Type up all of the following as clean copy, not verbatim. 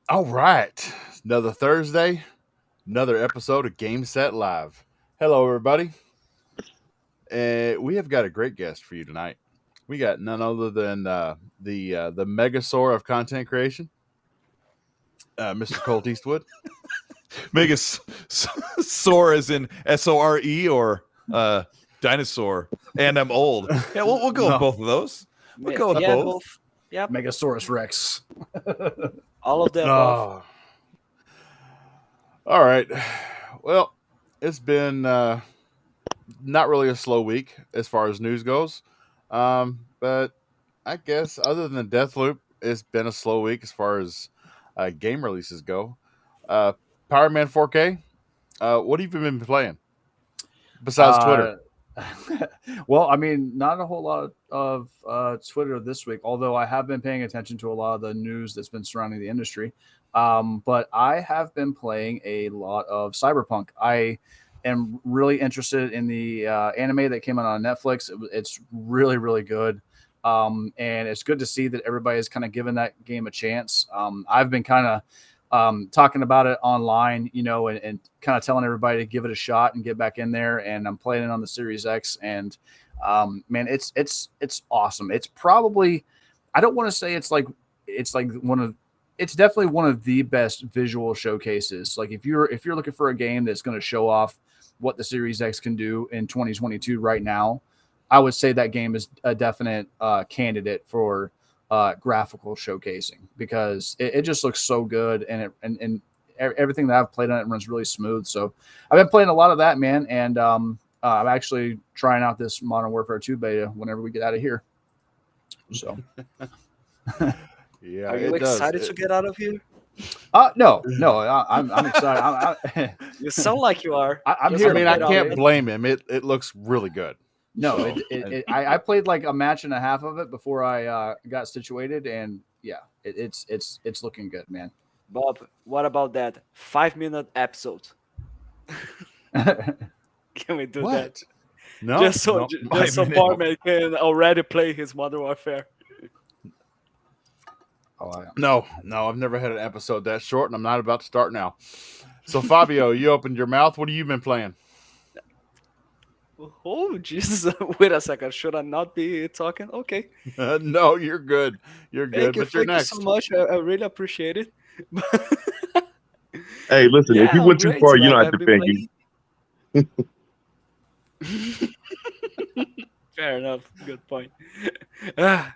All right. Another Thursday, another episode of Game Set Live. Hello, everybody. We have got a great guest for you tonight. We got none other than the Megasaur of content creation, Mr. Colt Eastwood. Sore as in SORE or dinosaur. And I'm old. Yeah, we'll go with No. both of those. We'll go with Yeah, both. both. Yep, Megasaurus Rex. all of the above. Oh. All right. Well, it's been not really a slow week as far as news goes. But I guess other than Deathloop, it's been a slow week as far as game releases go. Power Man 4K, what have you been playing besides Twitter? Well, I mean, not a whole lot of Twitter this week, although I have been paying attention to a lot of the news that's been surrounding the industry. But I have been playing a lot of Cyberpunk. I am really interested in the anime that came out on Netflix. It's really, really good. And it's good to see that everybody's kind of given that game a chance. I've been kind of talking about it online, and kind of telling everybody to give it a shot and get back in there. And I'm playing it on the Series X, and man, it's awesome. It's probably, I don't want to say it's like it's definitely one of the best visual showcases. Like if you're looking for a game that's going to show off what the Series X can do in 2022 right now, I would say that game is a definite candidate for graphical showcasing, because it just looks so good, and everything that I've played on it runs really smooth. So I've been playing a lot of that, man, and I'm actually trying out this Modern Warfare 2 beta whenever we get out of here. So Yeah, Are you excited to get out of here? no, I'm excited. You sound like you are. I'm Just here. I mean, a I bit can't already. blame him. It looks really good. No, So, I played like a match and a half of it before I got situated, and yeah, it's looking good, man. Bob, what about that 5-minute episode? Can we do that? what? No, Just so no. just so 5 minute. Barman can already play his Modern Warfare. No, I've never had an episode that short, and I'm not about to start now. So, Fabio, you opened your mouth. What have you been playing? Oh Jesus! Wait a second. Should I not be talking? Okay. No, you're good. You're good, but you're Thank you next. so much. I really appreciate it. Hey, listen, if Yeah, you I'm went too great. far, you I've, don't have I've to been defend you. playing. Fair enough. Good point. Ah,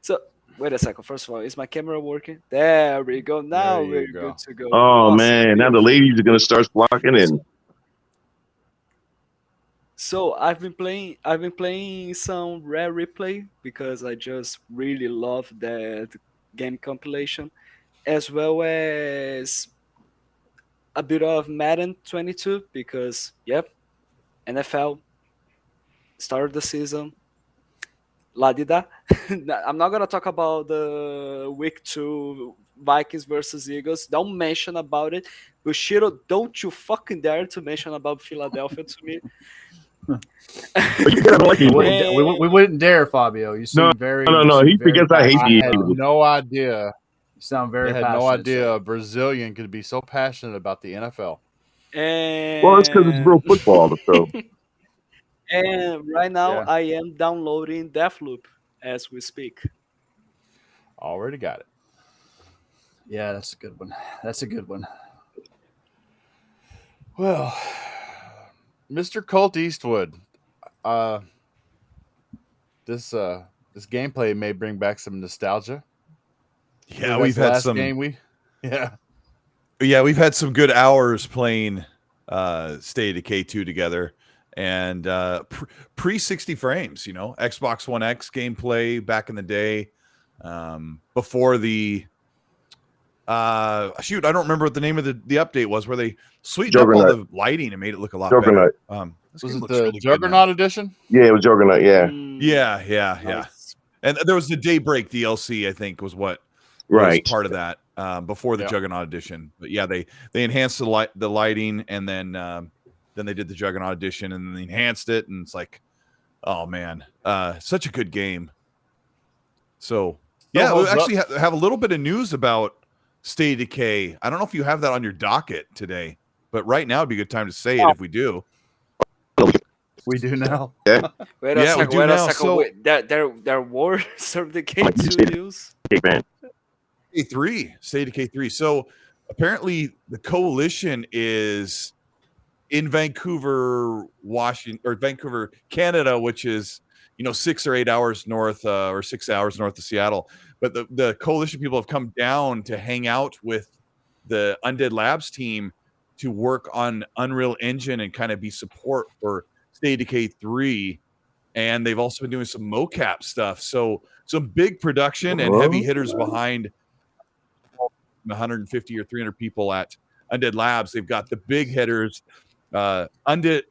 so wait a second. First of all, is my camera working? There we go. Now There you we're go. good to go. Oh Awesome. man, now the Beautiful. ladies are gonna start flocking in. So I've been playing some Rare Replay because I just really love that game compilation, as well as a bit of Madden 22 because yep, NFL started the season. La di da. I'm not gonna talk about the week 2 Vikings versus Eagles. Don't mention about it. Bushiro, don't you fucking dare to mention about Philadelphia to me. But you gotta like We it. wouldn't, we wouldn't dare, Fabio. You seem No, very, no, you no. seem He very forgets I hate I the passionate had about it. Eagles. no idea. You sound I very had passionate. no idea sir. a Brazilian could be so passionate about the NFL. Well, it's because it's And real football. So and right now Yeah. I am downloading Deathloop as we speak. Already got it. Yeah, that's a good one. That's a good one. Well, Mr. Colt Eastwood, uh, this gameplay may bring back some nostalgia. Yeah, That's we've the had last some. game yeah. Yeah, we've had some good hours playing State of Decay 2 together, and pre 60 frames. Xbox One X gameplay back in the day, before the shoot. I don't remember what the name of the update was, where they sweetened up all Juggernaut. the lighting and made it look a lot Juggernaut. better. This Was game it looks the really good now. Juggernaut edition? Yeah, it was Juggernaut. Yeah, Yeah. Nice. And there was the Daybreak DLC, I think, was what right. was part of that before the Yep. Juggernaut edition. But yeah, they enhanced the lighting, and then they did the Juggernaut edition, and then they enhanced it, and it's like, oh man, such a good game. So yeah, we holds up. actually have a little bit of news about State of Decay. I don't know if you have that on your docket today, but right now would be a good time to say it if we do. We do now. Wait Yeah, a we second. do Wait a now. second. So- Wait, there were State of Decay Like, 2 news. K-Man. K3, State of K3. So apparently the coalition is in Vancouver, Washington, or Vancouver, Canada, which is 6 or 8 hours north, or 6 hours north of Seattle. But the coalition people have come down to hang out with the Undead Labs team to work on Unreal Engine and kind of be support for State of Decay 3. And they've also been doing some mocap stuff. So some big production and heavy hitters behind 150 or 300 people at Undead Labs. They've got the big hitters, Undead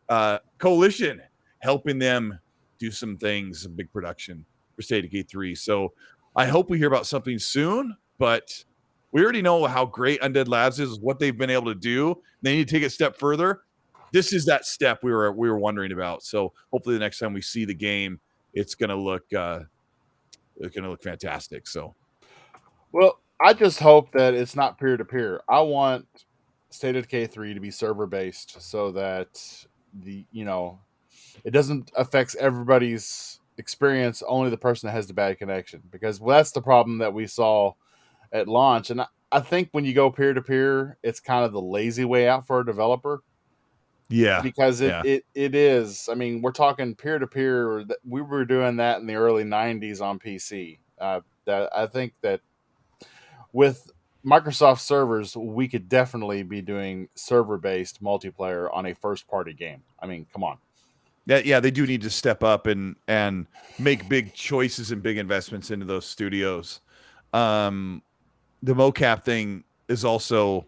Coalition, helping them do some things, some big production for State of Decay 3. So I hope we hear about something soon, but we already know how great Undead Labs is, what they've been able to do. They need to take it a step further. This is that step we were wondering about. So hopefully the next time we see the game, it's gonna look fantastic. So Well, I just hope that it's not peer to peer. I want State of Decay 3 to be server based so that it doesn't affect everybody's experience, only the person that has the bad connection. Because that's the problem that we saw at launch. And I think when you go peer to peer, it's kind of the lazy way out for a developer. yeah, Because it is. I mean, we're talking peer to peer. We were doing that in the early 90s on PC. That I think that with Microsoft servers, we could definitely be doing server-based multiplayer on a first-party game. I mean, come on. yeah, they do need to step up and make big choices and big investments into those studios. The mocap thing is also,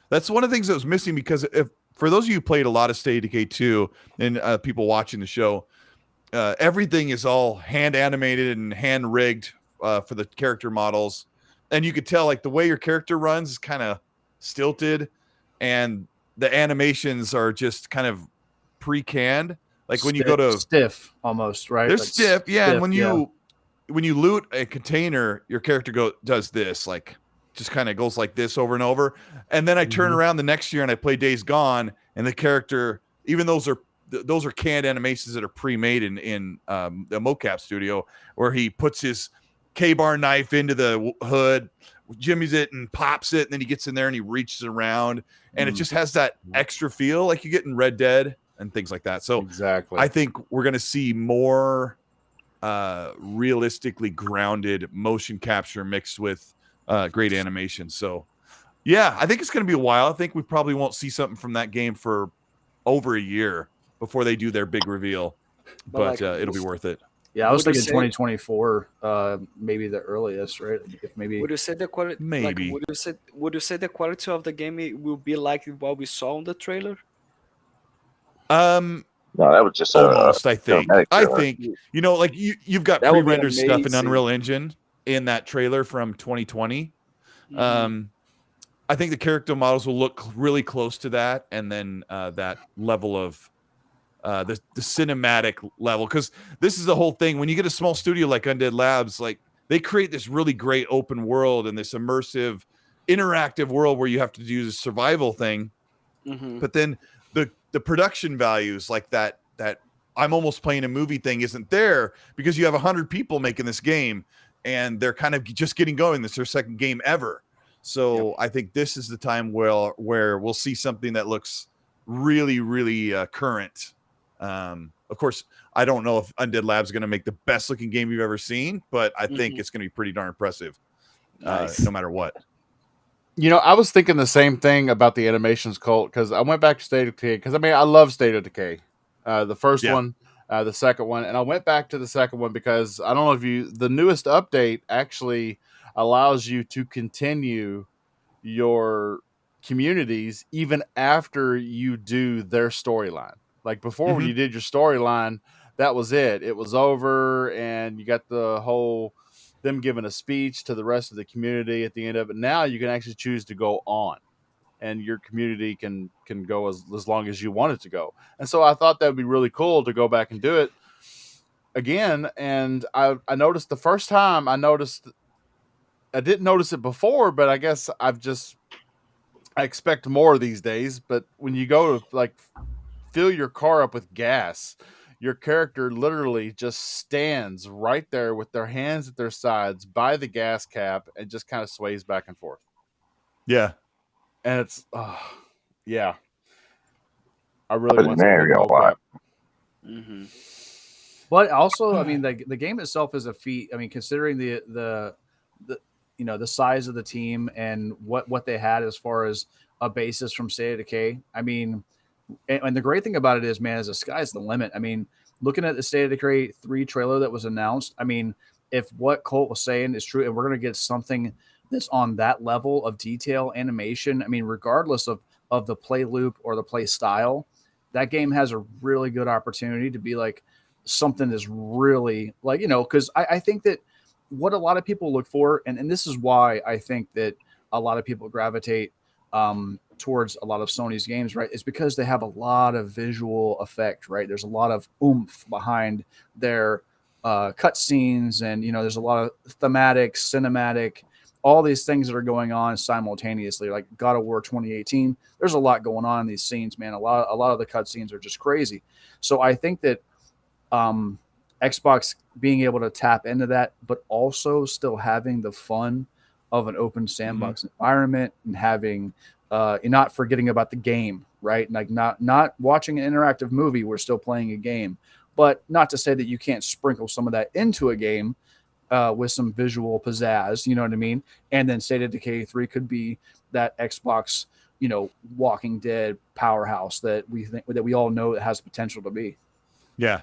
that's one of the things that was missing, because if for those of you who played a lot of State of Decay 2 and people watching the show, everything is all hand animated and hand rigged for the character models. And you could tell, like, the way your character runs is kind of stilted, and the animations are just kind of pre-canned. Like when you go to stiff almost, right? they're Like stiff, yeah. And yeah. when you loot a container, your character does this, like, just kind of goes like this over and over. And then I turn around the next year and I play Days Gone, and the character, even those are canned animations that are pre-made in the mocap studio, where he puts his K-bar knife into the hood, jimmies it and pops it, and then he gets in there and he reaches around, and it just has that extra feel like you get in Red Dead and things like that. So Exactly. I think we're going to see more realistically grounded motion capture mixed with great animation. So yeah, I think it's going to be a while. I think we probably won't see something from that game for over a year before they do their big reveal, but it'll be worth it. Yeah, I was Would you thinking say- 2024, maybe the earliest, right? If maybe Would you say the quality? Maybe. Like, would you say the quality of the game will be like what we saw on the trailer? No, that was just Almost, I think. cinematic I trailer. think, like you've got That would be pre-rendered stuff in amazing. Unreal Engine in that trailer from 2020. I think the character models will look really close to that, and then that level of the cinematic level, because this is the whole thing. When you get a small studio like Undead Labs, like, they create this really great open world and this immersive, interactive world where you have to do the survival thing. But then the production values, like that I'm almost playing a movie thing, isn't there, because you have 100 people making this game and they're kind of just getting going. This is their second game ever. So I think this is the time where we'll see something that looks really, really current. Of course, I don't know if Undead Labs is going to make the best looking game you've ever seen, but I think it's going to be pretty darn impressive, Nice. no matter what. I was thinking the same thing about the animations, Colt, because I went back to State of Decay, because I mean, I love State of Decay, the first one, the second one, and I went back to the second one because I don't know if the newest update actually allows you to continue your communities even after you do their storyline. Like before, when you did your storyline, that was it. It was over, and you got the whole them giving a speech to the rest of the community at the end of it. Now you can actually choose to go on, and your community can go as long as you want it to go. And so I thought that would be really cool to go back and do it again. And I noticed the first time I noticed I didn't notice it before, but I guess I expect more these days. But when you go to like fill your car up with gas, your character literally just stands right there with their hands at their sides by the gas cap and just kind of sways back and forth. Yeah. And it's, yeah. I really want some good mocap. Mm-hmm. But also, I mean, the game itself is a feat. I mean, considering the the size of the team and what they had as far as a basis from State of Decay. I mean, and the great thing about it is, man, is the sky's the limit. I mean, looking at the State of Decay 3 trailer that was announced, I mean, if what Colt was saying is true, and we're going to get something that's on that level of detail, animation, I mean, regardless of the play loop or the play style, that game has a really good opportunity to be like something that's really like, because I think that what a lot of people look for, and this is why I think that a lot of people gravitate towards a lot of Sony's games, right, is because they have a lot of visual effect, right? There's a lot of oomph behind their cutscenes, and there's a lot of thematic, cinematic, all these things that are going on simultaneously, like God of War 2018. There's a lot going on in these scenes, man. A lot of the cutscenes are just crazy. So I think that Xbox being able to tap into that, but also still having the fun of an open sandbox environment and having not forgetting about the game, right? Like not watching an interactive movie, we're still playing a game. But not to say that you can't sprinkle some of that into a game with some visual pizzazz, you know what I mean? And then State of Decay 3 could be that Xbox, Walking Dead powerhouse that we all know it has potential to be. Yeah.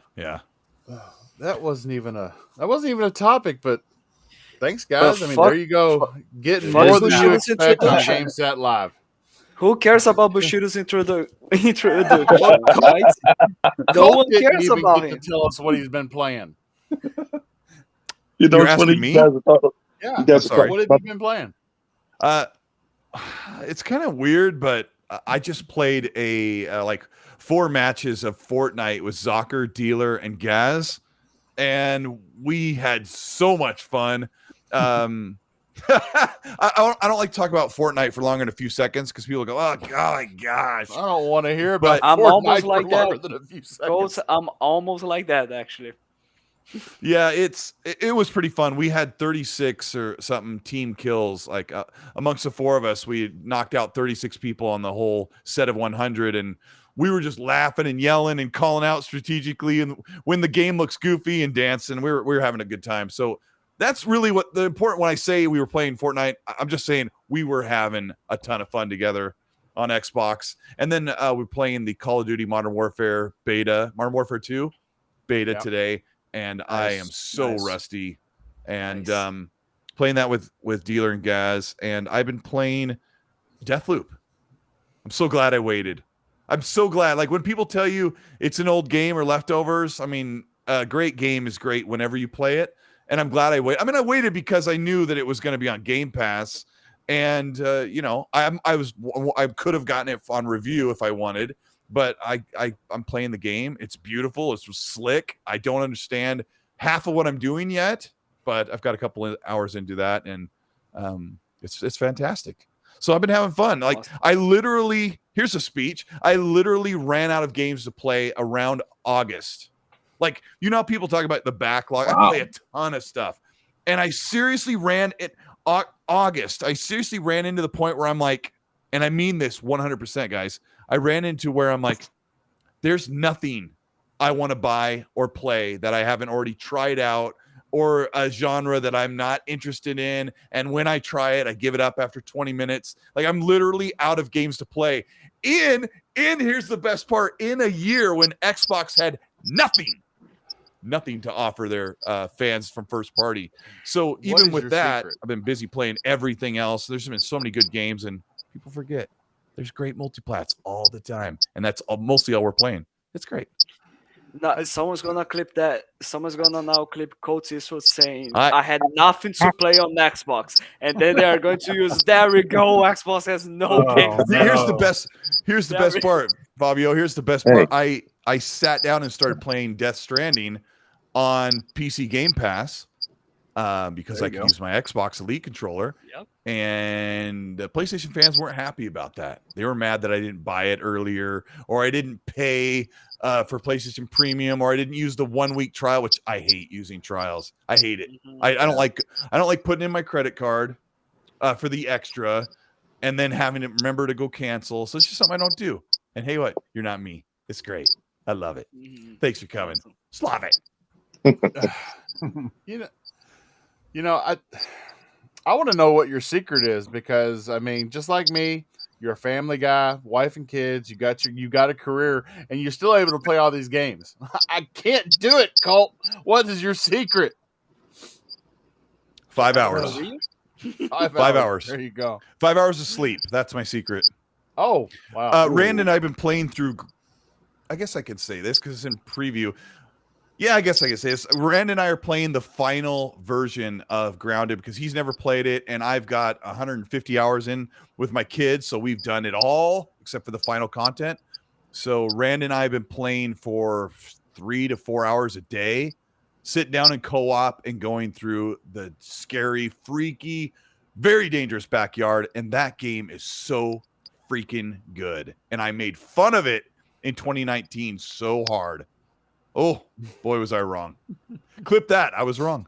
That wasn't even a topic, but thanks, guys. I mean, there you go. Getting more than you expect on GameSat Live. Who cares about Bushido's introduction, right? No one didn't cares even about get him. to tell us what he's been playing. You're asking me? Yeah. I'm sorry. What have you been playing? It's kind of weird, but I just played like 4 matches of Fortnite with Zocker, Dealer, and Gaz, and we had so much fun. I don't like to talk about Fortnite for longer than a few seconds because people go, "Oh my gosh!" I don't want to hear about. I'm Fortnite almost like for that. longer than a few seconds. I'm almost like that, actually. Yeah, it was pretty fun. We had 36 or something team kills. Like amongst the 4 of us, we knocked out 36 people on the whole set of 100, and we were just laughing and yelling and calling out strategically. And when the game looks goofy and dancing, we were having a good time. So that's really what the important. When I say we were playing Fortnite, I'm just saying we were having a ton of fun together on Xbox. And then we're playing the Call of Duty Modern Warfare beta, Modern Warfare 2 beta today. And nice. I am so rusty, and playing that with Dealer and Gaz, and I've been playing Deathloop. I'm so glad I waited. I'm so glad. Like when people tell you it's an old game or leftovers, I mean, a great game is great whenever you play it, and I'm glad I waited. I mean, I waited because I knew that it was going to be on Game Pass, and I could have gotten it on review if I wanted. But I'm playing the game. It's beautiful. It's slick. I don't understand half of what I'm doing yet, but I've got a couple of hours into that, and it's fantastic. So I've been having fun. Like awesome. Here's a speech. I literally ran out of games to play around August. Like, how people talk about the backlog. Wow. I play a ton of stuff, and I seriously ran it August. I seriously ran into the point where I'm like, and I mean this 100%, guys. I ran into where I'm like, there's nothing I want to buy or play that I haven't already tried out, or a genre that I'm not interested in. And when I try it, I give it up after 20 minutes. Like, I'm literally out of games to play. Here's the best part, in a year when Xbox had nothing to offer their fans from first party. So even with that, secret? I've been busy playing everything else. There's been so many good games, and people forget. There's great multiplats all the time, and that's mostly all we're playing. It's great. No, someone's gonna clip that. Someone's gonna now clip Colteastwood saying, "I had nothing to play on Xbox," and then they are going to use, "There we go, Xbox has no games." No. Here's the best part, Fabio. Here's the best part. I sat down and started playing Death Stranding on PC Game Pass, because There I you could go. use my Xbox Elite controller. Yep. And the PlayStation fans weren't happy about that. They were mad that I didn't buy it earlier, or I didn't pay for PlayStation Premium, or I didn't use the 1 week trial, which I hate using trials. I hate it. I don't like putting in my credit card for the extra and then having to remember to go cancel. So it's just something I don't do. And hey, what? You're not me. It's great. I love it. Thanks for coming. Awesome. Slav it. You know, I want to know what your secret is, because I mean, just like me, you're a family guy, wife and kids. You got a career, and you're still able to play all these games. I can't do it, Colt. What is your secret? 5 For hours. real? 5 hours. There you go. 5 hours of sleep. That's my secret. Oh, wow. Rand and I have been playing through. I guess I could say this because it's in preview. Yeah, I guess I could say this. Rand and I are playing the final version of Grounded because he's never played it, and I've got 150 hours in with my kids, so we've done it all except for the final content. So Rand and I have been playing for 3 to 4 hours a day, sitting down in co-op and going through the scary, freaky, very dangerous backyard, and that game is so freaking good. And I made fun of it in 2019 so hard. Oh boy, was I wrong. Clip that. I was wrong.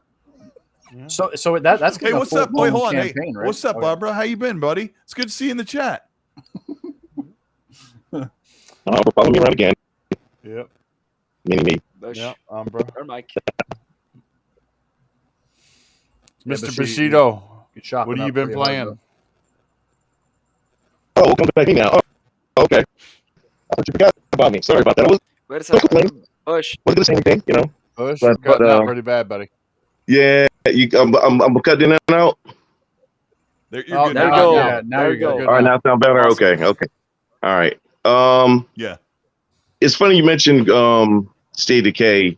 Yeah. So that's Hey, what's up? Wait, hold on. Hey, campaign, right? what's up, Okay. Barbara? How you been, buddy? It's good to see you in the chat. Follow me around again. Yep. Me. Bush. Yep. Bro. Or Mike. Mr. but Bushido, you chopping what have you up been pretty hard, playing? Oh, come back now. Oh, okay. I thought you forgot about me. Sorry about that. I was Wait a second. Bush. gonna say anything, Bush, But- you're cutting but, out pretty bad, buddy. Yeah, I'm cutting in and out. You're good. Oh, There you now- go. yeah, now There you're you go. good. All right, now it sound better. Awesome. Okay. All right. Yeah. It's funny you mentioned State of Decay.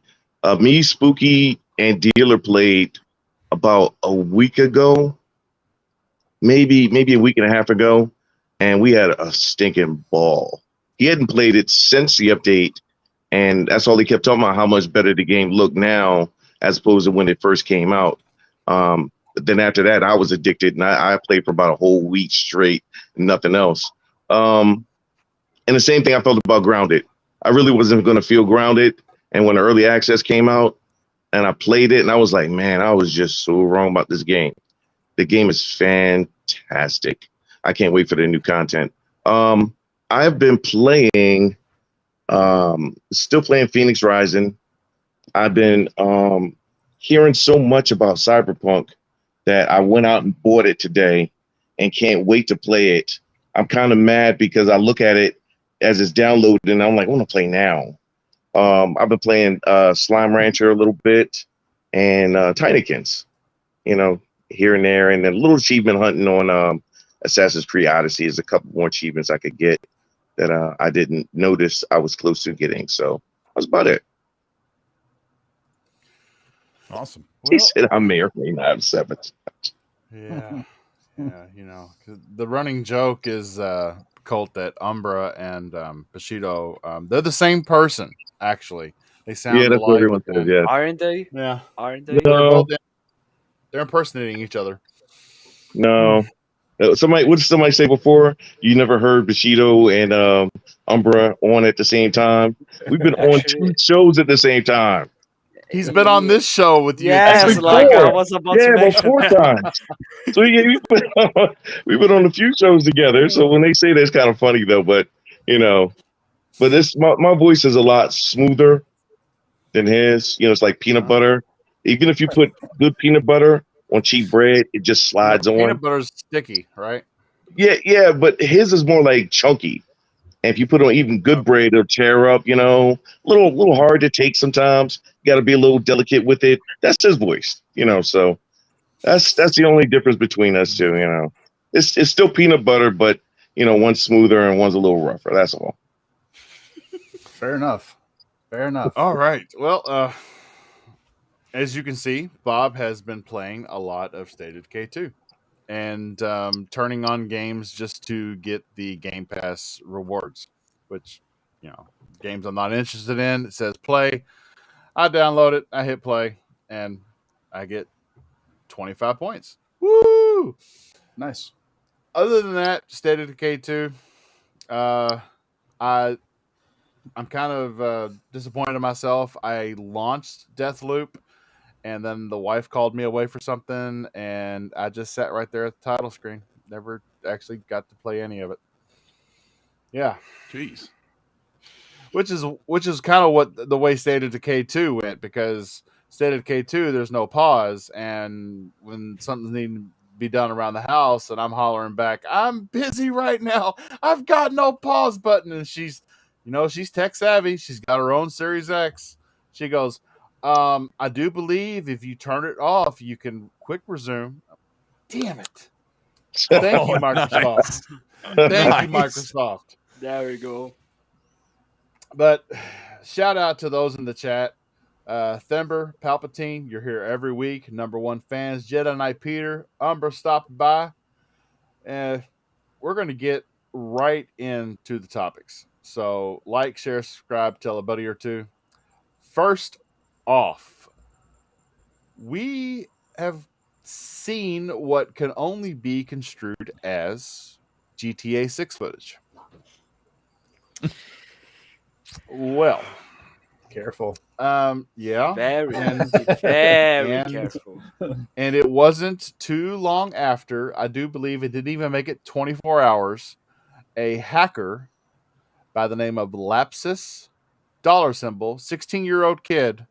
Me, Spooky, and Dealer played about a week ago, maybe a week and a half ago, and we had a stinking ball. He hadn't played it since the update, and that's all he kept talking about, how much better the game looked now as opposed to when it first came out. But then after that, I was addicted, and I played for about a whole week straight, nothing else. And the same thing I felt about Grounded. I really wasn't going to feel grounded, and when the early access came out, and I played it, and I was like, man, I was just so wrong about this game. The game is fantastic. I can't wait for the new content. I've been playing, still playing Phoenix Rising. I've been hearing so much about Cyberpunk that I went out and bought it today and can't wait to play it. I'm kind of mad because I look at it as it's downloaded and I'm like, I want to play now. I've been playing Slime Rancher a little bit and Tinykins, here and there, and a little achievement hunting on Assassin's Creed Odyssey. Is a couple more achievements I could get that I didn't notice I was close to getting. So that's about it. Awesome. He Well, said I may or may not have 7. yeah. 'Cause the running joke is Colt that Umbra and Bushido, they're the same person, actually. They sound Yeah, that's what alike. everyone says. and- Yeah. Aren't they? Yeah. Aren't they? No, They're impersonating each other. no. What did somebody say before? You never heard Bushido and Umbra on at the same time. We've been on Actually- 2 shows at the same time. He's been on this show with you. Yes, Actually, like I 4. was about Yeah, to about mention. 4 times. So yeah, we've been on a few shows together. So when they say that, it's kind of funny though. But but this my voice is a lot smoother than his. It's like peanut butter. Even if you put good peanut butter on cheap bread, it just slides on. Peanut butter's sticky, right? Yeah, but his is more like chunky. And if you put on even good bread, it'll tear up. Little hard to take sometimes. You got to be a little delicate with it. That's his voice. So that's the only difference between us two. It's still peanut butter, but one's smoother and one's a little rougher. That's all. Fair enough. All right. Well, as you can see, Bob has been playing a lot of State of Decay 2 and turning on games just to get the Game Pass rewards, which, games I'm not interested in. It says play. I download it, I hit play, and I get 25 points. Woo! Nice. Other than that, State of Decay 2, uh, I'm kind of disappointed in myself. I launched Deathloop, and then the wife called me away for something, and I just sat right there at the title screen. Never actually got to play any of it. Yeah, Jeez. which is kind of what the way State of Decay 2 went, because State of Decay 2 there's no pause, and when something's needing to be done around the house and I'm hollering back, I'm busy right now, I've got no pause button, and she's tech savvy, she's got her own Series X. She goes, I do believe if you turn it off you can quick resume. Damn it. Thank you, Microsoft. Thank you, Microsoft. There we go. But shout out to those in the chat. Thember, Palpatine, you're here every week. Number one fans, Jedi Knight Peter, Umbra stopped by. And we're going to get right into the topics. So like, share, subscribe, tell a buddy or two. First off, we have seen what can only be construed as GTA 6 footage. Well, Careful. yeah, Very, and very and- careful. and it wasn't too long after. I do believe it didn't even make it 24 hours. A hacker by the name of Lapsus, $, 16-year-old kid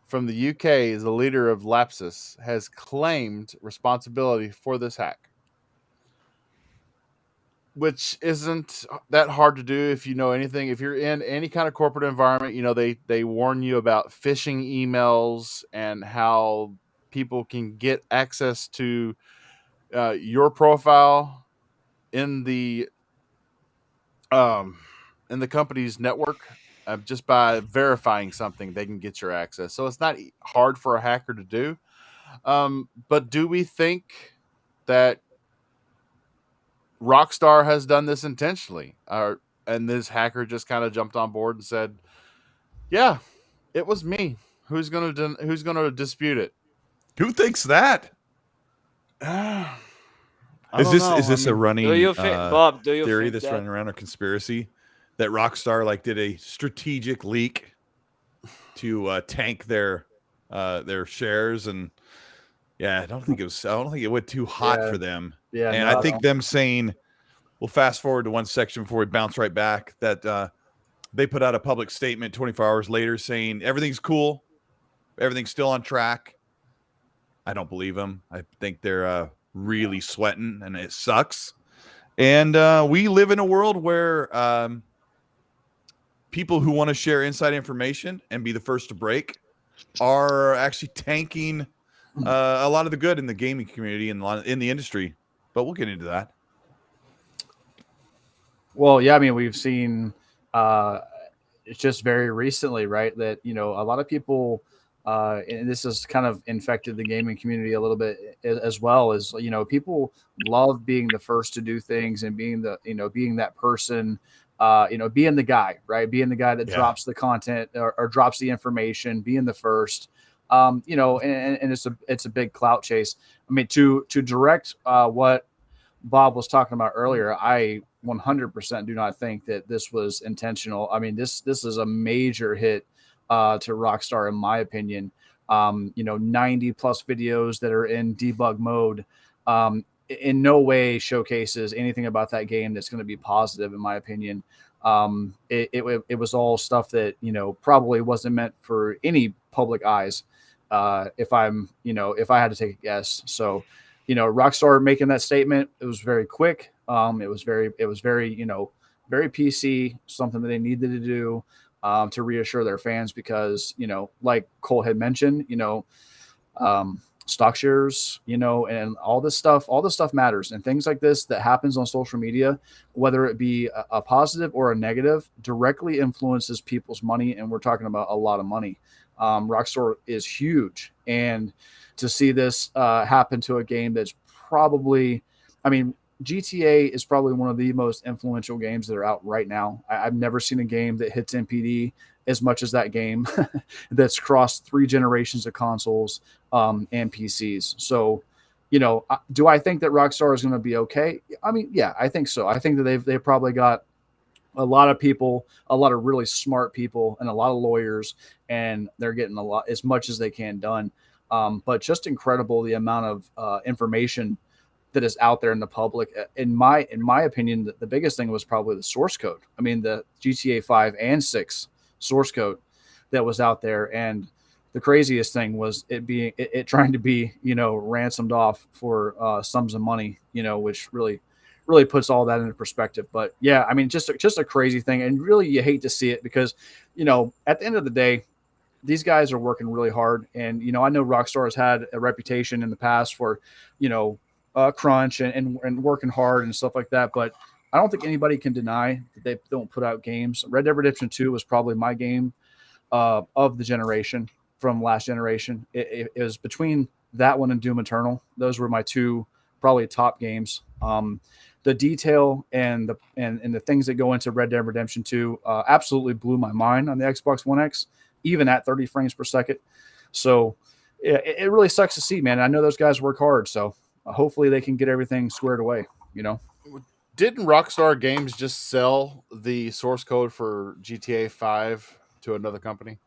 from the UK, is the leader of Lapsus, has claimed responsibility for this hack, which isn't that hard to do if you know anything. If you're in any kind of corporate environment, you know they warn you about phishing emails and how people can get access to your profile in the company's network. Just by verifying something, they can get your access. So it's not hard for a hacker to do. But do we think that Rockstar has done this intentionally, and this hacker just kind of jumped on board and said, "Yeah, it was me. Who's gonna dispute it?" Who thinks that? I Is don't this know. is this I a mean, running Do you think, Bob? Do you theory think that's that? running around, or conspiracy that Rockstar like did a strategic leak to tank their shares? And yeah, I don't think it went too hot Yeah. for them. Yeah. And no, I think them saying, we'll fast forward to one section before we bounce right back, that they put out a public statement 24 hours later saying everything's cool, everything's still on track. I don't believe them. I think they're really sweating, and it sucks. And we live in a world where people who want to share inside information and be the first to break are actually tanking a lot of the good in the gaming community and in the industry. But we'll get into that. Well, yeah, I mean, we've seen it's just very recently, right, that, a lot of people, and this has kind of infected the gaming community a little bit as well, as, people love being the first to do things and being being that person, being the guy, right? Being the guy that drops the content or drops the information, being the first, and it's a big clout chase. I mean, to direct what Bob was talking about earlier, I 100% do not think that this was intentional. I mean, this is a major hit to Rockstar, in my opinion. 90 plus videos that are in debug mode in no way showcases anything about that game that's going to be positive, in my opinion. It was all stuff that, probably wasn't meant for any public eyes. If I had to take a guess. So, Rockstar making that statement, it was very quick. It was very, very PC, something that they needed to do to reassure their fans, because, like Cole had mentioned, stock shares, and all this stuff matters. And things like this that happens on social media, whether it be a positive or a negative, directly influences people's money. And we're talking about a lot of money. Rockstar is huge. And to see this happen to a game that's probably, I mean, GTA is probably one of the most influential games that are out right now. I've never seen a game that hits NPD as much as that game that's crossed 3 generations of consoles and PCs. So, do I think that Rockstar is going to be okay? I mean, yeah, I think so. I think that they've probably got a lot of people, a lot of really smart people, and a lot of lawyers, and they're getting a lot, as much as they can done. But just incredible the amount of information that is out there in the public. In my opinion, the biggest thing was probably the source code. I mean, the GTA 5 and 6 source code that was out there, and the craziest thing was it trying to be ransomed off for sums of money, which really puts all that into perspective. But yeah, I mean, just a crazy thing, and really you hate to see it because at the end of the day, these guys are working really hard, and I know Rockstar has had a reputation in the past for crunch and working hard and stuff like that, but I don't think anybody can deny that they don't put out games. Red Dead Redemption 2 was probably my game of the generation from last generation. It was between that one and Doom Eternal. Those were my two probably top games. The detail and the things that go into Red Dead Redemption 2 absolutely blew my mind on the Xbox One X, even at 30 frames per second. So it really sucks to see, man. I know those guys work hard, so hopefully they can get everything squared away. Didn't Rockstar Games just sell the source code for GTA 5 to another company?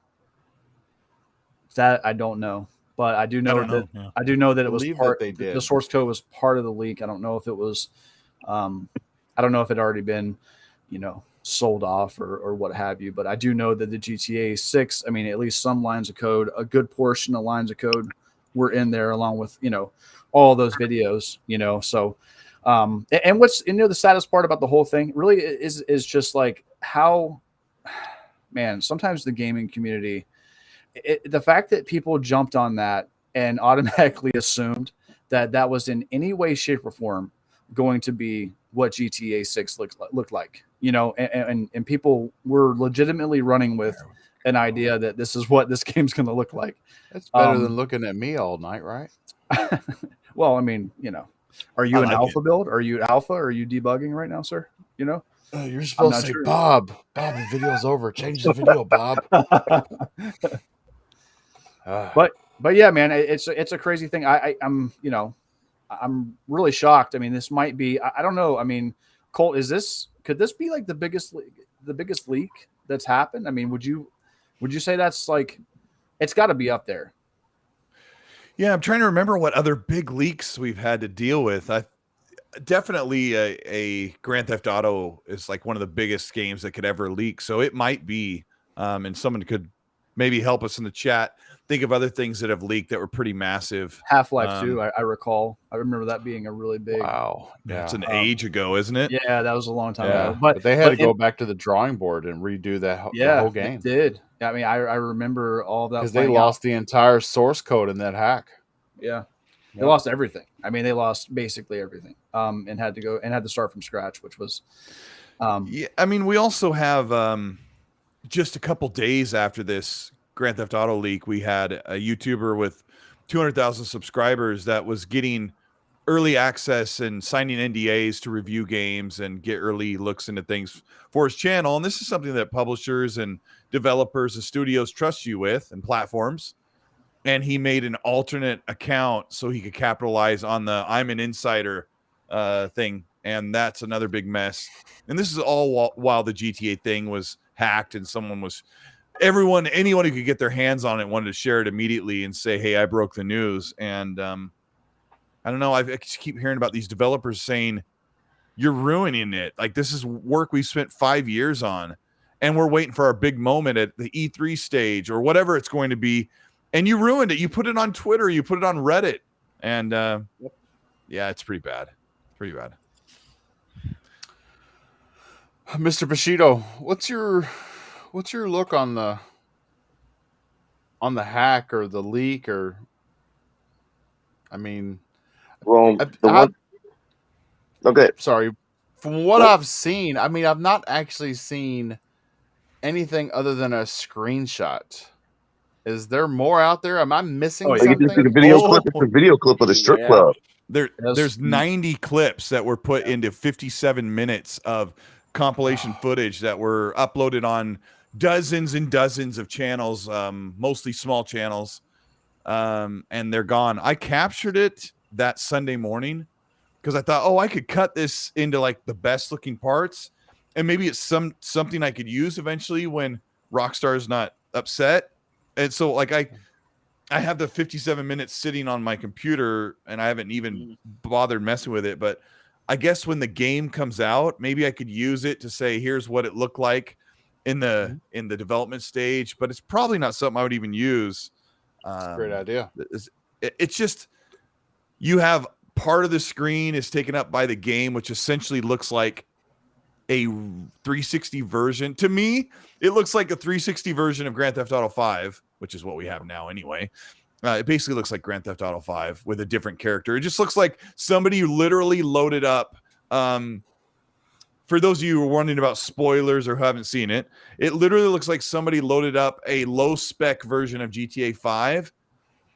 That I don't know, but I do know that Yeah. I do know that it was Believe part. that they did. The source code was part of the leak. I don't know if it was. I don't know if it had already been, sold off or what have you. But I do know that the GTA 6. I mean, at least some lines of code, a good portion of lines of code, were in there along with all those videos. So. And what's the saddest part about the whole thing really is just like how, man, sometimes the gaming community, the fact that people jumped on that and automatically assumed that was in any way, shape, or form going to be what GTA 6 looked like, and people were legitimately running with an idea that this is what this game's going to look like. That's better than looking at me all night, right? Well, I mean, are you an alpha build? Are you alpha? Are you debugging right now, sir? You're supposed to say, sure. Bob, the video's over. Change the video, Bob. But yeah, man, it's a crazy thing. I'm really shocked. I mean, this might be. I don't know. I mean, Colt, could this be like the biggest leak that's happened? I mean, would you say that's like, it's got to be up there? Yeah, I'm trying to remember what other big leaks we've had to deal with. Definitely a Grand Theft Auto is like one of the biggest games that could ever leak. So it might be, and someone could maybe help us in the chat think of other things that have leaked that were pretty massive. Half-Life 2, I recall. I remember that being a really big. Wow, It's an age ago, isn't it? Yeah, that was a long time yeah. ago. But they had to go back to the drawing board and redo the whole game. They did. I mean, I remember all of that because they lost the entire source code in that hack. Yeah. They lost everything. I mean, they lost basically everything, and had to start from scratch, which was. Yeah, I mean, we also have just a couple days after this Grand Theft Auto leak, we had a YouTuber with 200,000 subscribers that was getting early access and signing NDAs to review games and get early looks into things for his channel. And this is something that publishers and developers and studios trust you with, and platforms. And he made an alternate account so he could capitalize on the "I'm an insider" thing, and that's another big mess. And this is all while the GTA thing was hacked, and anyone who could get their hands on it wanted to share it immediately and say, "Hey, I broke the news." And I don't know. I just keep hearing about these developers saying, "You're ruining it. Like, this is work we spent 5 years on, and we're waiting for our big moment at the E3 stage or whatever it's going to be." And you ruined it. You put it on Twitter. You put it on Reddit. And yeah, it's pretty bad. Pretty bad. Mr. Bushido, what's your look on the hack or the leak? Or, I mean, Well, okay. Sorry. From what I've seen, I mean, I've not actually seen anything other than a screenshot. Is there more out there? Am I missing You something? just see the video clip. It's a video clip of the strip club. There's 90 clips that were put into 57 minutes of compilation footage that were uploaded on dozens and dozens of channels, mostly small channels, and they're gone. I captured it that Sunday morning because I thought, oh, I could cut this into like the best looking parts, and maybe it's something I could use eventually when Rockstar is not upset. And so like I have the 57 minutes sitting on my computer and I haven't even bothered messing with it, but I guess when the game comes out, maybe I could use it to say, here's what it looked like in the development stage, but it's probably not something I would even use. Great idea. It's just, you have part of the screen is taken up by the game, which essentially looks like a 360 version. To me, it looks like a 360 version of Grand Theft Auto 5, which is what we have now anyway. It basically looks like Grand Theft Auto 5 with a different character. It just looks like somebody literally loaded up. For those of you who are wondering about spoilers or who haven't seen it, it literally looks like somebody loaded up a low spec version of GTA 5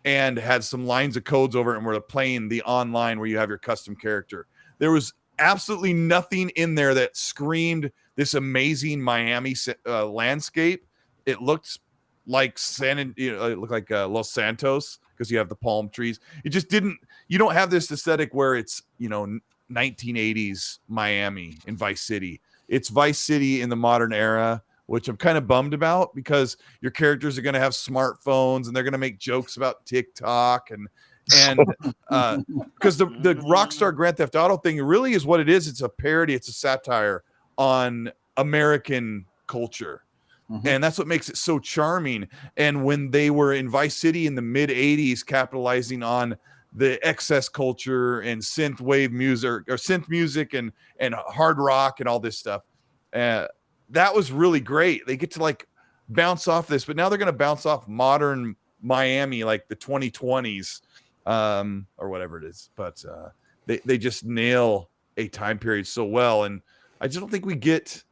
and had some lines of codes over it and were playing the online where you have your custom character. There was absolutely nothing in there that screamed this amazing Miami landscape. It looked like it looked like Los Santos because you have the palm trees. It just didn't. You don't have this aesthetic where it's 1980s Miami in Vice City. It's Vice City in the modern era, which I'm kind of bummed about because your characters are going to have smartphones and they're going to make jokes about TikTok and because the Rockstar Grand Theft Auto thing really is what it is. It's a parody. It's a satire on American culture. And that's what makes it so charming. And when they were in Vice City in the mid 80s, capitalizing on the excess culture and synth wave music or synth music and hard rock and all this stuff, that was really great. They get to like bounce off this, but now they're going to bounce off modern Miami, like the 2020s, or whatever it is. But they just nail a time period so well. And I just don't think we get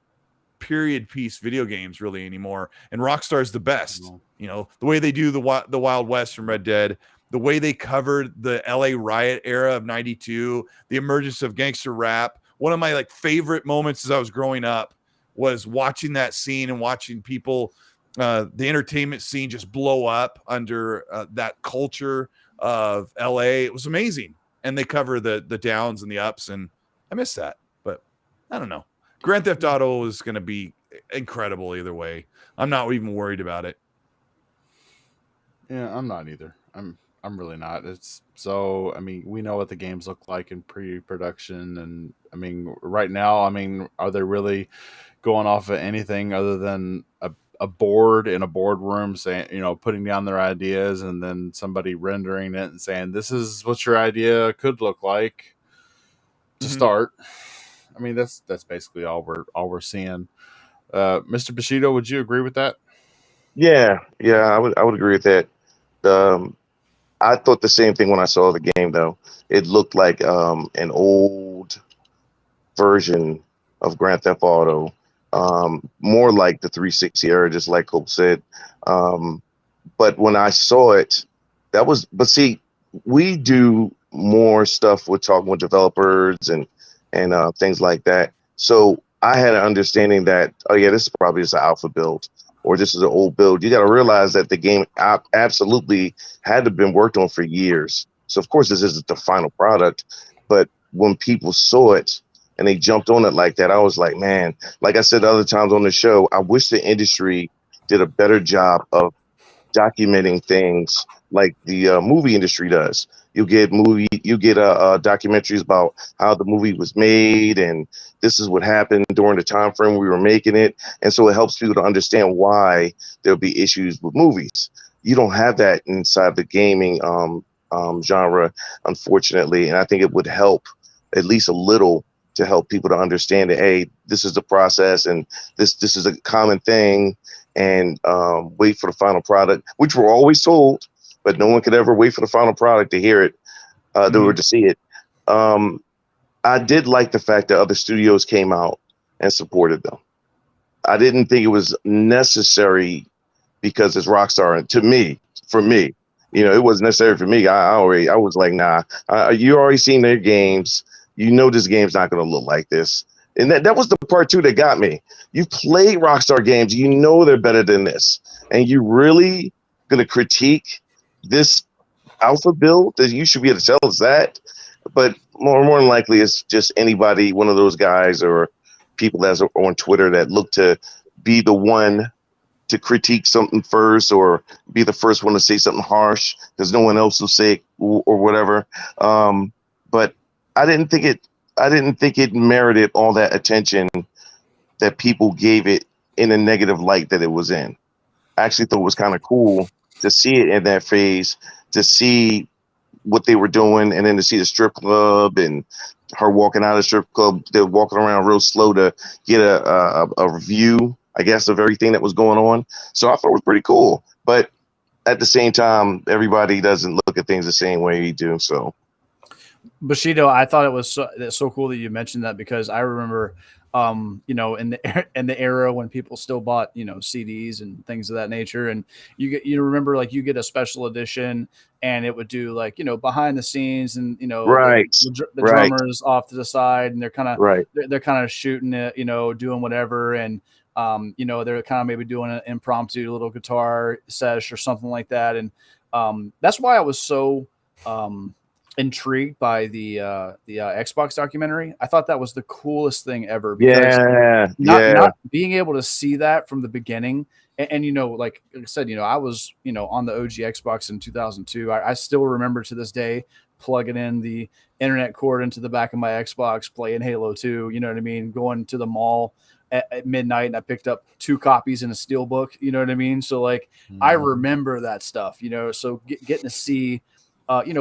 period piece video games really anymore. And Rockstar is the best. The way they do the Wild West from Red Dead, the way they covered the LA riot era of 92, the emergence of gangster rap. One of my like favorite moments as I was growing up was watching that scene and watching people, the entertainment scene just blow up under that culture of LA. It was amazing. And they cover the downs and the ups, and I miss that. But I don't know. Grand Theft Auto is going to be incredible either way. I'm not even worried about it. Yeah, I'm not either. I'm really not. It's so, I mean, we know what the games look like in pre-production, and I mean, right now, I mean, are they really going off of anything other than a board in a boardroom saying, putting down their ideas and then somebody rendering it and saying, this is what your idea could look like to start. I mean, that's basically all we're seeing. Mr. Bushido, would you agree with that? Yeah, I would agree with that. I thought the same thing when I saw the game, though. It looked like an old version of Grand Theft Auto, more like the 360 era, just like Cope said. But when I saw it, but see, we do more stuff with talking with developers and things like that. So I had an understanding that, oh yeah, this is probably just an alpha build, or this is an old build. You got to realize that the game absolutely had to have been worked on for years. So of course this isn't the final product, but when people saw it and they jumped on it like that, I was like, man, like I said other times on the show, I wish the industry did a better job of documenting things like the movie industry does. You get documentaries about how the movie was made, and this is what happened during the time frame we were making it, and so it helps people to understand why there'll be issues with movies. You don't have that inside the gaming genre, unfortunately, and I think it would help at least a little to help people to understand that, hey, this is the process, and this is a common thing, and wait for the final product, which we're always told, but no one could ever wait for the final product to hear it, or to see it. I did like the fact that other studios came out and supported them. I didn't think it was necessary because it's Rockstar, and for me, it wasn't necessary for me. I was like, nah, you already seen their games. This game's not going to look like this. And that was the part too that got me. You played Rockstar games, you know they're better than this, and you really gonna critique this alpha build that you should be able to tell us that. But more than likely, it's just anybody, one of those guys or people that's on Twitter that look to be the one to critique something first or be the first one to say something harsh because no one else will say it or whatever. But I didn't think it merited all that attention that people gave it in a negative light that it was in. I actually thought it was kind of cool to see it in that phase, to see what they were doing, and then to see the strip club and her walking out of the strip club. They're walking around real slow to get a view, I guess, of everything that was going on. So I thought it was pretty cool. But at the same time, everybody doesn't look at things the same way you do. So, Bushido, I thought it was so cool that you mentioned that because I remember, in the era when people still bought, CDs and things of that nature, and you remember like you get a special edition and it would do like behind the scenes and right, the drummers off to the side and they're kind of right, they're kind of shooting it, doing whatever, and they're kind of maybe doing an impromptu little guitar sesh or something like that, and that's why I was so intrigued by the Xbox documentary. I thought that was the coolest thing ever because not being able to see that from the beginning. And like I said, I was, on the OG Xbox in 2002. I still remember to this day plugging in the internet cord into the back of my Xbox, playing Halo 2, you know what I mean? Going to the mall at midnight and I picked up 2 copies in a steelbook, you know what I mean? So like, I remember that stuff, so getting to see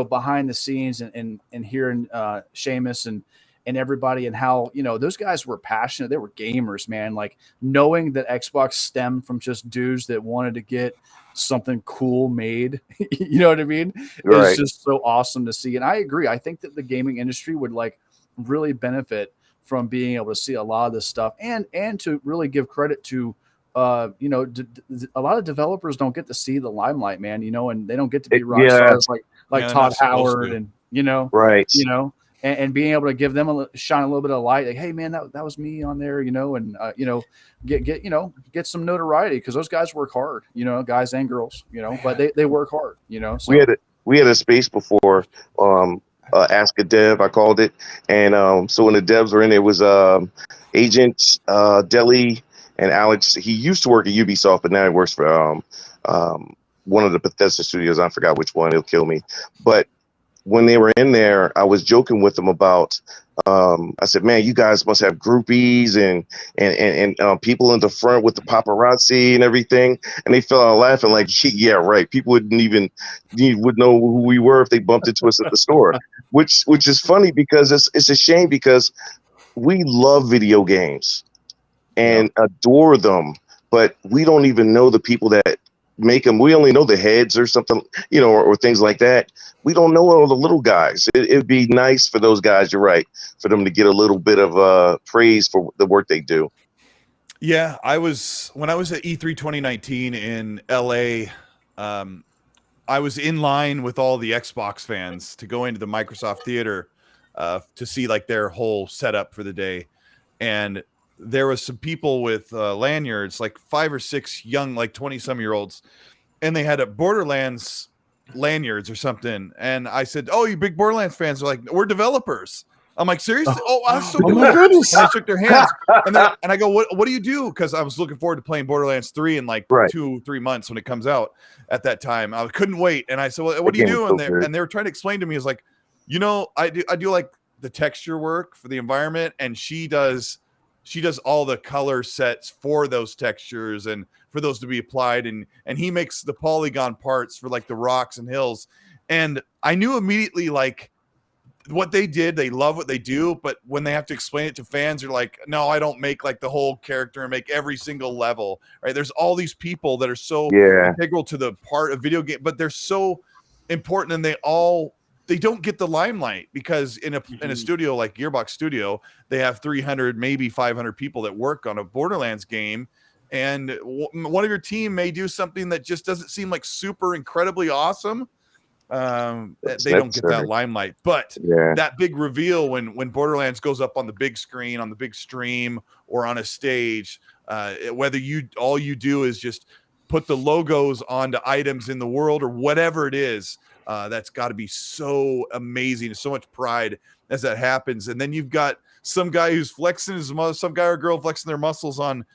behind the scenes and hearing Seamus and everybody and how, those guys were passionate. They were gamers, man. Like knowing that Xbox stemmed from just dudes that wanted to get something cool made, you know what I mean? right. It's just so awesome to see. And I agree. I think that the gaming industry would like really benefit from being able to see a lot of this stuff and to really give credit to a lot of developers don't get to see the limelight, man, and they don't get to be rock stars like Todd Howard and right, and being able to give them shine a little bit of light, like, hey man, that was me on there, and get some notoriety because those guys work hard, guys and girls, but they work hard, so. We had a space before, Ask a Dev, I called it, and so when the devs were in, it was Agent Deli and Alex. He used to work at Ubisoft, but now he works for one of the Bethesda studios. I forgot which one. It'll kill me. But when they were in there, I was joking with them about. I said, "Man, you guys must have groupies and people in the front with the paparazzi and everything." And they fell out laughing, like, "Yeah, right." People would know who we were if they bumped into us at the store, which is funny because it's a shame because we love video games and adore them, but we don't even know the people that make them. We only know the heads or something, or things like that. We don't know all the little guys. It'd be nice for those guys, you're right, for them to get a little bit of praise for the work they do. Yeah, when I was at E3 2019 in LA, I was in line with all the Xbox fans to go into the Microsoft Theater to see like their whole setup for the day. And there was some people with lanyards, like 5 or 6 young, like 20-some-year-olds, and they had a Borderlands lanyards or something. And I said, "Oh, you big Borderlands fans?" They're like, "We're developers." I'm like, "Seriously?" "Oh, that's so cool." my goodness. And I shook their hands, and I go, "What do you do?" Because I was looking forward to playing Borderlands 3 in like 2-3 months when it comes out. At that time, I couldn't wait, and I said, "Well, what do you do?" And they were trying to explain to me, "Is like, I do like the texture work for the environment, and she does all the color sets for those textures and for those to be applied, and he makes the polygon parts for like the rocks and hills." And I knew immediately, like, what they did, they love what they do, but when they have to explain it to fans, they're like, "No, I don't make like the whole character and make every single level." Right? There's all these people that are so integral to the part of video game, but they're so important, and they don't get the limelight because in a studio like Gearbox Studio, they have 300, maybe 500 people that work on a Borderlands game. And one of your team may do something that just doesn't seem like super incredibly awesome, They don't get that limelight, but that big reveal when Borderlands goes up on the big screen, on the big stream, or on a stage, whether all you do is just put the logos onto items in the world or whatever it is, that's got to be so amazing. So much pride as that happens. And then you've got some guy who's flexing some guy or girl flexing their muscles on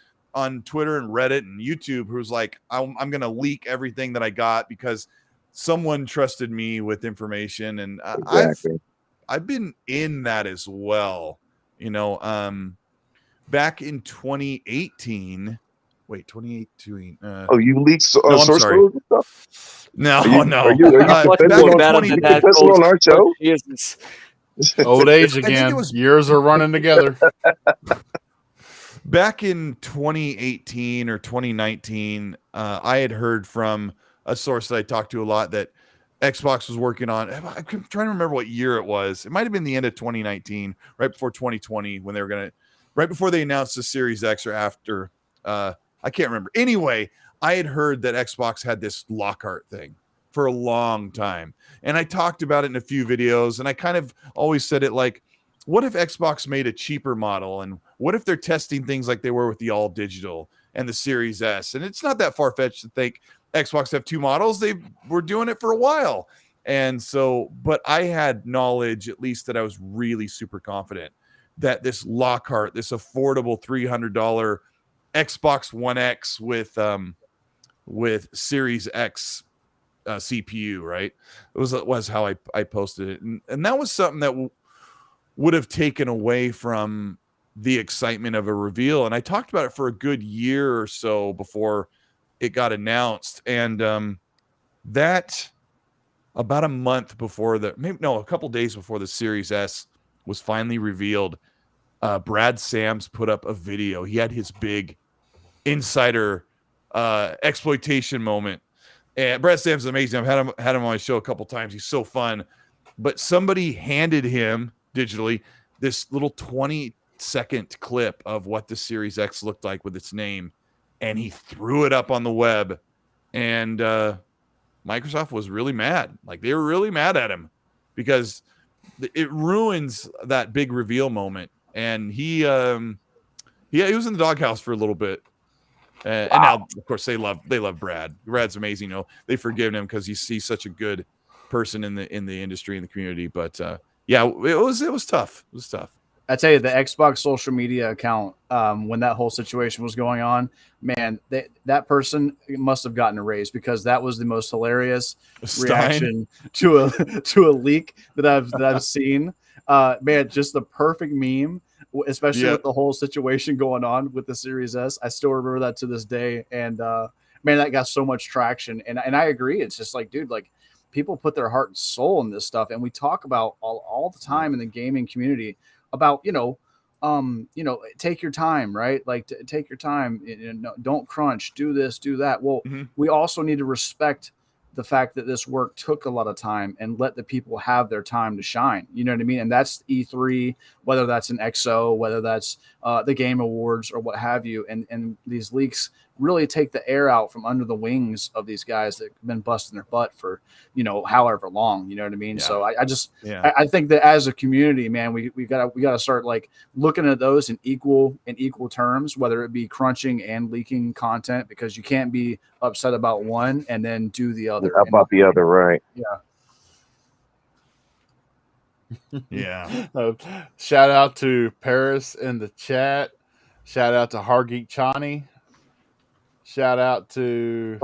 Twitter and Reddit and YouTube, who's like, I'm going to leak everything that I got because someone trusted me with information. And I've been in that as well, back in 2018. Wait, 2018. You leaked no, source code and stuff? No. Are you confessing on our show? Jesus. Old age again. Years are running together. Back in 2018 or 2019, I had heard from a source that I talked to a lot that Xbox was working on. I'm trying to remember what year it was. It might have been the end of 2019, right before 2020, when they were right before they announced the Series X or after. I can't remember. Anyway, I had heard that Xbox had this Lockhart thing for a long time. And I talked about it in a few videos, and I kind of always said it like, what if Xbox made a cheaper model? And what if they're testing things like they were with the all digital and the Series S? And it's not that far-fetched to think Xbox have two models. They were doing it for a while. And so, but I had knowledge, at least, that I was really super confident that this Lockhart, this affordable $300 Xbox One X with Series X CPU, right? It was how I posted it. And that was something that would have taken away from the excitement of a reveal. And I talked about it for a good year or so before it got announced. And that about a month before a couple days before the Series S was finally revealed, Brad Sams put up a video. He had his big insider exploitation moment. And Brad Sams is amazing. I've had him on my show a couple times. He's so fun. But somebody handed him digitally this little 20-second clip of what the Series X looked like with its name, and he threw it up on the web. And Microsoft was really mad. Like, they were really mad at him because it ruins that big reveal moment. And he was in the doghouse for a little bit. And now, of course, they love Brad. Brad's amazing. They've forgiven him because he's such a good person in the industry and the community. But yeah, it was tough. It was tough. I tell you, the Xbox social media account, when that whole situation was going on, man, that person must have gotten a raise, because that was the most hilarious reaction to a leak that I've seen. Man, just the perfect meme, especially with the whole situation going on with the Series S. I still remember that to this day. And man, that got so much traction. And I agree. It's just like, dude, like, people put their heart and soul in this stuff. And we talk about all the time in the gaming community about, take your time, right? Like, take your time, don't crunch, do this, do that. Well, we also need to respect the fact that this work took a lot of time and let the people have their time to shine. You know what I mean? And that's E3, whether that's an XO, whether that's the Game Awards or what have you. And these leaks really take the air out from under the wings of these guys that have been busting their butt for, however long, you know what I mean? Yeah. So I think that as a community, man, we gotta start like looking at those in equal terms, whether it be crunching and leaking content, because you can't be upset about one and then do the other. About the other, right? Yeah. Shout out to Paris in the chat. Shout out to Hargeek Chani. Shout out to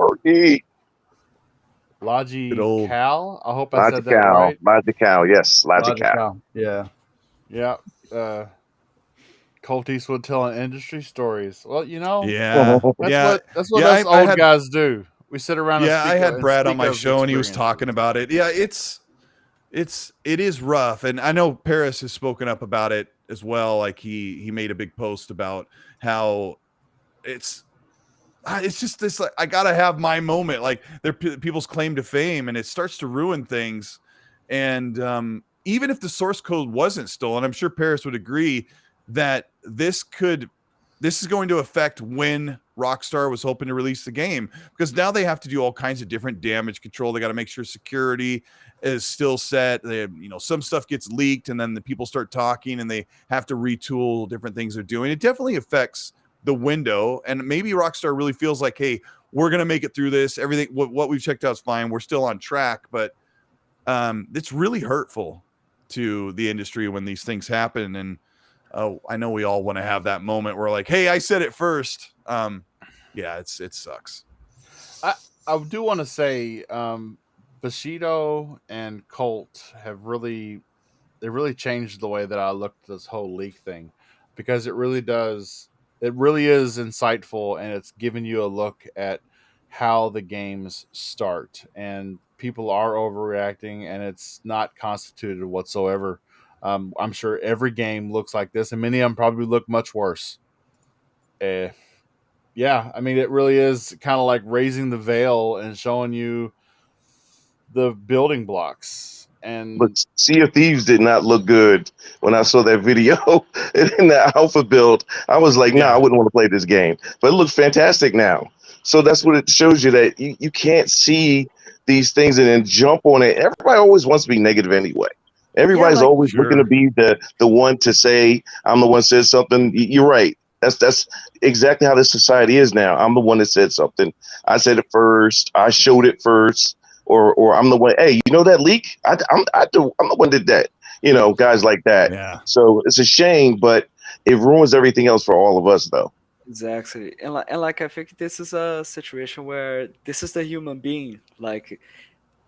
Logi Cal. I hope I said that right. Logical, yes. Logical. Yeah. Yeah. Colteastwood telling industry stories. Well, that's what us old guys do. We sit around. Yeah, I had Brad on my show and he was talking about it. Yeah, it is rough, and I know Paris has spoken up about it as well. Like he made a big post about how it's just this, like, I gotta have my moment. Like, they're people's claim to fame, and it starts to ruin things. And even if the source code wasn't stolen, I'm sure Paris would agree that this could this is going to affect when Rockstar was hoping to release the game, because now they have to do all kinds of different damage control. They got to make sure security is still set. They, some stuff gets leaked, and then the people start talking, and they have to retool different things they're doing. It definitely affects the window, and maybe Rockstar really feels like, hey, we're gonna make it through this. Everything what we've checked out is fine. We're still on track, but it's really hurtful to the industry when these things happen. And I know we all want to have that moment where like, hey, I said it first. Yeah, it sucks. I do want to say Bushido and Colt have really changed the way that I look at this whole leak thing, because it really is insightful, and it's giving you a look at how the games start, and people are overreacting, and it's not constituted whatsoever. I'm sure every game looks like this, and many of them probably look much worse. Yeah, I mean, it really is kind of like raising the veil and showing you the building blocks. And But Sea of Thieves did not look good when I saw that video in the alpha build. I was like, nah, I wouldn't want to play this game. But it looks fantastic now. So that's what it shows you, that you can't see these things and then jump on it. Everybody always wants to be negative anyway. Everybody's always looking to be the one to say, I'm the one that said something. You're right. That's exactly how this society is now. I'm the one that said something. I said it first. I showed it first. Or I'm the one, hey, that leak? I'm the one that did that. Guys like that. Yeah. So it's a shame, but it ruins everything else for all of us, though. Exactly. And like I think this is a situation where this is the human being. Like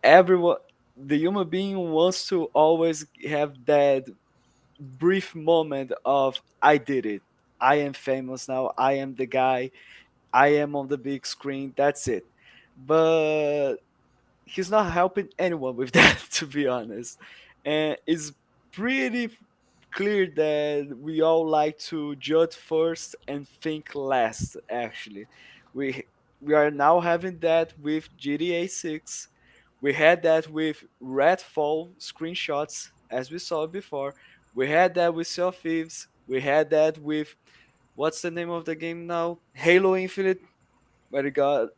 everyone, the human being wants to always have that brief moment of I did it. I am famous now. I am the guy. I am on the big screen. That's it. But he's not helping anyone with that, to be honest. And it's pretty clear that we all like to judge first and think last. Actually, we we are now having that with GTA 6. We had that with Redfall screenshots, as we saw before. We had that with Sea of Thieves. We had that with what's the name of the game now? Halo Infinite, where it got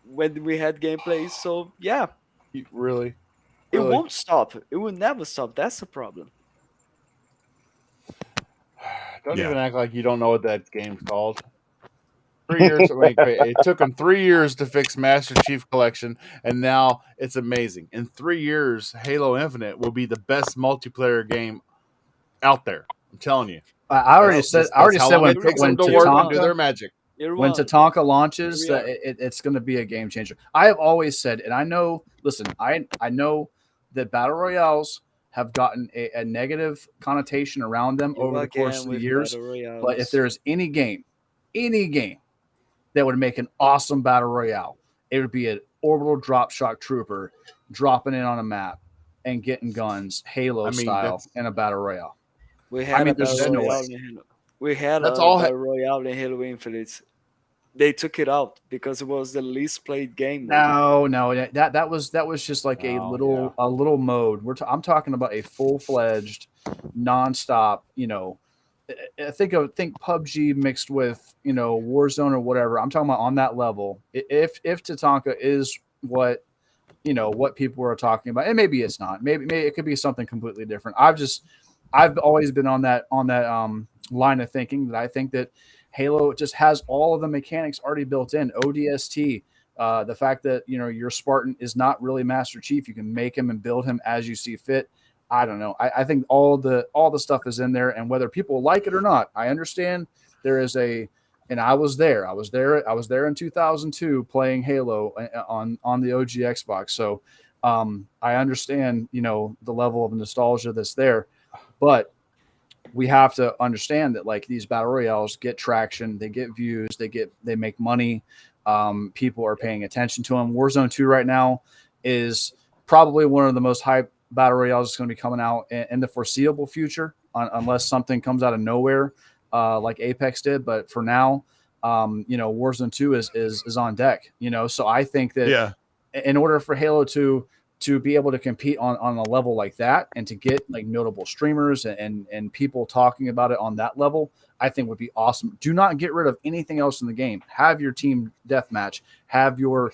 when we had gameplay. So yeah, really, it won't stop. It will never stop. That's the problem. don't even act like you don't know what that game's called. 3 years. It took them 3 years to fix Master Chief Collection, and now it's amazing. In 3 years, Halo Infinite will be the best multiplayer game out there. I'm telling you. I already said when Tatanka do their magic. When Tatanka launches, it's going to be a game changer. I have always said, and I know. Listen, I know that battle royales have gotten a negative connotation around them over the course of the years. But if there's any game that would make an awesome battle royale, it would be an orbital drop shock trooper dropping in on a map and getting guns, Halo style, in a battle royale. We had a battle royale in Halo Infinite. They took it out because it was the least played game. No, that was just like a little mode. I'm talking about a full-fledged, nonstop. Think PUBG mixed with Warzone or whatever. I'm talking about on that level. If Tatanka is what people are talking about, and maybe it's not. Maybe it could be something completely different. I've always been on that line of thinking that I think that Halo just has all of the mechanics already built in. ODST, the fact that your Spartan is not really Master Chief, you can make him and build him as you see fit. I don't know. I think all the stuff is in there, and whether people like it or not, I understand there is and I was there. I was there in 2002 playing Halo on the OG Xbox. So I understand the level of nostalgia that's there, but we have to understand that like these battle royales get traction, they get views, they make money. People are paying attention to them. Warzone 2 right now is probably one of the most hyped battle royales that's going to be coming out in the foreseeable future, unless something comes out of nowhere like Apex did. But for now, Warzone 2 is on deck. So I think that in order for Halo to to be able to compete on a level like that and to get like notable streamers and people talking about it on that level, I think would be awesome. Do not get rid of anything else in the game. Have your team deathmatch, have your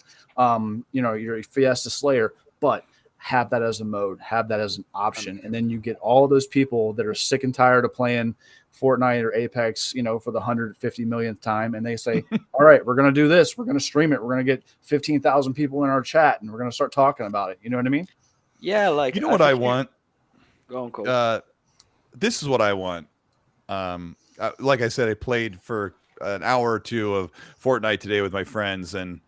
your Fiesta Slayer, but have that as a mode, have that as an option. And then you get all those people that are sick and tired of playing Fortnite or Apex, for the 150 millionth time. And they say, all right, we're going to do this. We're going to stream it. We're going to get 15,000 people in our chat and we're going to start talking about it. You know what I mean? Yeah, like You know what I want? Go on, Cole. This is what I want. Like I said, I played for an hour or two of Fortnite today with my friends, and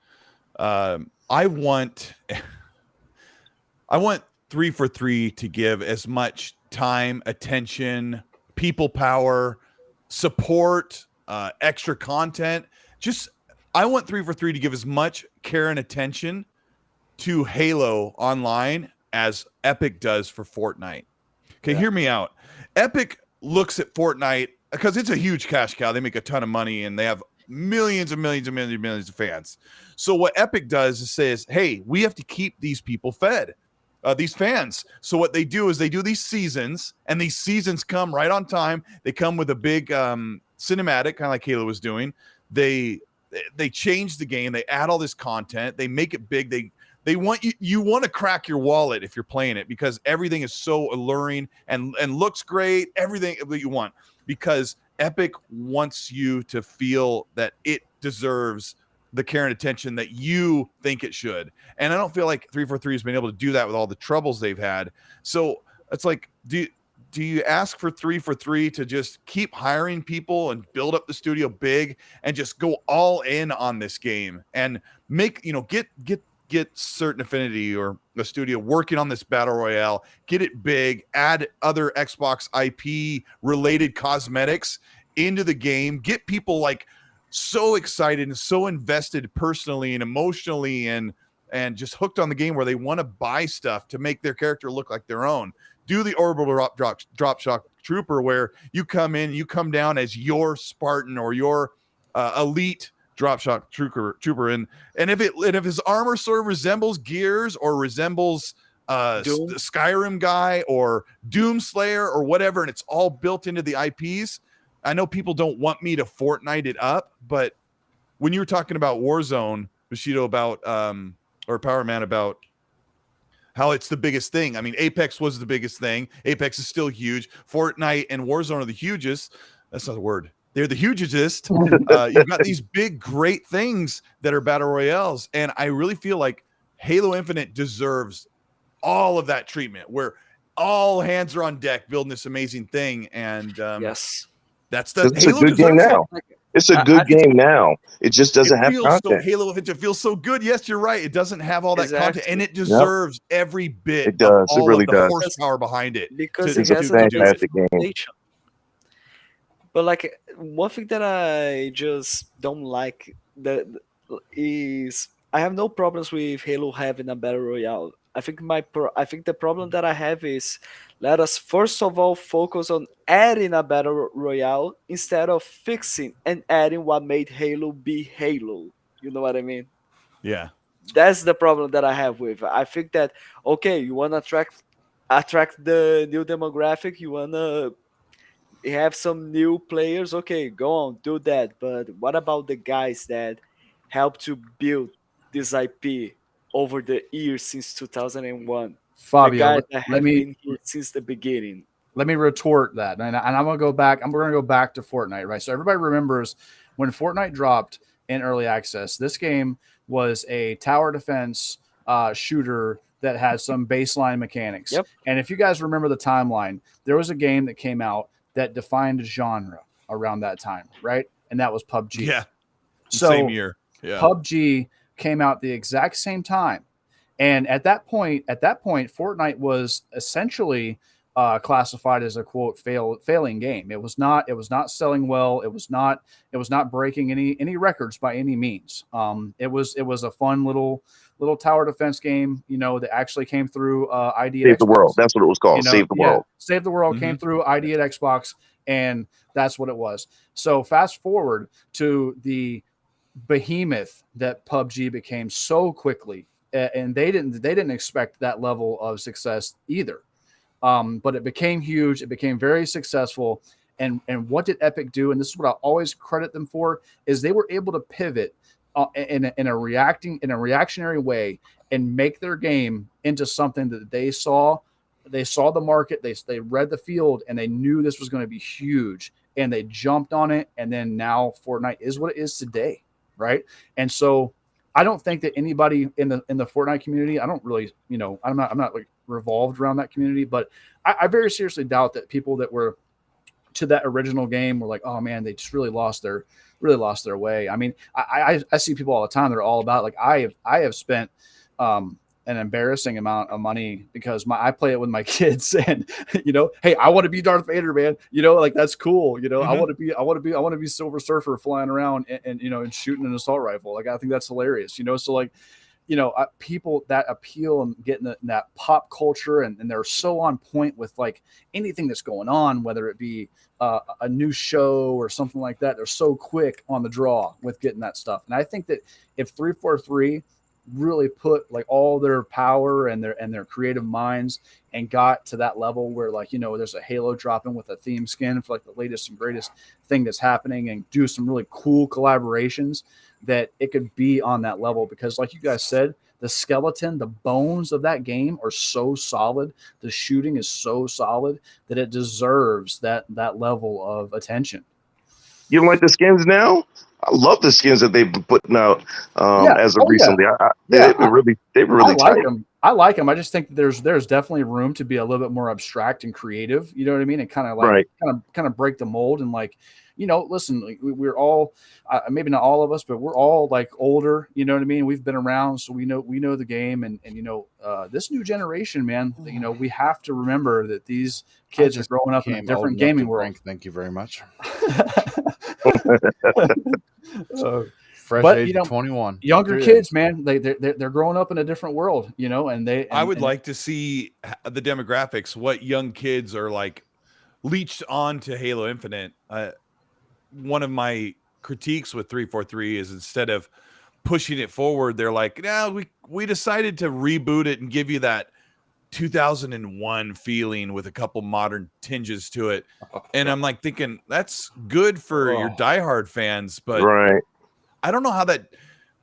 I want 343 to give as much time, attention, people power, support, extra content. I want 343 to give as much care and attention to Halo Online as Epic does for Fortnite. Okay, hear me out. Epic looks at Fortnite because it's a huge cash cow. They make a ton of money and they have millions and millions and millions and millions of fans. So what Epic does is says, hey, we have to keep these people fed, these fans. So what they do is they do these seasons, and these seasons come right on time. They come with a big cinematic, kind of like Halo was doing. They change the game. They add all this content. They make it big. They want you want to crack your wallet if you're playing it, because everything is so alluring and looks great, everything that you want, because Epic wants you to feel that it deserves the care and attention that you think it should. And I don't feel like 343 has been able to do that with all the troubles they've had. So it's like, do you ask for 343 to just keep hiring people and build up the studio big and just go all in on this game and make, get Certain Affinity or the studio working on this battle royale, get it big, add other Xbox IP related cosmetics into the game, get people like so excited and so invested personally and emotionally and just hooked on the game where they want to buy stuff to make their character look like their own. Do the orbital drop shock trooper where you come in, you come down as your Spartan or your elite drop shot trooper, and if his armor sort of resembles Gears or resembles Skyrim guy or Doomslayer or whatever, and it's all built into the IPs. I know people don't want me to Fortnite it up, but when you were talking about Warzone, Bushido, about or Power Man, about how it's the biggest thing. I mean, Apex was the biggest thing. Apex is still huge. Fortnite and Warzone are the hugest. That's not a word. They're the hugest. You've got these big, great things that are battle royales. And I really feel like Halo Infinite deserves all of that treatment where all hands are on deck building this amazing thing. And yes, that's the It's Halo a good game deserves now. It's a good game now. It just doesn't have content. Halo Infinite feels so good. Yes, you're right. It doesn't have all that content, and it deserves every bit. It does. Of all it really of the does. horsepower behind it. Because it's a fantastic game. But like one thing that I just don't like is I have no problems with Halo having a battle royale. I think the problem that I have is, let us first of all focus on adding a battle royale instead of fixing and adding what made Halo be Halo. You know what I mean? Yeah. That's the problem that I have with it. I think that, okay, you want to attract the new demographic, you want to have some new players, okay, go on, do that. But what about the guys that helped to build this IP over the years since 2001? Fabio, the guys that have been here since the beginning. Let me retort that, and I'm gonna go back. We're gonna go back to Fortnite, right? So everybody remembers when Fortnite dropped in early access. This game was a tower defense shooter that had some baseline mechanics. Yep. And if you guys remember the timeline, there was a game that came out that defined a genre around that time, right? And that was PUBG. Yeah. So same year. Yeah. PUBG came out the exact same time. And at that point, Fortnite was essentially classified as a quote failing game. It was not selling well. It was not breaking any records by any means. It was a fun little tower defense game, that actually came through ID at Save the Xbox. World. That's what it was called. Save the World. Save the World came through ID at Xbox, and that's what it was. So fast forward to the behemoth that PUBG became so quickly and they didn't expect that level of success either. But it became huge. It became very successful. And what did Epic do? And this is what I always credit them for: is they were able to pivot in a reactionary way and make their game into something that they saw. They saw the market. They read the field, and they knew this was going to be huge, and they jumped on it. And then now Fortnite is what it is today, right? And so I don't think that anybody in the Fortnite community, I don't really, I'm not like revolved around that community, but I very seriously doubt that people that were to that original game were like, oh man, they just really lost their way. I mean, I see people all the time that are all about, like, I have spent an embarrassing amount of money because I play it with my kids, and hey, I want to be Darth Vader, man. Like, that's cool. I want to be Silver Surfer flying around and shooting an assault rifle. Like, I think that's hilarious. So like, people that appeal and get in that pop culture, and they're so on point with like anything that's going on, whether it be a new show or something like that. They're so quick on the draw with getting that stuff. And I think that if 343 really put like all their power and their creative minds and got to that level where, like, there's a Halo dropping with a theme skin for like the latest and greatest thing that's happening, and do some really cool collaborations, that it could be on that level. Because like you guys said, the skeleton, the bones of that game are so solid. The shooting is so solid that it deserves that level of attention. You don't like the skins now? I love the skins that they've been putting out as of recently. They were really I like tight. them. I like them. I just think there's definitely room to be a little bit more abstract and creative. You know what I mean? And kind of like kind of break the mold. And like, listen, we're all maybe not all of us, but we're all like older. You know what I mean? We've been around, so we know the game. And this new generation, man, we have to remember that these kids are growing up in a different gaming world. Thank you very much. Fresh But, age 21. Younger kids, man, they're growing up in a different world, and I would like to see the demographics, what young kids are like leached on to Halo Infinite. One of my critiques with 343 is, instead of pushing it forward, they're like, no, we decided to reboot it and give you that 2001 feeling with a couple modern tinges to it. And I'm like thinking, that's good for your diehard fans, but I don't know how that,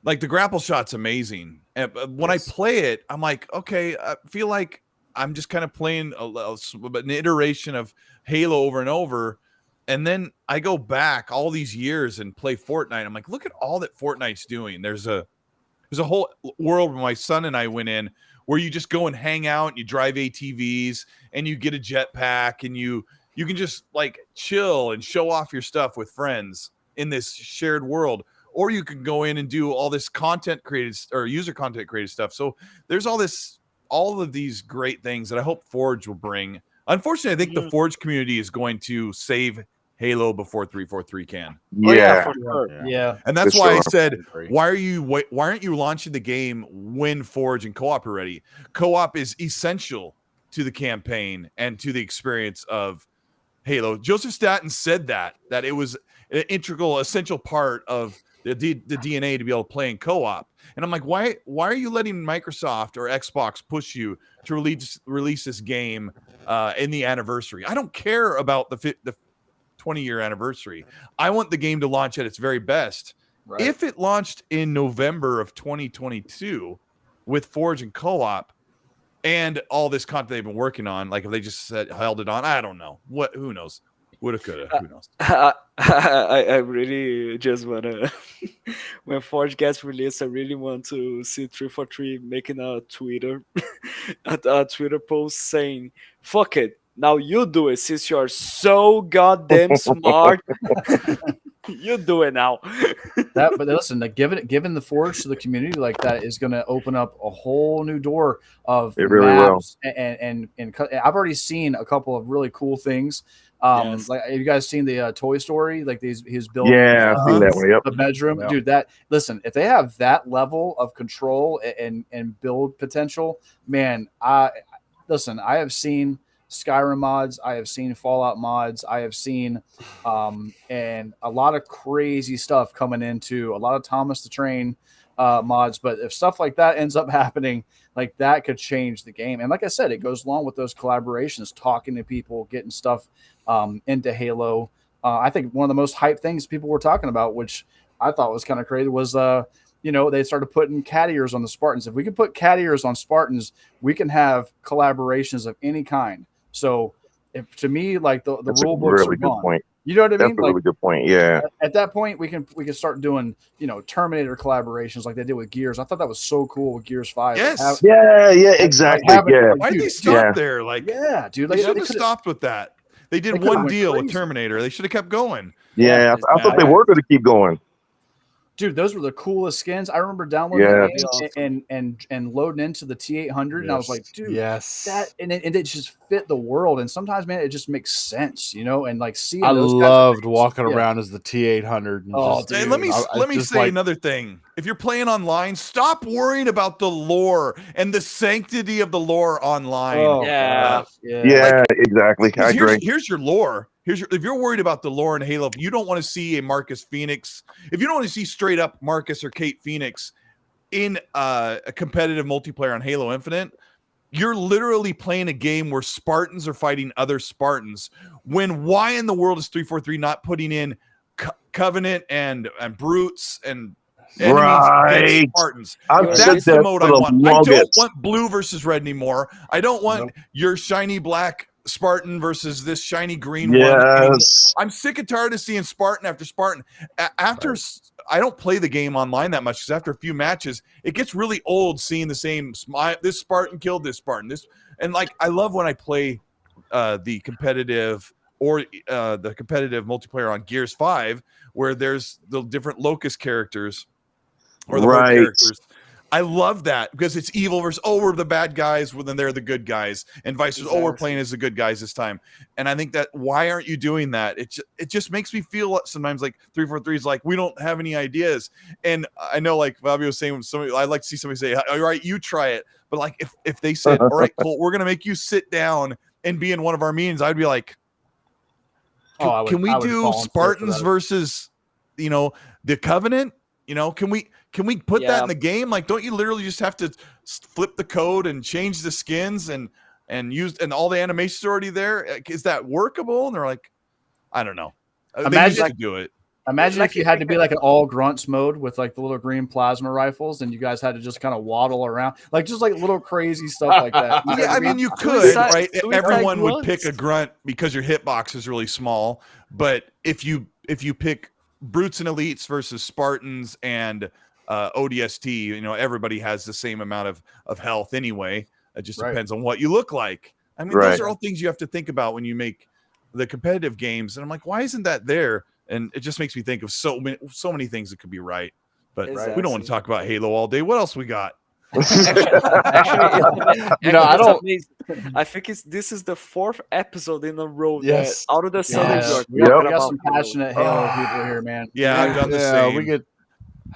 like, the grapple shot's amazing. And when I play it, I'm like, okay, I feel like I'm just kind of playing an iteration of Halo over and over. And then I go back all these years and play Fortnite. I'm like, look at all that Fortnite's doing. There's a whole world where my son and I went in, where you just go and hang out, and you drive ATVs, and you get a jetpack, and you can just like chill and show off your stuff with friends in this shared world. Or you can go in and do all this content created or user content created stuff. So there's all of these great things that I hope Forge will bring. Unfortunately, I think the Forge community is going to save Halo before 343 can. Yeah. Yeah. And that's why I said, why aren't you launching the game when Forge and co-op are ready? Co-op is essential to the campaign and to the experience of Halo. Joseph Staten said that it was an integral, essential part of the DNA to be able to play in co-op. And I'm like, why are you letting Microsoft or Xbox push you to release this game in the anniversary? I don't care about the 20-year anniversary. I want the game to launch at its very best. Right. If it launched in November of 2022 with Forge and co-op and all this content they've been working on, like if they just held it on, I don't know. Who knows? Woulda, coulda, who knows? I really just wanna when Forge gets released, I really want to see 343 making a Twitter a Twitter post saying, fuck it, now you do it, since you're so goddamn smart. You do it now. But listen, giving the Forge to the community like that is going to open up a whole new door of maps. And I've already seen a couple of really cool things. Like, have you guys seen the Toy Story? Like he's building I've seen that one. Yep. The bedroom, dude. Listen, if they have that level of control and build potential, man, I have seen Skyrim mods. I have seen Fallout mods. I have seen and a lot of crazy stuff coming into a lot of Thomas the Train mods. But if stuff like that ends up happening, like that could change the game. And like I said, it goes along with those collaborations, talking to people, getting stuff into Halo. I think one of the most hyped things people were talking about, which I thought was kind of crazy, was they started putting cat ears on the Spartans. If we could put cat ears on Spartans, we can have collaborations of any kind. So, if to me, like the That's a rule books really are good gone. point. You know what I That's mean? a Like really good point. Yeah. at that point, we can start doing Terminator collaborations like they did with Gears. I thought that was so cool with Gears 5. Yes. Yeah. Exactly. Yeah. Why'd they dude, stop Yeah. there? Like, yeah, dude. they Like should they have could've- stopped with that. They did they could've one went deal with crazy. Terminator. They should have kept going. Yeah. I thought they were going to keep going. Dude, those were the coolest skins. I remember downloading that Yes. game and loading into the T800, and I was like, dude, yes, that and it just fit the world. And sometimes, man, it just makes sense, and like seeing I those loved guys, walking yeah. around as the T800. And Oh, just, dude. And let me I let me just say like- another thing. If you're playing online, stop worrying about the lore and the sanctity of the lore online. Oh, Yeah. gosh, yeah. Yeah. Exactly. I 'Cause agree. here's your lore. If you're worried about the lore in Halo, if you don't want to see a Marcus Phoenix, if you don't want to see straight up Marcus or Kate Phoenix in a competitive multiplayer on Halo Infinite, you're literally playing a game where Spartans are fighting other Spartans. Why in the world is 343 not putting in Covenant and brutes and enemies Right. against Spartans? I've said That's the that mode for I the want. I don't longest. want blue versus red anymore. I don't want Nope. your shiny black Spartan versus this shiny green one anymore. Yes. I'm sick and tired of seeing Spartan after Spartan. I don't play the game online that much because after a few matches, it gets really old seeing the same. This Spartan killed this Spartan. And like I love when I play the competitive or the competitive multiplayer on Gears 5, where there's the different Locust characters or the Rogue Right. characters. I love that because it's evil versus we're the bad guys, well then they're the good guys, and vice versa. We're playing as the good guys this time. And I think that why aren't you doing that? It just makes me feel sometimes like 343 is like we don't have any ideas. And I know like Fabio was saying, I'd like to see somebody say, "All right, you try it." But like if they said, "All right, Colt, we're gonna make you sit down and be in one of our meetings," I'd be like, "Can we do Spartans versus the Covenant? Can we put that in the game? Like, don't you literally just have to flip the code and change the skins and use and all the animations are already there? Is that workable?" And they're like, "I don't know." They used to do it. Imagine if you had to be like an all grunts mode with like the little green plasma rifles, and you guys had to just kind of waddle around, like just like little crazy stuff like that. You know Yeah, what I mean, you could, Suicide- right? suicide Everyone would pick grunts. a grunt because your hitbox is really small. But if you pick brutes and elites versus Spartans and ODST, everybody has the same amount of health anyway. It just Right. depends on what you look like. I mean, Right. those are all things you have to think about when you make the competitive games. And I'm like, why isn't that there? And it just makes me think of so many things that could be right. But we don't want to talk about Halo all day. What else we got? Actually, I it's don't- amazing. I think this is the 4th episode in a row Yes. that out of the Sunday Yeah, we are we talking got about some Halo. passionate Halo people here, man. Yeah, I've done the Yeah, same. we get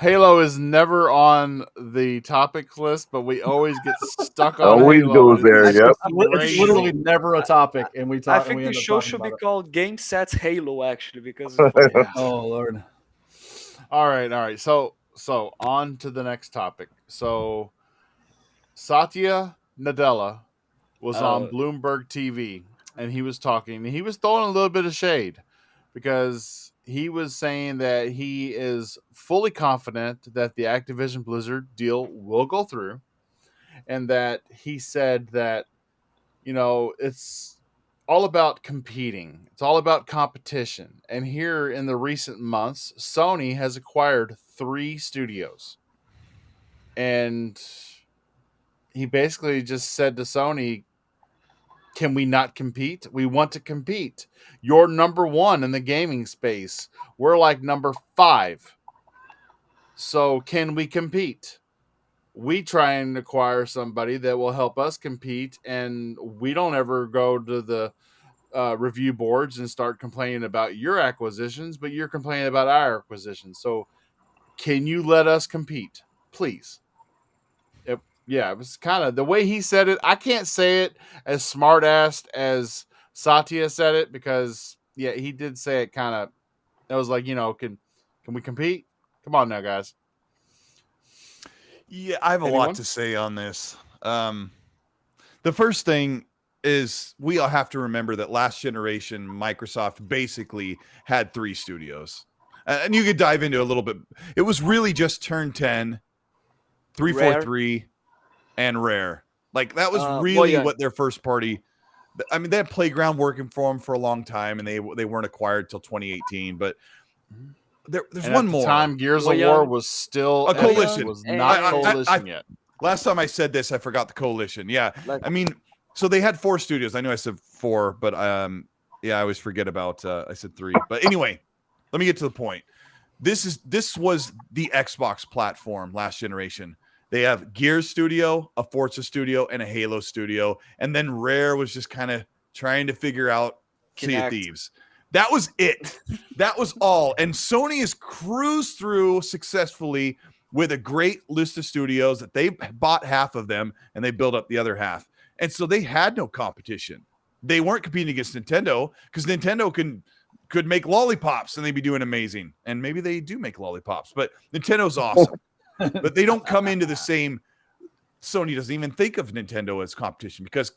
Halo is never on the topic list, but we always get stuck on Always Halo. goes and there, it's yep. just It's crazy. literally never a topic, and we talk. I and think we the end up show talking should be about it. called Game Sets Halo, actually, because Oh Lord. All right. So on to the next topic. So Satya Nadella was on Bloomberg TV, and he was talking. He was throwing a little bit of shade because he was saying that he is fully confident that the Activision Blizzard deal will go through, and that he said that it's all about competing. It's all about competition. And here in the recent months, Sony has acquired 3 studios. And he basically just said to Sony, can we not compete? We want to compete. You're number 1 in the gaming space. We're like number 5. So can we compete? We try and acquire somebody that will help us compete, and we don't ever go to the review boards and start complaining about your acquisitions, but you're complaining about our acquisitions. So can you let us compete, please? Yeah, it was kind of the way he said it. I can't say it as smart assed as Satya said it because yeah, he did say it kind of. It was like, can we compete? Come on now, guys. Yeah, I have a Anyone? lot to say on this. The first thing is we all have to remember that last generation Microsoft basically had 3 studios. And you could dive into a little bit. It was really just Turn 10, Rare. 343, and Rare. Like that was Well, really yeah, what their first party. I mean, they had Playground working for them for a long time, and they weren't acquired till 2018. But there's And one at the more. time, Gears of War Mojang, was still A coalition. was not coalition yet. Last time I said this, I forgot the coalition. Yeah, like I mean, so they had 4 studios. I know I said 4, but yeah, I always forget about. I said 3, but anyway, let me get to the point. This was the Xbox platform last generation. They have Gears Studio, a Forza Studio, and a Halo Studio, and then Rare was just kind of trying to figure out Sea of Kinect. Thieves. That was it. That was all. And Sony has cruised through successfully with a great list of studios that they bought half of them and they built up the other half. And so they had no competition. They weren't competing against Nintendo because Nintendo could make lollipops and they'd be doing amazing. And maybe they do make lollipops, but Nintendo's awesome. But they don't come into the same. Sony doesn't even think of Nintendo as competition because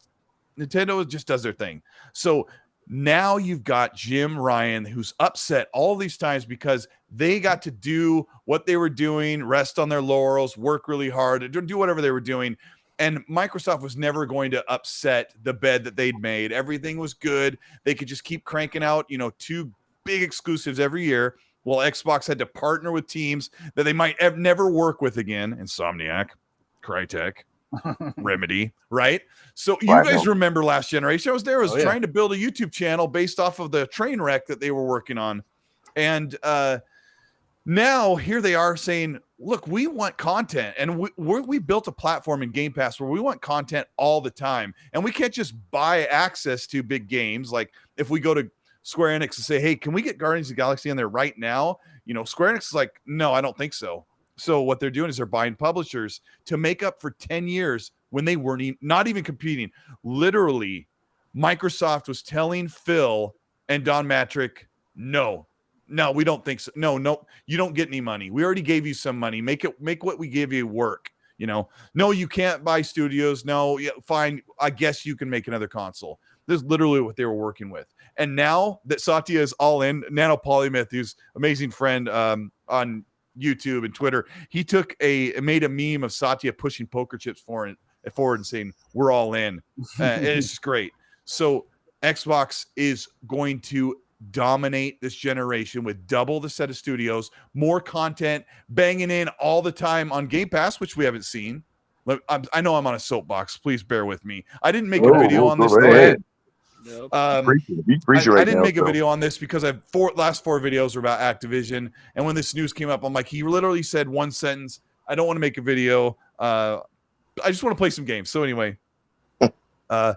Nintendo just does their thing. So now you've got Jim Ryan, who's upset all these times because they got to do what they were doing, rest on their laurels, work really hard, do whatever they were doing. And Microsoft was never going to upset the bed that they'd made. Everything was good. They could just keep cranking out, 2 big exclusives every year. Well, Xbox had to partner with teams that they might never work with again. Insomniac, Crytek, Remedy, right? So you guys remember last generation. I was there. I was trying to build a YouTube channel based off of the train wreck that they were working on. And now here they are saying, look, we want content. And we built a platform in Game Pass where we want content all the time. And we can't just buy access to big games. Like if we go to Square Enix and say, hey, can we get Guardians of the Galaxy in there right now? Square Enix is like, no, I don't think so. So what they're doing is they're buying publishers to make up for 10 years when they weren't not even competing. Literally, Microsoft was telling Phil and Don Matrick, no, we don't think so. No, you don't get any money. We already gave you some money. Make what we give you work. No, you can't buy studios. No, yeah, fine. I guess you can make another console. This is literally what they were working with. And now that Satya is all in, Nano Polymath, who's amazing friend on YouTube and Twitter, he made a meme of Satya pushing poker chips forward and saying, we're all in. And it's just great. So Xbox is going to dominate this generation with double the set of studios, more content, banging in all the time on Game Pass, which we haven't seen. I know I'm on a soapbox. Please bear with me. I didn't make a video on this today. Nope. I didn't make a video on this because last 4 videos were about Activision, and when this news came up, I'm like, he literally said one sentence. I don't want to make a video. I just want to play some games. So anyway, Microsoft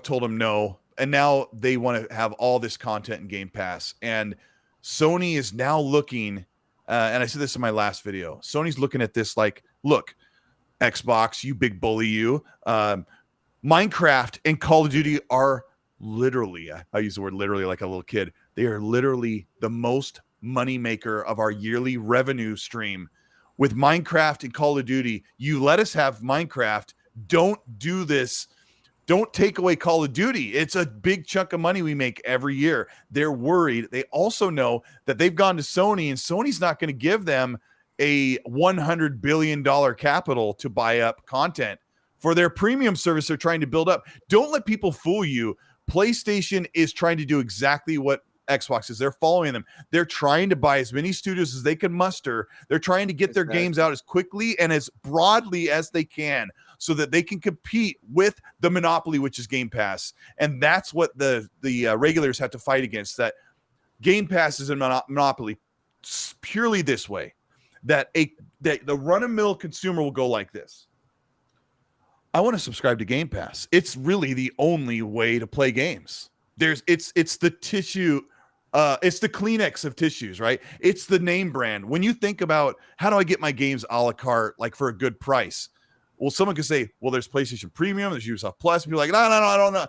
told him no, and now they want to have all this content in Game Pass. And Sony is now looking, and I said this in my last video. Sony's looking at this like, look, Xbox, you big bully, you. Minecraft and Call of Duty are literally, I use the word literally like a little kid. They are literally the most money maker of our yearly revenue stream. With Minecraft and Call of Duty, you let us have Minecraft. Don't do this. Don't take away Call of Duty. It's a big chunk of money we make every year. They're worried. They also know that they've gone to Sony, and Sony's not going to give them a $100 billion capital to buy up content for their premium service they're trying to build up. Don't let people fool you. PlayStation is trying to do exactly what Xbox is. They're following them. They're trying to buy as many studios as they can muster. They're trying to get their games out as quickly and as broadly as they can so that they can compete with the monopoly, which is Game Pass. And that's what the regulators have to fight against, that Game Pass is a monopoly purely this way, that the run-of-the-mill consumer will go like this. I want to subscribe to Game Pass. It's really the only way to play games. It's the tissue It's the Kleenex of tissues, right? It's the name brand. When you think about how do I get my games a la carte, like for a good price? Well, someone could say, well, there's PlayStation Premium, there's Ubisoft Plus. And you're like, no, I don't know.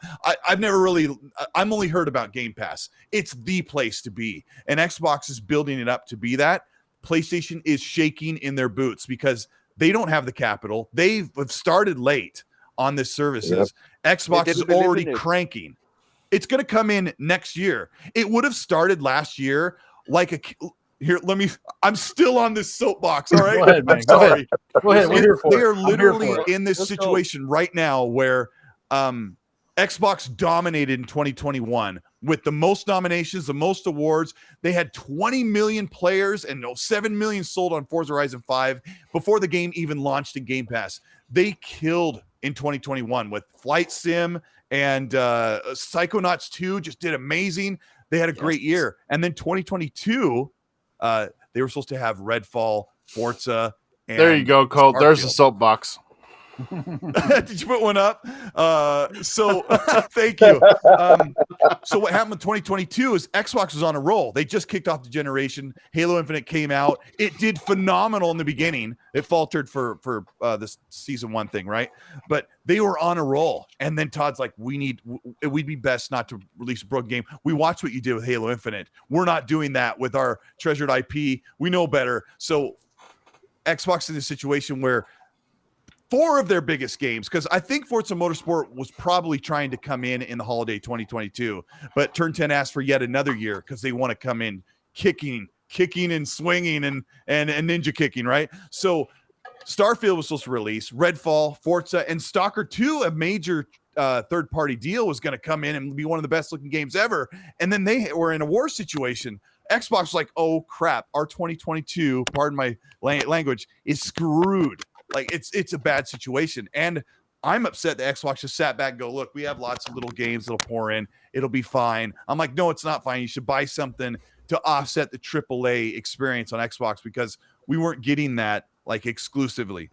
I've never really, I'm only heard about Game Pass. It's the place to be. And Xbox is building it up to be that. PlayStation is shaking in their boots because they don't have the capital. They've started late on this services. Xbox is already cranking. It's going to come in next year. It would have started last year like I'm still on this soapbox. All right. Go ahead, man. I'm sorry. Go ahead. We're here for They it. are I'm literally here for it. in this situation right now where Xbox dominated in 2021 with the most nominations, the most awards. They had 20 million players and 7 million sold on Forza Horizon 5 before the game even launched in Game Pass. They killed in 2021 with Flight Sim and Psychonauts 2 just did amazing. They had a great year. And then 2022, they were supposed to have Redfall, Forza, and there you go, Colt. There's a soapbox. Did you put one up? So thank you. So what happened with 2022 is Xbox was on a roll. They just kicked off the generation. Halo Infinite came out. It did phenomenal in the beginning. It faltered for this season 1 thing, right? But they were on a roll. And then Todd's like, we'd be best not to release a broken game. We watched what you did with Halo Infinite. We're not doing that with our treasured IP. We know better. So Xbox is in a situation where 4 of their biggest games, because I think Forza Motorsport was probably trying to come in the holiday 2022, but Turn 10 asked for yet another year because they want to come in kicking and swinging and ninja kicking, right? So Starfield was supposed to release, Redfall, Forza, and Stalker 2, a major third-party deal, was going to come in and be one of the best-looking games ever, and then they were in a war situation. Xbox was like, oh, crap, our 2022, pardon my language, is screwed. Like it's a bad situation. And I'm upset that Xbox just sat back and go, look, we have lots of little games that'll pour in. It'll be fine. I'm like, no, it's not fine. You should buy something to offset the AAA experience on Xbox because we weren't getting that like exclusively.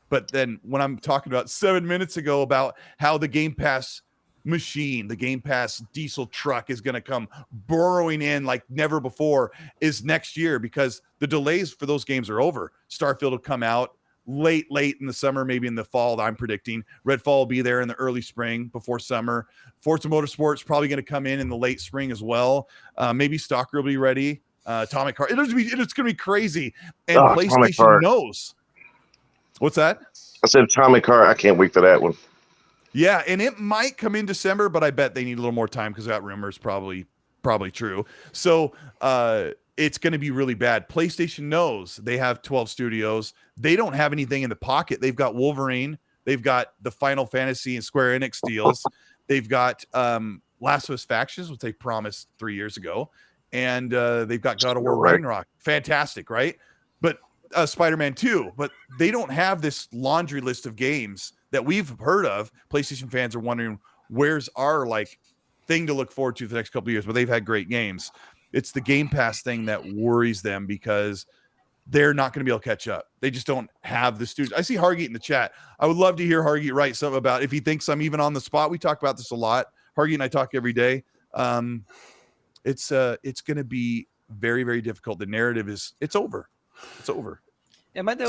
But then when I'm talking about 7 minutes ago about how the Game Pass machine, the Game Pass diesel truck is going to come burrowing in like never before is next year because the delays for those games are over. Starfield will come out late in the summer, maybe in the fall. I'm predicting Redfall will be there in the early spring before summer. Forza Motorsport is probably going to come in the late spring as well. Maybe Stalker will be ready. Atomic Heart. It's going to be crazy. And PlayStation knows. What's that? I said Atomic Heart. I can't wait for that one. Yeah, and it might come in December, but I bet they need a little more time because that rumor's probably true. So it's going to be really bad. PlayStation knows they have 12 studios. They don't have anything in the pocket. They've got Wolverine. They've got the Final Fantasy and Square Enix deals. They've got Last of Us Factions, which they promised 3 years ago. And they've got God of War Ragnarok. Fantastic, right? But Spider-Man 2. But they don't have this laundry list of games that we've heard of. PlayStation fans are wondering, where's our like thing to look forward to for the next couple of years? But they've had great games. It's the Game Pass thing that worries them because they're not going to be able to catch up. They just don't have the studios. I see Hargeet in the chat. I would love to hear Hargeet write something about if he thinks I'm even on the spot. We talk about this a lot. Hargeet and I talk every day. It's going to be very, very difficult. The narrative it's over. It's over. Am I the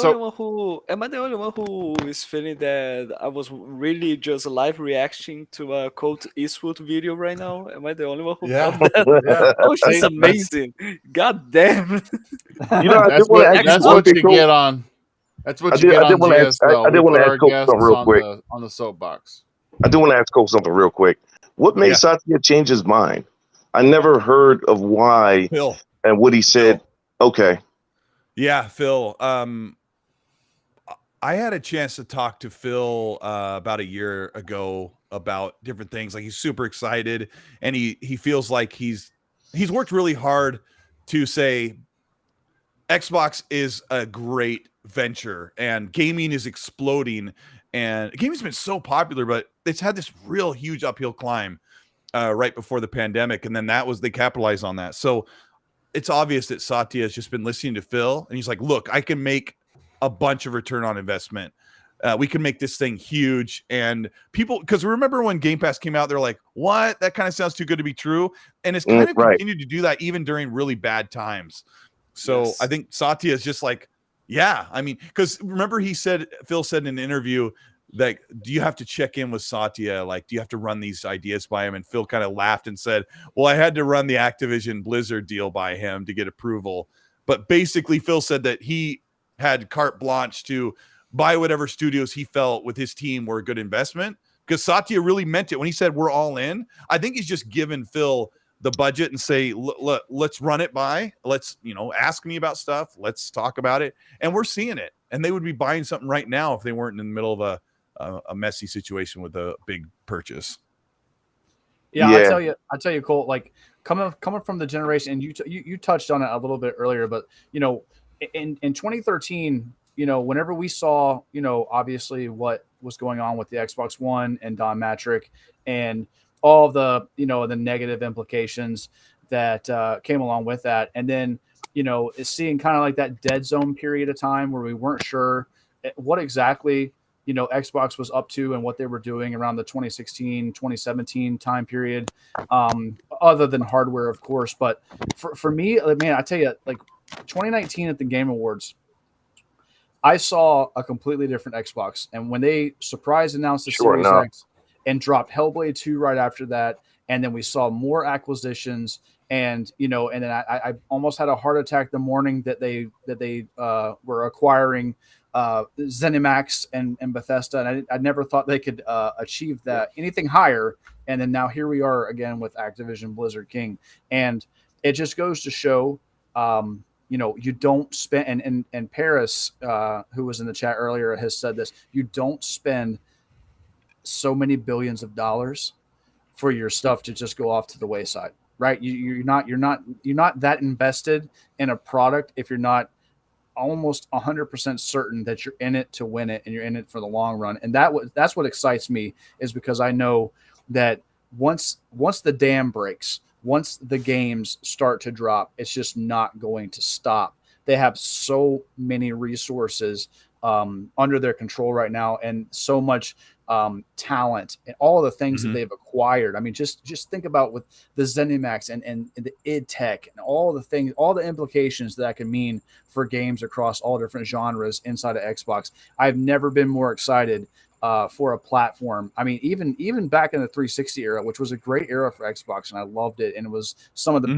only one who is feeling that I was really just live reacting to a Colteastwood video right now? Am I the only one who felt that? Oh, she's amazing! God damn! You know, that's what you get on. That's what you get on GSL. I did want to ask Colt something real quick on the soapbox. I do want to ask Colt something real quick. What made Satya change his mind? I never heard of why. Phil. And what he said. Phil. Okay. Yeah, Phil. I had a chance to talk to Phil about a year ago about different things. Like he's super excited, and he feels like he's worked really hard to say Xbox is a great venture and gaming is exploding. And gaming's been so popular, but it's had this real huge uphill climb right before the pandemic, and then they capitalized on that. So it's obvious that Satya has just been listening to Phil, and he's like, look, I can make a bunch of return on investment We can make this thing huge. And people, because remember when Game Pass came out, they're like, what? That kind of sounds too good to be true. And it's kind of right. continued to do that even during really bad times. So Yes. I think Satya is just like, yeah, I mean, because remember Phil said in an interview that, do you have to check in with Satya? Like, do you have to run these ideas by him? And Phil kind of laughed and said, well, I had to run the Activision Blizzard deal by him to get approval. But basically Phil said that he had carte blanche to buy whatever studios he felt with his team were a good investment, because Satya really meant it when he said we're all in. I think he's just given Phil the budget and say, look, let's run it by, let's, ask me about stuff, let's talk about it, and we're seeing it. And they would be buying something right now if they weren't in the middle of a messy situation with a big purchase. Yeah, Yeah. I tell you, Cole. Like coming from the generation, and you touched on it a little bit earlier, but in 2013, whenever we saw, obviously what was going on with the Xbox One and Don Matrick and all the, the negative implications that came along with that, and then seeing kind of like that dead zone period of time where we weren't sure what exactly Xbox was up to and what they were doing around the 2016, 2017 time period, other than hardware, of course. But for me, man, I tell you, like 2019 at the Game Awards, I saw a completely different Xbox. And when they surprise announced the Sure Series enough. X and dropped Hellblade 2 right after that, and then we saw more acquisitions, and and then I almost had a heart attack the morning that they were acquiring ZeniMax and Bethesda, and I never thought they could achieve that anything higher. And then now here we are again with Activision Blizzard King, and it just goes to show, you don't spend. And Paris, who was in the chat earlier, has said this: you don't spend so many billions of dollars for your stuff to just go off to the wayside, right? You're not that invested in a product if you're not almost 100% certain that you're in it to win it and you're in it for the long run. And that's what excites me, is because I know that once the dam breaks, once the games start to drop, it's just not going to stop. They have so many resources under their control right now, and so much talent and all the things that they've acquired. I mean, just think about with the ZeniMax and the id Tech and all the things, all the implications that can mean for games across all different genres inside of Xbox. I've never been more excited for a platform. I mean, even back in the 360 era, which was a great era for Xbox, and I loved it, and it was some of the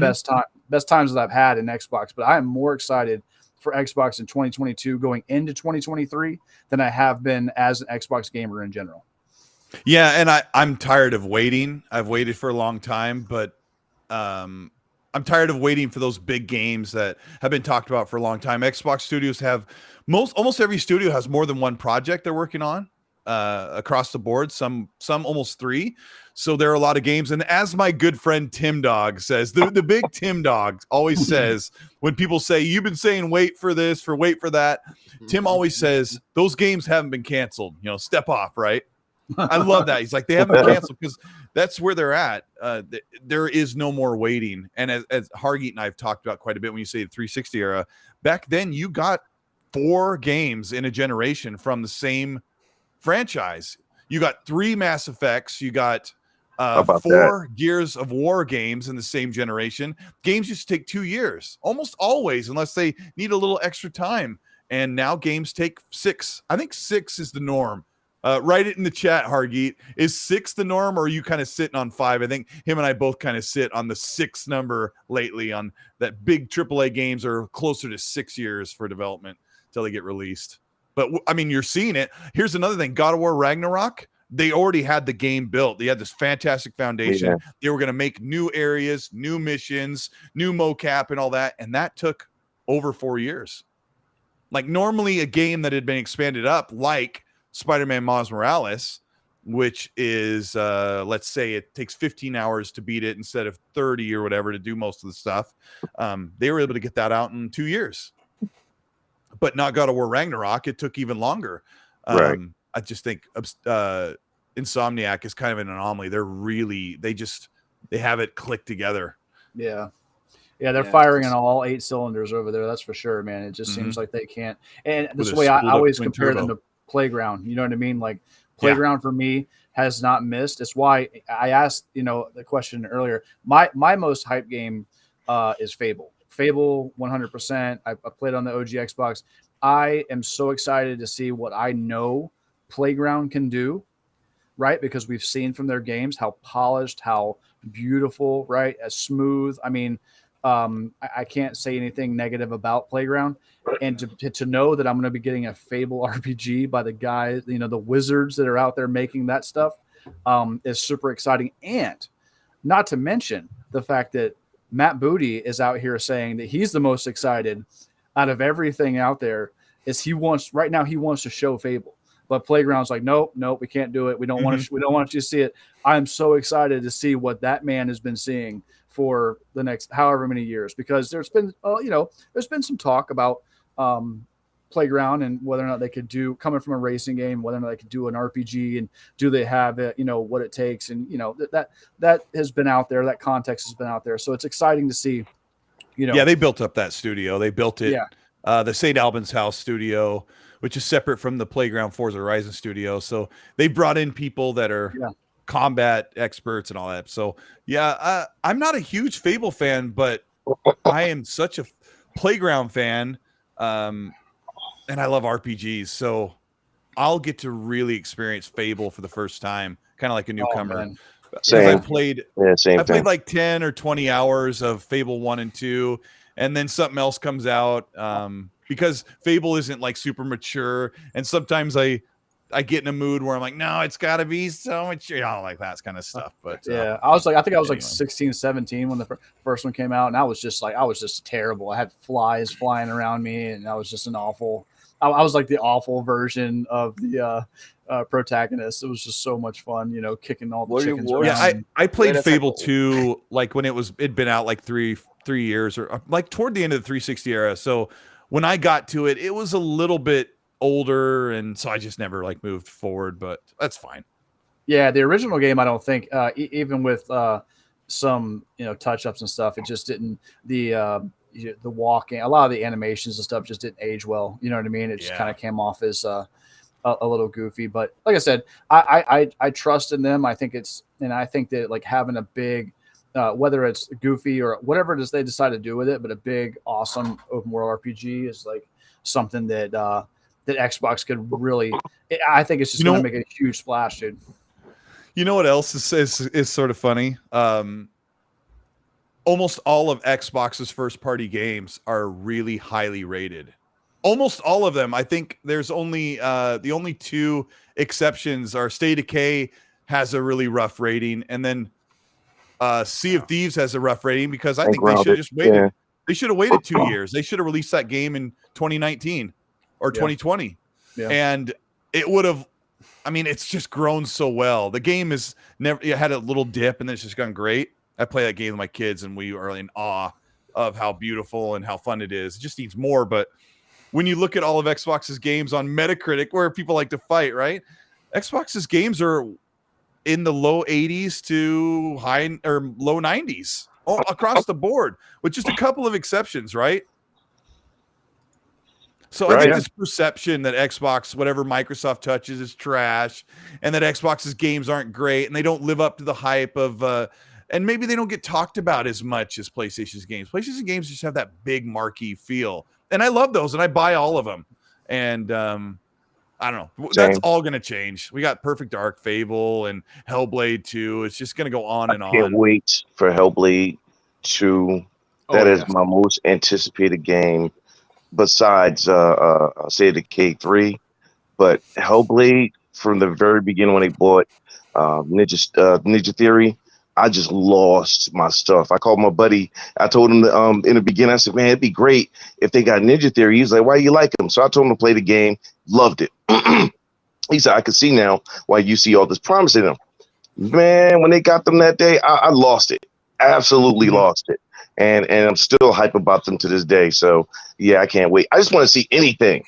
best times that I've had in Xbox. But I am more excited for Xbox in 2022 going into 2023 than I have been as an Xbox gamer in general. Yeah, and I'm tired of waiting. I've waited for a long time, but I'm tired of waiting for those big games that have been talked about for a long time. Xbox studios have almost every studio has more than one project they're working on across the board, some almost 3. So there are a lot of games. And as my good friend Tim Dog says, the big Tim Dog always says, when people say, you've been saying wait for this, wait for that, Tim always says, those games haven't been canceled. Step off, right? I love that. He's like, they haven't canceled, because that's where they're at. There is no more waiting. And as Hargeet and I have talked about quite a bit, when you say the 360 era, back then you got 4 games in a generation from the same franchise. You got 3 Mass Effects. You got 4 Gears of War games in the same generation. Games used to take 2 years, almost always, unless they need a little extra time. And now games take 6. I think 6 is the norm. Write it in the chat, Hargeet. Is 6 the norm, or are you kind of sitting on 5? I think him and I both kind of sit on the 6 number lately, on that big AAA games are closer to 6 years for development till they get released. But I mean, you're seeing it. Here's another thing. God of War Ragnarok, they already had the game built. They had this fantastic foundation. Yeah. They were going to make new areas, new missions, new mocap and all that. And that took over 4 years. Like normally a game that had been expanded up, like Spider-Man Miles Morales, which is, let's say it takes 15 hours to beat it instead of 30 or whatever to do most of the stuff. They were able to get that out in 2 years. But not God of War Ragnarok. It took even longer. Right. I just think Insomniac is kind of an anomaly. They have it clicked together. Yeah. Yeah, they're firing on all 8 cylinders over there. That's for sure, man. It just seems like they can't. And this way, I always compare them to Playground. You know what I mean? Like Playground for me has not missed. It's why I asked, the question earlier. My most hype game is Fable. Fable 100%. I played on the OG Xbox. I am so excited to see what I know Playground can do, right? Because we've seen from their games how polished, how beautiful, right? As smooth. I mean, I can't say anything negative about Playground. And to know that I'm going to be getting a Fable RPG by the guys, the wizards that are out there making that stuff, is super exciting. And not to mention the fact that Matt Booty is out here saying that he's the most excited out of everything out there. He wants to show Fable. But Playground's like, nope, we can't do it. We don't want to. We don't want you to see it. I'm so excited to see what that man has been seeing for the next however many years, because there's been, there's been some talk about Playground and whether or not they could do, coming from a racing game, whether or not they could do an RPG, and do they have it, what it takes, and that has been out there. That context has been out there, so it's exciting to see. Yeah, they built up that studio. They built it. Yeah. The St. Albans House studio, which is separate from the Playground Forza Horizon studio. So they brought in people that are combat experts and all that. So I'm not a huge Fable fan, but I am such a Playground fan. And I love RPGs. So I'll get to really experience Fable for the first time, kind of like a newcomer. Same. I played like 10 or 20 hours of Fable 1 and 2, and then something else comes out. Because Fable isn't like super mature, and sometimes I get in a mood where I'm like, no, it's got to be so mature, like that kind of stuff. But I think I was like 16, 17 when the first one came out, and I was just terrible. I had flies flying around me, and I was just I was like the awful version of the protagonist. It was just so much fun, kicking all the chickens around. Yeah, I played Fable 2 like when it'd been out like three years, or like toward the end of the 360 era. So when I got to it, it was a little bit older, and so I just never like moved forward, but that's fine. Yeah, the original game, I don't think, even with some touch ups and stuff, it just didn't, the walking, a lot of the animations and stuff just didn't age well. You know what I mean? It just kind of came off as a little goofy. But like I said, I trust in them. I think that like having a big, whether it's goofy or whatever it is they decide to do with it, but a big, awesome open world RPG is like something that that Xbox could really. I think it's just going to make a huge splash, dude. You know what else is sort of funny? Almost all of Xbox's first party games are really highly rated. Almost all of them. I think there's only the only two exceptions are State of Decay has a really rough rating, and then Sea of Thieves has a rough rating, because I think they should have just waited. Yeah. They should have waited 2 years. They should have released that game in 2019 or 2020. Yeah. And it would have, it's just grown so well. The game is it had a little dip, and then it's just gone great. I play that game with my kids, and we are in awe of how beautiful and how fun it is. It just needs more. But when you look at all of Xbox's games on Metacritic, where people like to fight, right? Xbox's games are in the low 80s to high or low 90s all across the board, with just a couple of exceptions, right? So I think this perception that Xbox, whatever Microsoft touches, is trash, and that Xbox's games aren't great, and they don't live up to the hype of, and maybe they don't get talked about as much as PlayStation's games. PlayStation games just have that big marquee feel, and I love those, and I buy all of them. And I don't know. That's all going to change. We got Perfect Dark, Fable, and Hellblade 2. It's just going to go on and on. I can't wait for Hellblade 2. That is my most anticipated game, besides State of Decay 3. But Hellblade, from the very beginning when they bought Ninja Theory, I just lost my stuff. I called my buddy. I told him in the beginning, I said, man, it'd be great if they got Ninja Theory. He's like, why you like him? So I told him to play the game. Loved it. He said, I could see now why you see all this promise in them. Man, when they got them that day, I lost it. Absolutely lost it. And I'm still hype about them to this day. So, yeah, I can't wait. I just want to see anything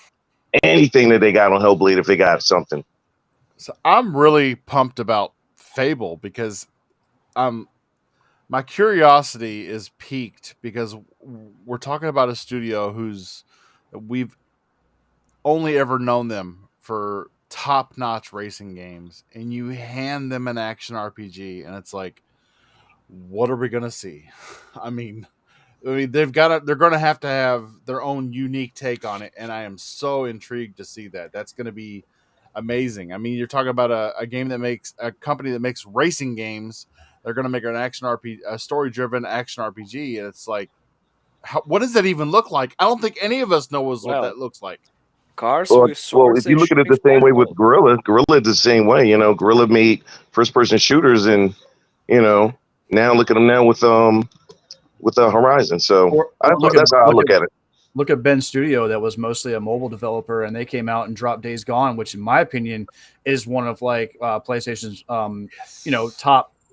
that they got on Hellblade, if they got something. So I'm really pumped about Fable, because my curiosity is piqued, because we're talking about a studio we've only ever known them for top-notch racing games, and you hand them an action RPG, and it's like, what are we gonna see? I mean, they're gonna have to have their own unique take on it, and I am so intrigued to see that. That's gonna be amazing. I mean, you're talking about a game that makes a company that makes racing games. They're gonna make an action RPG, a story-driven action RPG, and it's like, what does that even look like? I don't think any of us knows what Well, that looks like. cars Well, with swords if you and look at it shooting the same way with fireballs. Gorilla is the same way. You know, Gorilla made first person shooters, and you know, now look at them now with Horizon. So that's how I look at it. Look at Ben Studio, that was mostly a mobile developer, and they came out and dropped Days Gone, which in my opinion is one of like PlayStation's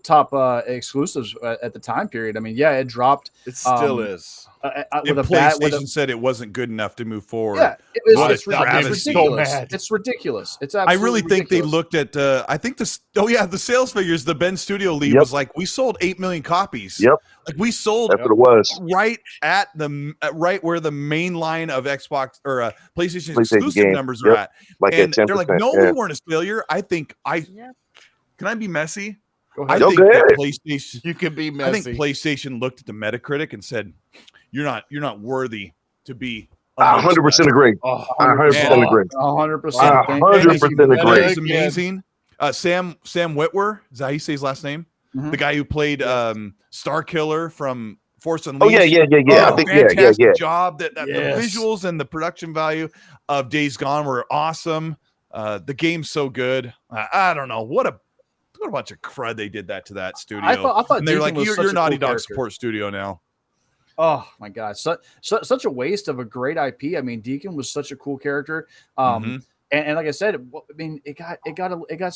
top exclusives at the time period. I mean, yeah, it dropped. It still is. With a PlayStation said it wasn't good enough to move forward. Yeah, What it's a travesty. ridiculous. So mad. It's ridiculous. It's I absolutely really think ridiculous. they looked at. I think this. Oh yeah, the sales figures. The Ben Studio lead was like, we sold 8 million copies. Yep, like we sold. that's what it was. Right at right where the main line of Xbox or PlayStation PlayStation exclusive games. numbers are at. Like And at 10%. they're like, no, yeah. we weren't a failure. I think Can I be messy? Go I ahead. think go that ahead. PlayStation. You can be I messy. think PlayStation looked at the Metacritic and said, "You're not worthy to be." I amongst 100% us." agree. Oh, I 100% agree. 100%. And 100% it agree. is amazing. Sam Witwer, is that how you say his last name? Mhm. The guy who played Star Killer from Force Oh Unleashed. yeah. I think Fantastic job. That Yes. the visuals and the production value of Days Gone were awesome. The game's so good. I don't know what a bunch of crud they did that to that studio. I thought and they're Deacon like, was you're such a Naughty cool Dog character. support studio now. Oh my god, such a waste of a great IP. I mean, Deacon was such a cool character. Mhm. And like I said, I mean, it got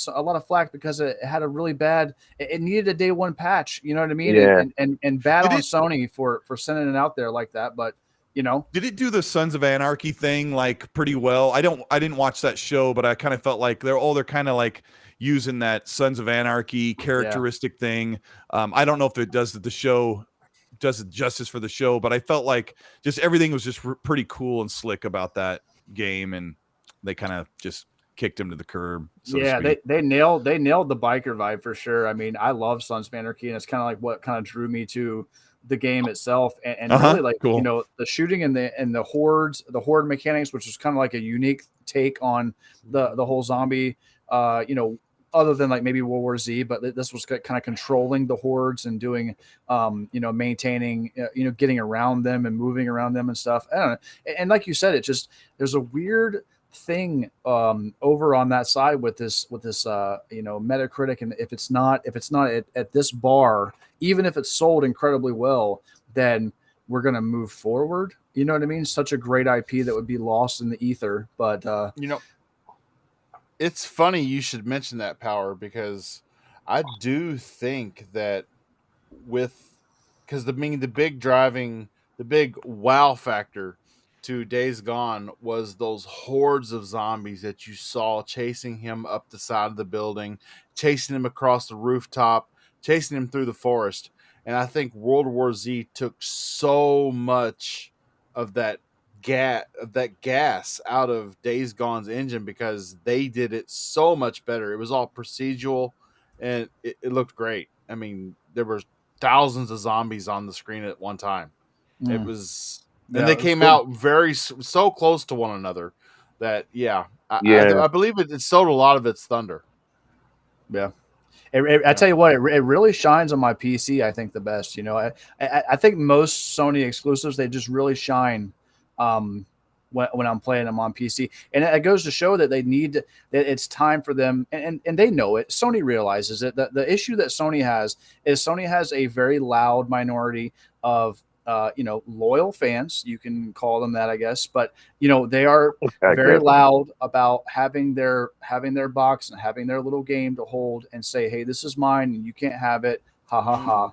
a lot of flack because it had a really bad. It needed a day one patch. You know what I mean? Yeah. And bad Did on it- Sony for sending it out there like that. But you know, Did it do the Sons of Anarchy thing like pretty well? I didn't watch that show, but I kind of felt like they're kind of like using that Sons of Anarchy characteristic thing. I don't know if it does it justice for the show, but I felt like just everything was just pretty cool and slick about that game, and they kind of just kicked him to the curb. So to speak. they nailed the biker vibe for sure. I mean, I love Sons of Anarchy, and it's kind of like what kind of drew me to the game itself, and really like cool. you know, the shooting and the horde mechanics, which is kind of like a unique take on the whole zombie other than like maybe World War Z, but this was kind of controlling the hordes and doing maintaining getting around them and moving around them and stuff. I don't know. And like you said, it just there's a weird thing over on that side with this Metacritic, and if it's not at this bar, even if it's sold incredibly well, then we're going to move forward. You know what I mean? Such a great IP that would be lost in the ether. But it's funny you should mention that, Power, because I do think that the big wow factor to Days Gone was those hordes of zombies that you saw chasing him up the side of the building, chasing him across the rooftop, chasing him through the forest. And I think World War Z took so much of that gas out of Days Gone's engine because they did it so much better. It was all procedural, and it looked great. I mean, there were thousands of zombies on the screen at one time. It was, and they came out so close to one another that I believe it sold a lot of its thunder. Yeah. I tell you what, it really shines on my PC. I think the best. I think most Sony exclusives, they just really shine when I'm playing them on PC, and it goes to show that that it's time for them, and they know it. Sony realizes it. The issue that Sony has a very loud minority of loyal fans. You can call them that, I guess, but they are very loud about having their box and having their little game to hold and say, hey, this is mine and you can't have it. Ha ha ha.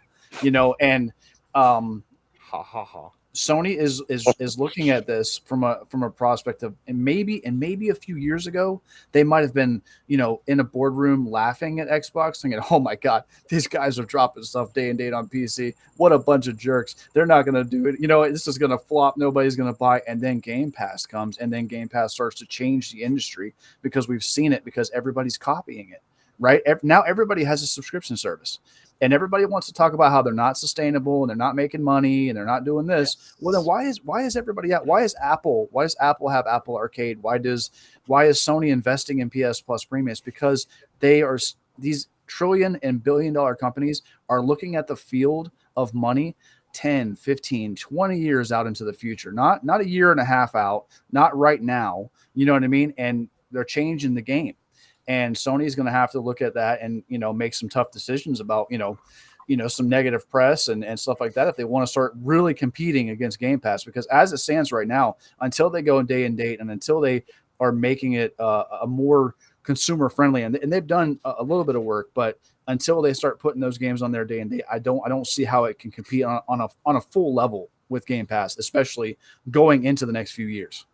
And Ha ha ha. Sony is looking at this from a prospect of, and maybe a few years ago they might have been, in a boardroom laughing at Xbox, thinking, "Oh my God, these guys are dropping stuff day and date on PC. What a bunch of jerks! They're not going to do it. This is going to flop. Nobody's going to buy." And then Game Pass comes, and then Game Pass starts to change the industry because we've seen it, because everybody's copying it. Right now, everybody has a subscription service. And everybody wants to talk about how they're not sustainable and they're not making money and they're not doing this. Yes. Well, then why is everybody out? Why does Apple have Apple Arcade? Why is Sony investing in PS Plus Premium? It's because these trillion and billion dollar companies are looking at the field of money 10, 15, 20 years out into the future. Not a year and a half out, not right now. You know what I mean? And they're changing the game. And Sony is going to have to look at that and, make some tough decisions about, some negative press and stuff like that if they want to start really competing against Game Pass. Because as it stands right now, until they go day and date and until they are making it a more consumer friendly, and they've done a little bit of work, but until they start putting those games on their day and date, I don't see how it can compete on a full level with Game Pass, especially going into the next few years.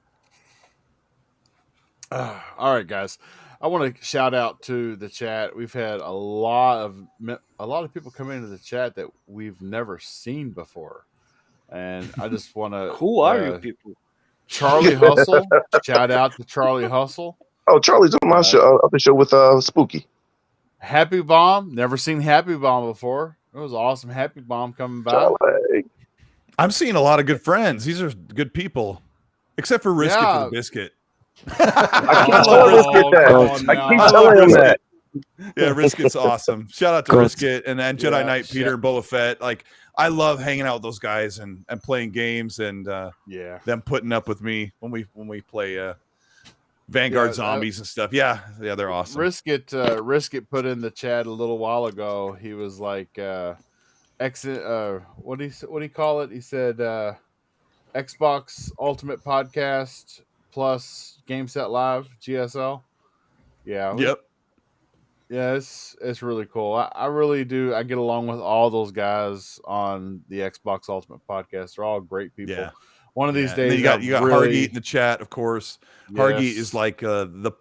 All right, guys. I want to shout out to the chat. We've had a lot of people come into the chat that we've never seen before, and I just want to. Who are you people? Charlie Hustle. Shout out to Charlie Hustle. Oh, Charlie's on my show, other show with Spooky. Happy Bomb. Never seen Happy Bomb before. It was awesome. Happy Bomb coming by. Charlie. I'm seeing a lot of good friends. These are good people, except for Risket for the Biscuit. I keep telling Risket that. I keep telling him that. Yeah, Risket's awesome. Shout out to Risket and Jedi Knight Peter and Boba Fett. Like, I love hanging out with those guys and playing games and them putting up with me when we play Vanguard Zombies and stuff. Yeah, they're awesome. Risket put in the chat a little while ago. He was like, what do you call it? He said Xbox Ultimate Podcast plus Game Set Live GSL. Yeah. Yep. Yeah, it's really cool. I really do. I get along with all those guys on the Xbox Ultimate Podcast. They're all great people. Yeah. One of these days, you got Hargeet in the chat, of course. Yes. Hargeet is like the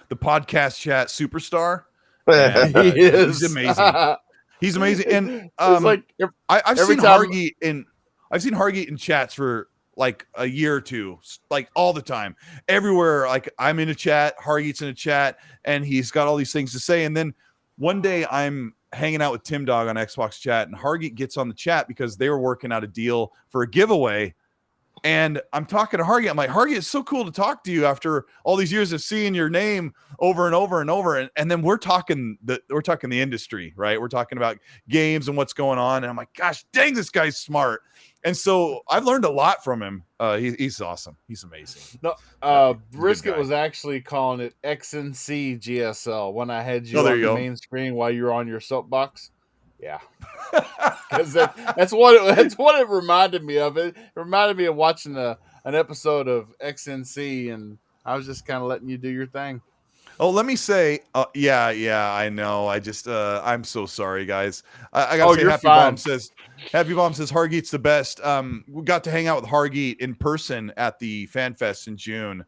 podcast chat superstar. He is. He's amazing. He's amazing. And I've seen Hargeet in chats for like a year or two, like all the time, everywhere. Like I'm in a chat, Hargeet's in a chat, and he's got all these things to say. And then one day I'm hanging out with Tim Dog on Xbox chat, and Hargeet gets on the chat because they were working out a deal for a giveaway. And I'm talking to Hargeet. I'm like, Hargeet, it's so cool to talk to you after all these years of seeing your name over and over and over. And then we're talking the industry, right? We're talking about games and what's going on. And I'm like, gosh, dang, this guy's smart. And so I've learned a lot from him. He's awesome. He's amazing. No, Brisket was actually calling it XNC GSL when I had you on the main screen while you were on your soapbox. Yeah, because that's what it reminded me of. It reminded me of watching an episode of XNC, and I was just kind of letting you do your thing. Oh, let me say, yeah, I know. I just, I'm so sorry, guys. I gotta say, Happy Bomb says Hargeet's the best. We got to hang out with Hargeet in person at the Fan Fest in June,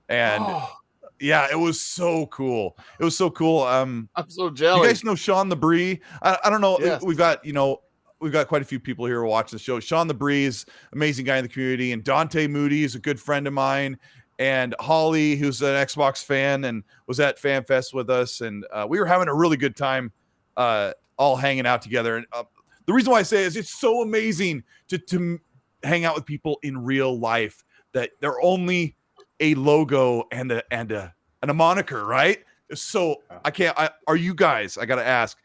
and yeah, it was so cool. It was so cool. I'm so jealous. You guys know Sean the Bree? I don't know. Yes. We've got quite a few people here who watch the show. Sean the Bree is amazing guy in the community, and Dante Moody is a good friend of mine, and Holly, who's an Xbox fan and was at Fan Fest with us, and we were having a really good time, all hanging out together. And the reason why I say is it's so amazing to hang out with people in real life that they're only a logo and a moniker, right? So are you guys, I got to ask,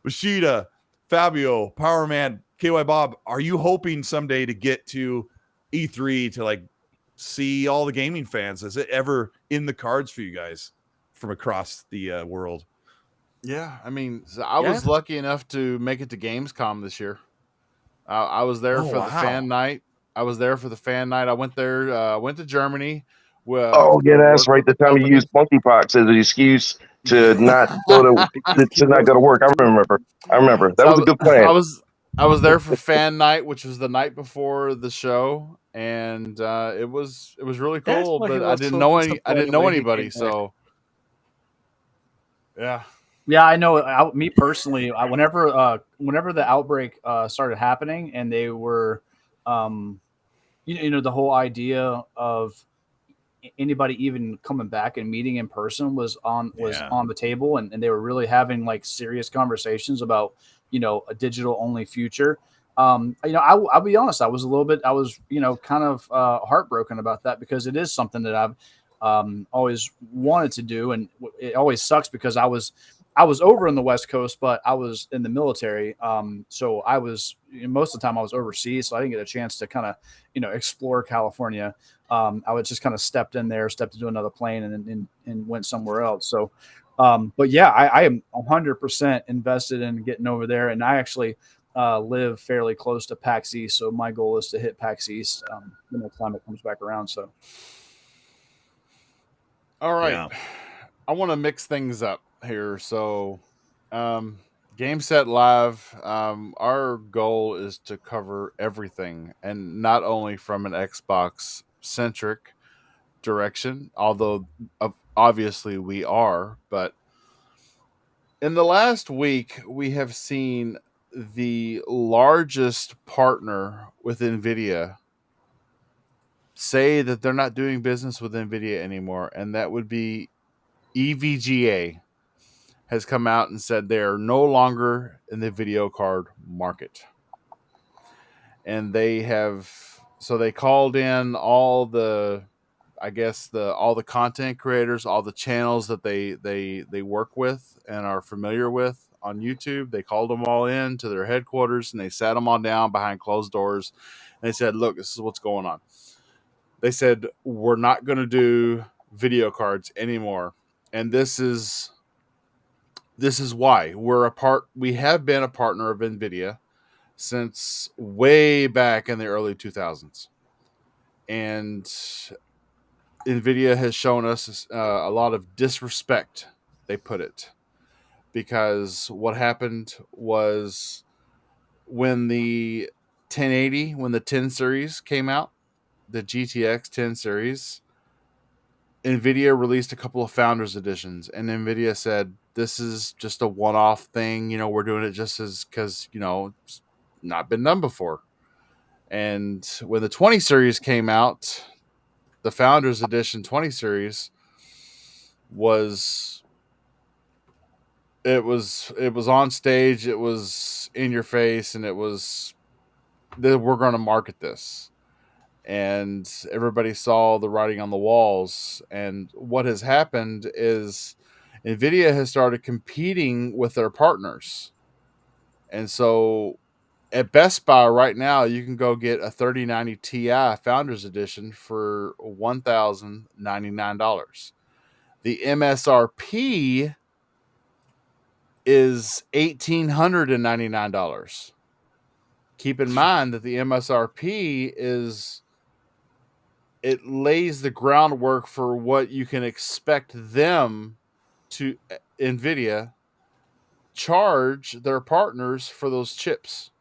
Rashida, Fabio, Power Man, KY Bob, are you hoping someday to get to E3 to like see all the gaming fans? Is it ever in the cards for you guys from across the world? Yeah, I mean, I was lucky enough to make it to Gamescom this year. I was there for the fan night. I went there. Went to Germany. Well, that's right. The time you used monkeypox as an excuse to not go to not go to work. I remember. That was a good plan. I was there for fan night, which was the night before the show, and it was really That's cool. why he But was so I didn't disappointed know when he anybody, came back. so yeah. Yeah, I know. Me personally, whenever the outbreak started happening, and they were, um, you know, the whole idea of anybody even coming back and meeting in person was Yeah. on the table, and they were really having like serious conversations about, you know, a digital only future. You know, I'll be honest, I was, you know, kind of heartbroken about that, because it is something that I've always wanted to do, and it always sucks because I was over in the West Coast, but I was in the military. So I was, most of the time I was overseas, so I didn't get a chance to kind of, you know, explore California. I was just kind of stepped in there, stepped into another plane, and went somewhere else. So, but yeah, I am 100% invested in getting over there, and I actually live fairly close to PAX East, so my goal is to hit PAX East the next time it comes back around. So, All right, Yeah. I want to mix things up here. So, um, Game Set Live. Our goal is to cover everything, and not only from an Xbox centric direction, although obviously we are, but in the last week, we have seen the largest partner with NVIDIA say that they're not doing business with NVIDIA anymore, and that would be EVGA has come out and said they are no longer in the video card market. And they called in all the, I guess, the all the content creators, all the channels that they work with and are familiar with on YouTube. They called them all in to their headquarters, and they sat them all down behind closed doors, and they said, "Look, this is what's going on." They said, "We're not going to do video cards anymore." And this is why we have been a partner of Nvidia since way back in the early 2000s. And Nvidia has shown us a lot of disrespect, they put it, because what happened was when the 1080, when the 10 series came out, the GTX 10 series, Nvidia released a couple of founders editions, and Nvidia said, "This is just a one-off thing. You know, we're doing it just as because it's not been done before." And when the 20 series came out, the founders edition 20 series was it was on stage, it was in your face, and it was that we're going to market this. And everybody saw the writing on the walls. And what has happened is Nvidia has started competing with their partners. And so at Best Buy right now, you can go get a 3090 Ti Founders Edition for $1,099. The MSRP is $1,899. Keep in mind that the MSRP it lays the groundwork for what you can expect them to Nvidia charge their partners for those chips.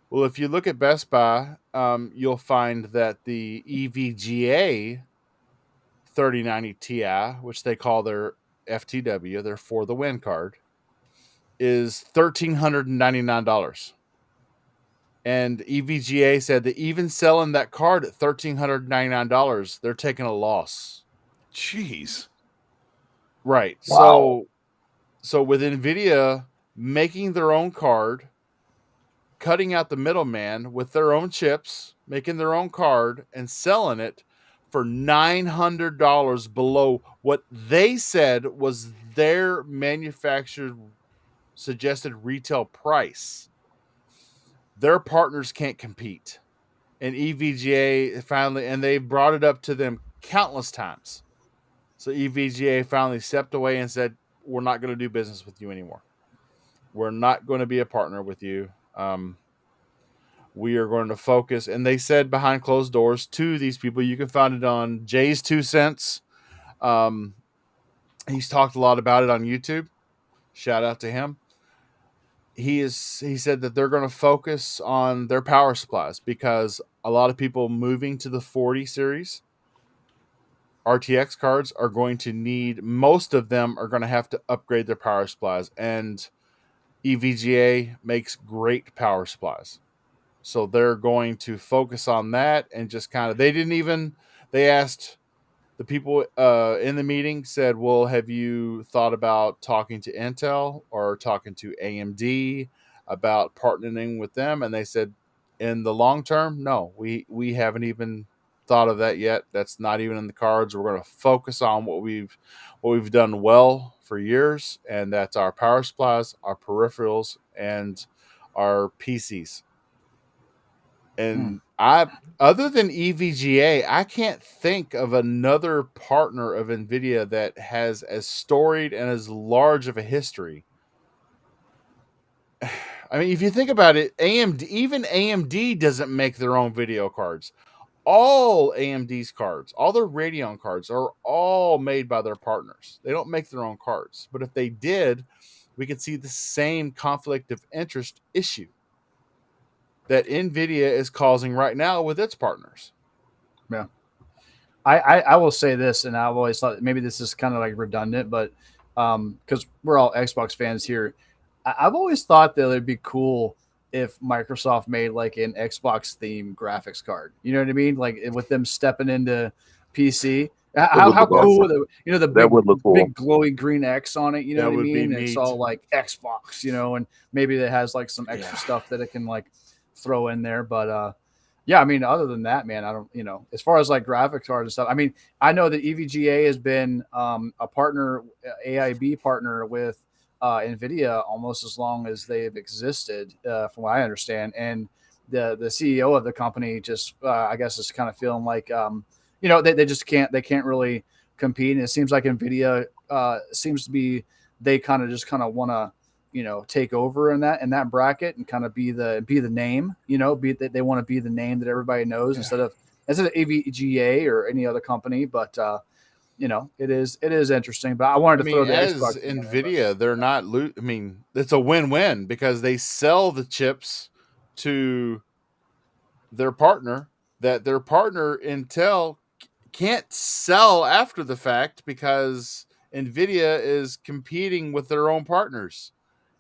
Well, if you look at Best Buy, you'll find that the EVGA 3090 Ti, which they call their FTW, their For the Win card, is $1,399. And EVGA said that even selling that card at $1,399, they're taking a loss. Jeez. Right. wow. So with Nvidia making their own card, cutting out the middleman with their own chips, making their own card, and selling it for $900 below what they said was their manufactured suggested retail price. Their partners can't compete. And EVGA finally, and they brought it up to them countless times. So EVGA finally stepped away and said, "We're not going to do business with you anymore. We're not going to be a partner with you. We are going to focus." And they said behind closed doors to these people, you can find it on Jay's 2 Cents. He's talked a lot about it on YouTube. Shout out to him. he said that they're going to focus on their power supplies because a lot of people moving to the 40 series RTX cards are going to need, most of them are going to have to upgrade their power supplies, and EVGA makes great power supplies. So they're going to focus on that and just kind of, they asked the people in the meeting, said, well, have you thought about talking to Intel or talking to AMD about partnering with them? And they said, in the long term, no, we haven't even thought of that yet. That's not even in the cards. We're going to focus on what we've done well for years, and that's our power supplies, our peripherals, and our PCs. And other than EVGA, I can't think of another partner of NVIDIA that has as storied and as large of a history. I mean, if you think about it, even AMD doesn't make their own video cards. All AMD's cards, all their Radeon cards are all made by their partners. They don't make their own cards. But if they did, we could see the same conflict of interest issue that NVIDIA is causing right now with its partners. Yeah. I will say this, and I've always thought maybe this is kind of like redundant, but because we're all Xbox fans here, I've always thought that it'd be cool if Microsoft made like an Xbox themed graphics card. You know what I mean? Like with them stepping into PC. How cool would it, you know, the big, would look cool. big glowy green X on it, you know That what I would be mean? It's neat. all like Xbox, you know, and maybe it has like some extra stuff that it can like throw in there. But yeah, I mean, other than that, man, I don't, you know, as far as like graphics cards and stuff, I mean, I know that EVGA has been a partner, AIB partner with NVIDIA almost as long as they've existed, from what I understand. And the CEO of the company just, I guess, is kind of feeling like, you know, they just can't really compete. And it seems like NVIDIA seems to be, they kind of want to, you know, take over in that bracket and kind of be the name, you know, they want to be the name that everybody knows instead of AVGA or any other company. But you know, it is interesting. But I wanted to throw the Xbox in NVIDIA, they're not I mean, it's a win-win because they sell the chips to their partner that their partner Intel can't sell after the fact because NVIDIA is competing with their own partners.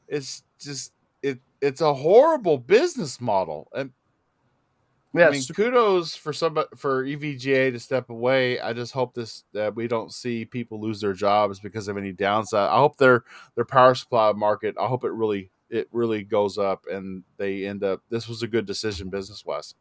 It's just it's a horrible business model. And Yeah, I mean, kudos for EVGA to step away. I just hope that we don't see people lose their jobs because of any downside. I hope their power supply market, I hope it really goes up and they end up, this was a good decision business wise.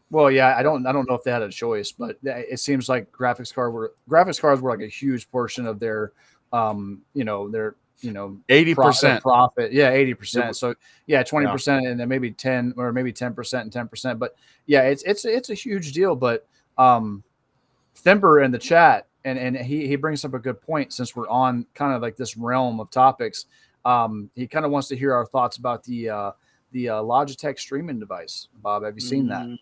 Well, yeah, I don't know if they had a choice, but it seems like graphics cards were like a huge portion of their you know, their 80% profit. Yeah, 80%. So yeah, 20% and then maybe 10 or maybe 10% and 10%. But yeah, it's a huge deal. But Thimber in the chat, and he brings up a good point since we're on kind of like this realm of topics. He kind of wants to hear our thoughts about the Logitech streaming device. Bob, have you seen that?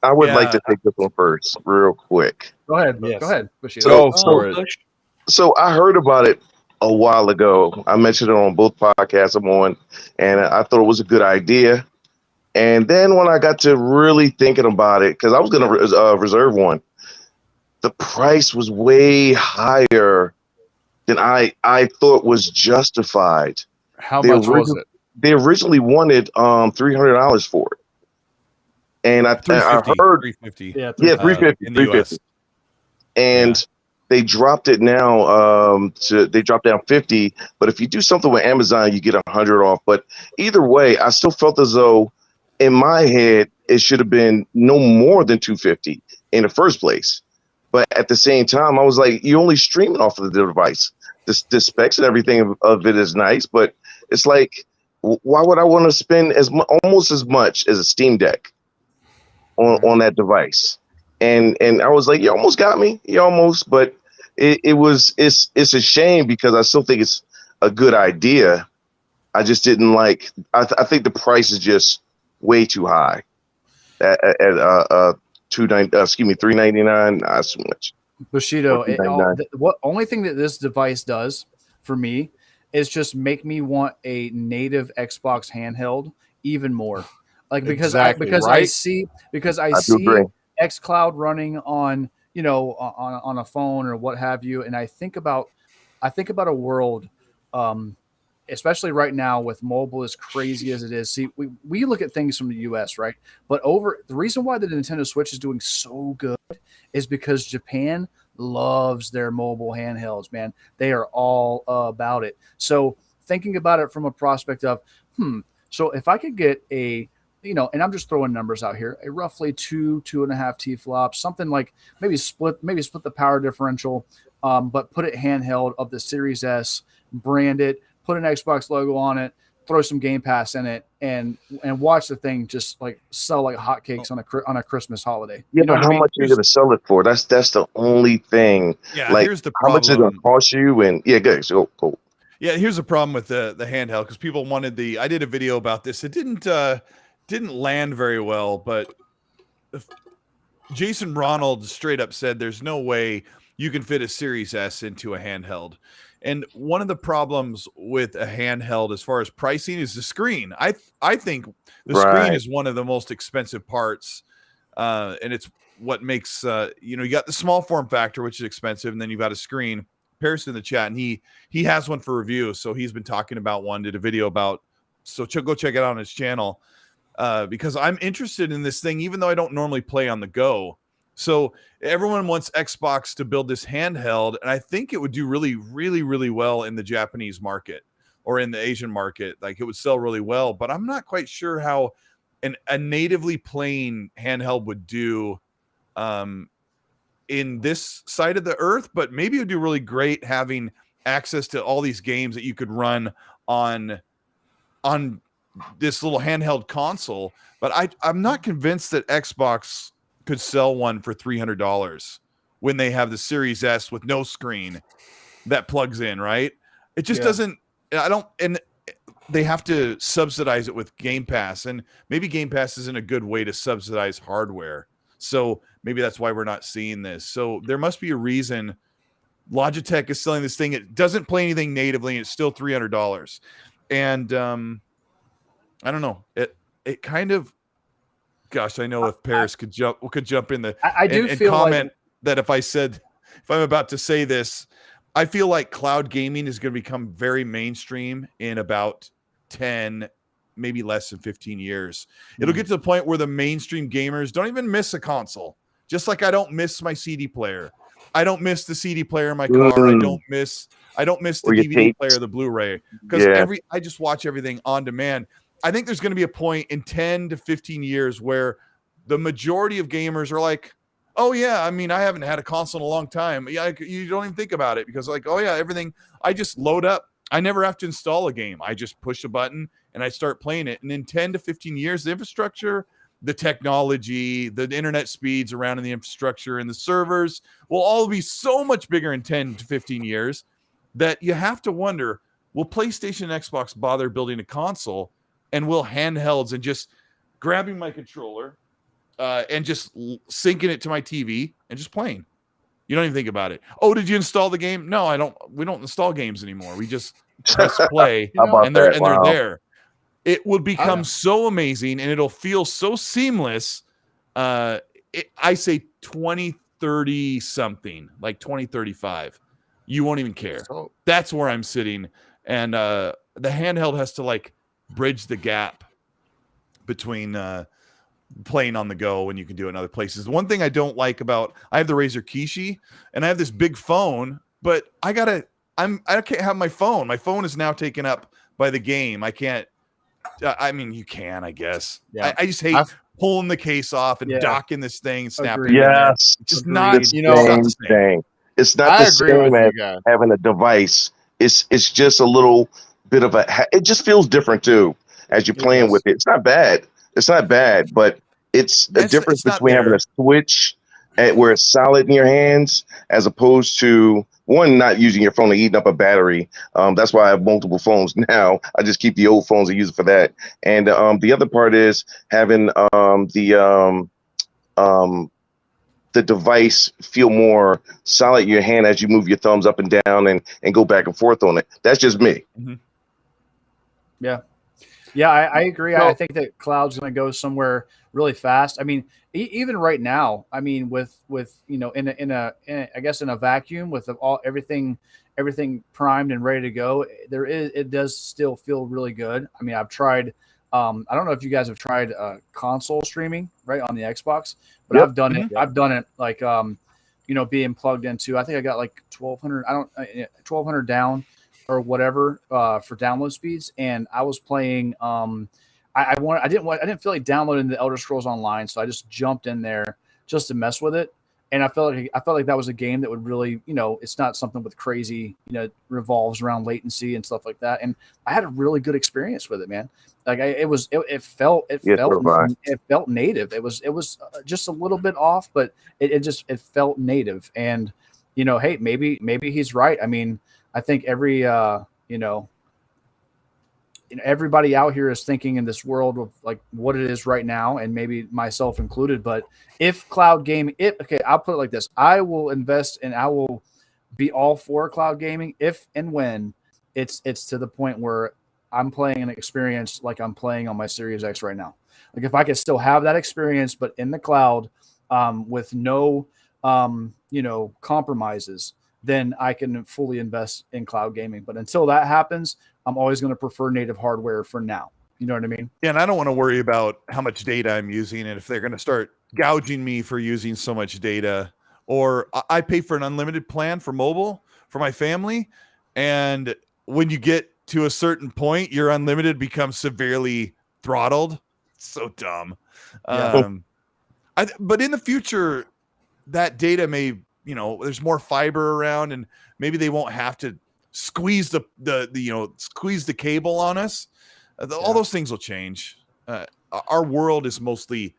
I would like to take this one first, real quick. Go ahead. Yes. Go ahead. Bushy. Go for it. So I heard about it a while ago. I mentioned it on both podcasts I'm on, and I thought it was a good idea. And then when I got to really thinking about it, because I was going to reserve one, the price was way higher than I thought was justified. How much was it? They originally wanted $300 for it. And I heard $350. Yeah, $350 in the US. And they dropped it now. They dropped down 50. But if you do something with Amazon, you get 100 off. But either way, I still felt as though in my head it should have been no more than 250 in the first place. But at the same time, I was like, you're only streaming off of the device. The specs and everything of it is nice, but it's like, why would I want to spend almost as much as a Steam Deck on that device? And I was like, you almost got me. You almost, but it's a shame because I still think it's a good idea. I just didn't like. I think the price is just way too high. At $399, not so much. Bushido, $14.99. what only thing that this device does for me is just make me want a native Xbox handheld even more. Like Exactly, because I right? see I do agree. XCloud running on on a phone or what have you, and I think about a world, um, especially right now with mobile as crazy as it is. See, we look at things from the US, right? But the reason why the Nintendo Switch is doing so good is because Japan loves their mobile handhelds, man. They are all about it. So thinking about it from a prospect of, so if I could get and I'm just throwing numbers out here, a roughly 2.5 T flops, something like maybe split the power differential, but put it handheld of the Series S, brand it, put an Xbox logo on it, throw some Game Pass in it, and watch the thing just like sell like hotcakes on a Christmas holiday. Yeah, You know but what I how mean? much are you going to sell it for? That's the only thing. Yeah, Like, here's the how much is it going to problem. cost you? And yeah, good. So go. Yeah, here's the problem with the handheld, because people wanted I did a video about this. It didn't land very well, but Jason Ronald straight up said there's no way you can fit a Series S into a handheld. And one of the problems with a handheld as far as pricing is the screen. I think the screen is one of the most expensive parts, and it's what makes you got the small form factor, which is expensive, and then you've got a screen. Paris in the chat, and he has one for review, so he's been talking about one, did a video about, so go check it out on his channel, because I'm interested in this thing, even though I don't normally play on the go. So everyone wants Xbox to build this handheld, and I think it would do really, really, really well in the Japanese market or in the Asian market. Like, it would sell really well, but I'm not quite sure how a natively playing handheld would do in this side of the earth, but maybe it would do really great having access to all these games that you could run on this little handheld console. But I'm not convinced that Xbox could sell one for $300 when they have the Series S with no screen that plugs in, right? It just doesn't, and they have to subsidize it with Game Pass, and maybe Game Pass isn't a good way to subsidize hardware. So maybe that's why we're not seeing this. So there must be a reason Logitech is selling this thing. It doesn't play anything natively, and it's still $300. And I don't know. It kind of, gosh, I know if Paris could jump in and feel comment like that if I'm about to say this, I feel like cloud gaming is going to become very mainstream in about 10, maybe less than 15 years. It'll get to the point where the mainstream gamers don't even miss a console. Just like I don't miss my CD player. I don't miss the CD player in my car. I don't miss the DVD player, the Blu-ray, because I just watch everything on demand. I think there's going to be a point in 10 to 15 years where the majority of gamers are like, oh yeah, I mean, I haven't had a console in a long time. Yeah, you don't even think about it, because like, oh yeah, everything I just load up. I never have to install a game. I just push a button and I start playing it. And in 10 to 15 years, the infrastructure, the technology, the internet speeds around in the infrastructure, and the servers will all be so much bigger in 10 to 15 years that you have to wonder, will PlayStation and Xbox bother building a console, and will handhelds and just grabbing my controller and just syncing it to my TV and just playing? You don't even think about it. Oh, did you install the game? No, I don't. We don't install games anymore. We just press play and they're there. It would become so amazing, and it'll feel so seamless. I say 2030 something, like 2035. You won't even care. That's where I'm sitting. And the handheld has to like bridge the gap between playing on the go when you can do it in other places. The one thing I don't like about, I have the Razer Kishi and I have this big phone, but I can't have my phone. My phone is now taken up by the game. I can't, I mean, you can, I guess. Yeah. I just hate pulling the case off and docking this thing and snapping Agreed. it in there. Yes, It's just it's not, the same thing. It's not I the agree with same as you guys. having a device. It's just a little bit of it just feels different too as you're playing with it. It's not bad. It's not bad, but it's a difference between having a Switch where it's solid in your hands as opposed to one, not using your phone and eating up a battery. That's why I have multiple phones now. I just keep the old phones and use it for that. And the other part is having the the device feel more solid in your hand as you move your thumbs up and down and go back and forth on it. That's just me. Mm-hmm. Yeah, I agree. I So- think that cloud's going to go somewhere really fast. I mean, even right now, I mean, with in a I guess in a vacuum with everything primed and ready to go, it does still feel really good. I mean, I've tried. I don't know if you guys have tried console streaming right on the Xbox, but Yep. I've done it. Mm-hmm. I've done it like being plugged into. I think I got like 1,200. 1,200 down or whatever for download speeds, and I was playing. I didn't feel like downloading the Elder Scrolls Online, so I just jumped in there just to mess with it, and I felt like that was a game that would really, it's not something with crazy, revolves around latency and stuff like that, and I had a really good experience with it, man. Like it felt native. It was just a little bit off, but it felt native, and hey, maybe he's right. I mean, I think everybody out here is thinking in this world of like what it is right now, and maybe myself included. But if cloud gaming, okay, I'll put it like this: I will invest and I will be all for cloud gaming if and when it's to the point where I'm playing an experience like I'm playing on my Series X right now. Like if I could still have that experience, but in the cloud, with no compromises, then I can fully invest in cloud gaming. But until that happens, I'm always going to prefer native hardware for now. You know what I mean? Yeah, and I don't want to worry about how much data I'm using, and if they're going to start gouging me for using so much data, or I pay for an unlimited plan for mobile for my family, and when you get to a certain point, your unlimited becomes severely throttled. It's so dumb. Yeah. But in the future, that data may, there's more fiber around, and maybe they won't have to squeeze squeeze the cable on us. All those things will change. Our world is mostly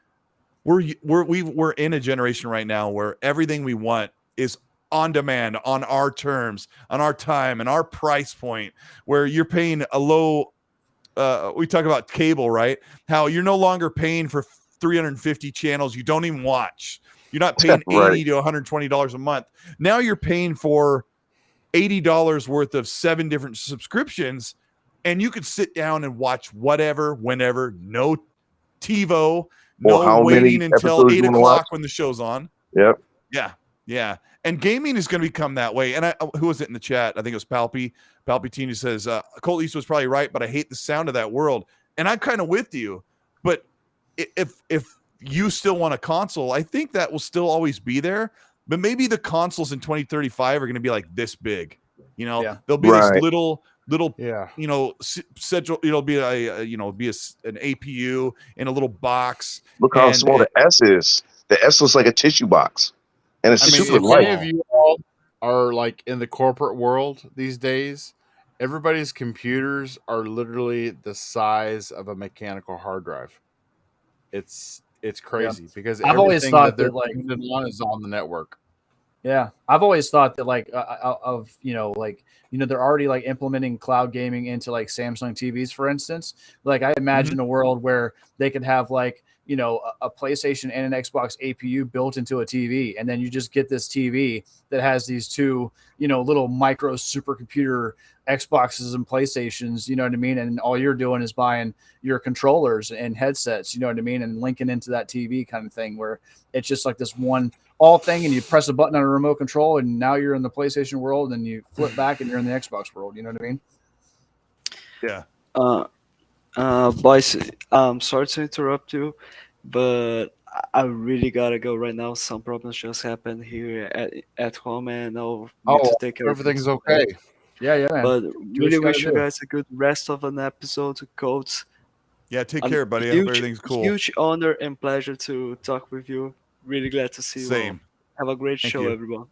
we're in a generation right now where everything we want is on demand, on our terms, on our time, and our price point. Where you're paying a low. We talk about cable, right? How you're no longer paying for 350 channels you don't even watch. You're not paying Right. $80 to $120 a month. Now you're paying for $80 worth of 7 different subscriptions, and you could sit down and watch whatever, whenever, no TiVo, no how waiting many until episodes 8 you wanna watch? o'clock when the show's on. Yep. Yeah. And gaming is going to become that way. And who was it in the chat? I think it was Palpatine, who says, Colt East was probably right, but I hate the sound of that world. And I'm kind of with you. But if you still want a console, I think that will still always be there. But maybe the consoles in 2035 are going to be like this big. They'll be this Right. little, Yeah. central. It'll be an APU in a little box. Look how And small the S is. The S looks like a tissue box, and it's I mean, super if light. any of you all are like in the corporate world these days, everybody's computers are literally the size of a mechanical hard drive. It's crazy because I've always everything thought that they're that, like- dependent on is on the network. Yeah, I've always thought that they're already like implementing cloud gaming into like Samsung TVs, for instance. Like I imagine a world where they could have like a PlayStation and an Xbox APU built into a TV, and then you just get this TV that has these two little micro supercomputer Xboxes and PlayStations. You know what I mean? And all you're doing is buying your controllers and headsets. You know what I mean? And linking into that TV kind of thing, where it's just like this one all thing, and you press a button on a remote control, and now you're in the PlayStation world, and you flip back and you're in the Xbox world. You know what I mean? Yeah. Boys, sorry to interrupt you, but I really gotta go right now. Some problems just happened here at home, and I'll need to take care of Everything's things. okay. Yeah, man. But what really you gotta wish you do. guys a good rest of an episode, Coach. Yeah, take care, buddy. I hope everything's cool. Huge honor and pleasure to talk with you. Really glad to see you all. Same. Have a great Thank show, you. everyone.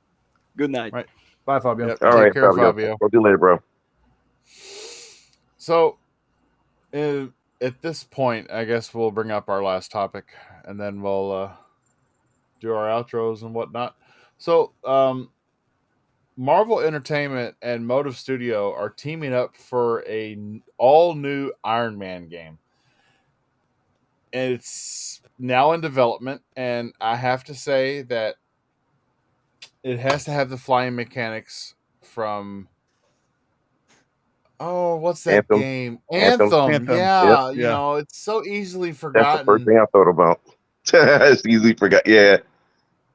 Good night. Right. Bye, Fabio. Yep. All Take right, care, Fabio. Fabio. We'll do later, bro. So, at this point, I guess we'll bring up our last topic, and then we'll do our outros and whatnot. So, Marvel Entertainment and Motive Studio are teaming up for a all new Iron Man game. And it's now in development, and I have to say that it has to have the flying mechanics from what's that Anthem. game? Anthem. Anthem. Anthem. Yep. Yeah, you Yeah. know, it's so easily That's the first forgotten. thing I thought about. It's easily forgot. Yeah.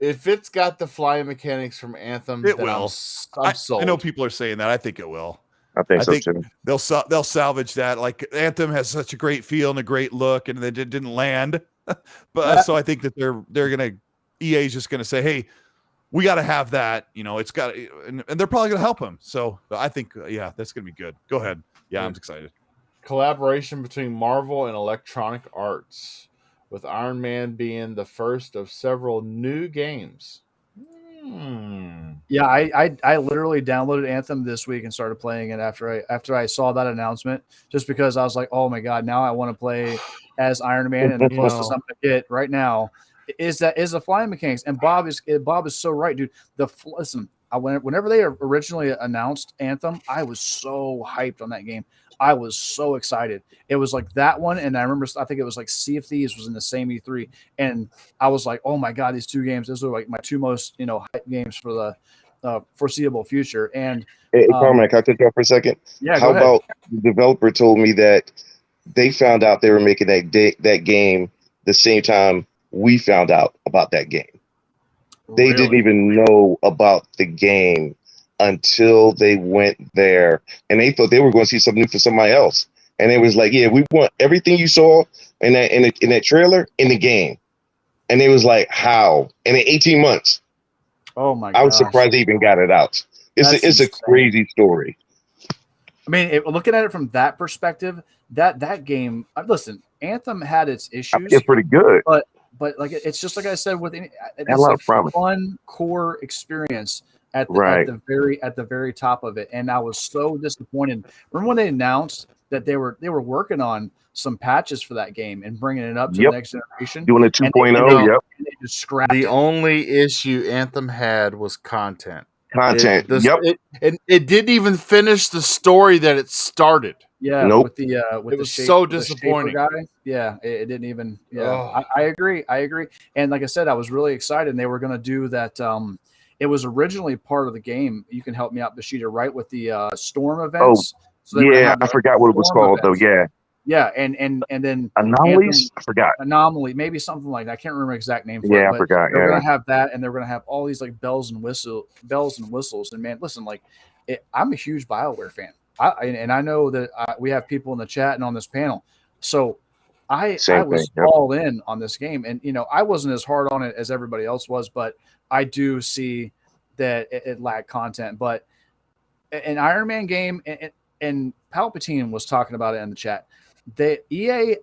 If it's got the flying mechanics from Anthem, It then will. I'm I know sold. people are saying that. I think it will. I think I so think too. they'll salvage that. Like Anthem has such a great feel and a great look, and then it didn't land. But so I think that they're gonna EA's just gonna say, hey, we got to have that. You know, it's got, and they're probably gonna help him. So I think that's gonna be good. Go ahead. Yeah, I'm excited. Collaboration between Marvel and Electronic Arts, with Iron Man being the first of several new games. Yeah, I literally downloaded Anthem this week and started playing it after I saw that announcement, just because I was like, oh my god, now I want to play as Iron Man, and the closest I'm gonna get right now is the flying mechanics. And Bob is so right, dude. Listen, whenever they originally announced Anthem, I was so hyped on that game. I was so excited. It was like that one, and I think it was like Sea of Thieves was in the same E3, and I was like, oh my god, these two games, those are like my two most hype games for the foreseeable future. And Hey, Carmack, can I touch you off for a second? yeah, How go ahead. about the developer told me that they found out they were making that game the same time we found out about that game. They didn't even know about the game until they went there, and they thought they were going to see something new for somebody else. And it was like, yeah, we want everything you saw in that trailer in the game. And it was like, how? And in 18 months, Oh my I was gosh. surprised they even got it out. It's That's a insane. crazy story. I mean, looking at it from that perspective, that game. Listen, Anthem had its issues, It's pretty good. but like it's just like I said with it's a lot of a promise. fun core experience at Right. the very top of it. And I was so disappointed. Remember when they announced that they were working on some patches for that game and bringing it up to Yep. the next generation, Doing a and 2.0, yep. and they just scrapped The it. only issue Anthem had was content. Content. Yep. It didn't even finish the story that it started. Yeah, Nope. with the It was so disappointing. Shaper guy. Yeah, it didn't even. Yeah, Oh. I agree. And like I said, I was really excited. And they were going to do that. It was originally part of the game. You can help me out, Bashida, right? With the storm events. So they were gonna Yeah, have I the forgot what it was storm called, though. events. Yeah. Yeah, and then Anomalies? I forgot. Anomaly, maybe something like that. I can't remember the exact name for Yeah, it. I But forgot. they're Yeah. gonna have that, and they're gonna have all these like bells and whistles. And man, listen, like I'm a huge BioWare fan. And I know that we have people in the chat and on this panel. So I Same was thing, yep. all in on this game, and I wasn't as hard on it as everybody else was, but I do see that it lacked content. But an Iron Man game, and Palpatine was talking about it in the chat. The EA,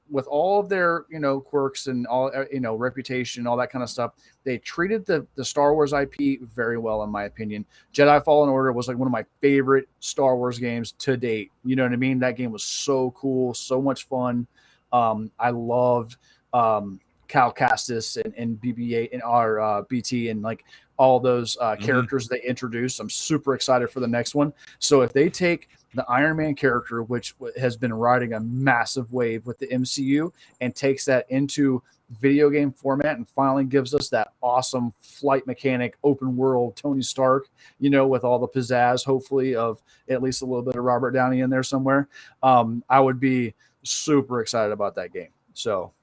with all of their quirks and all reputation, all that kind of stuff, they treated the Star Wars IP very well, in my opinion. Jedi Fallen Order was like one of my favorite Star Wars games to date. You know what I mean? That game was so cool, so much fun. I loved Cal Castus and BB-8 and our BT and like all those characters they introduced. I'm super excited for the next one. So if they take the Iron Man character, which has been riding a massive wave with the MCU, and takes that into video game format and finally gives us that awesome flight mechanic, open world Tony Stark, with all the pizzazz, hopefully, of at least a little bit of Robert Downey in there somewhere, I would be super excited about that game. So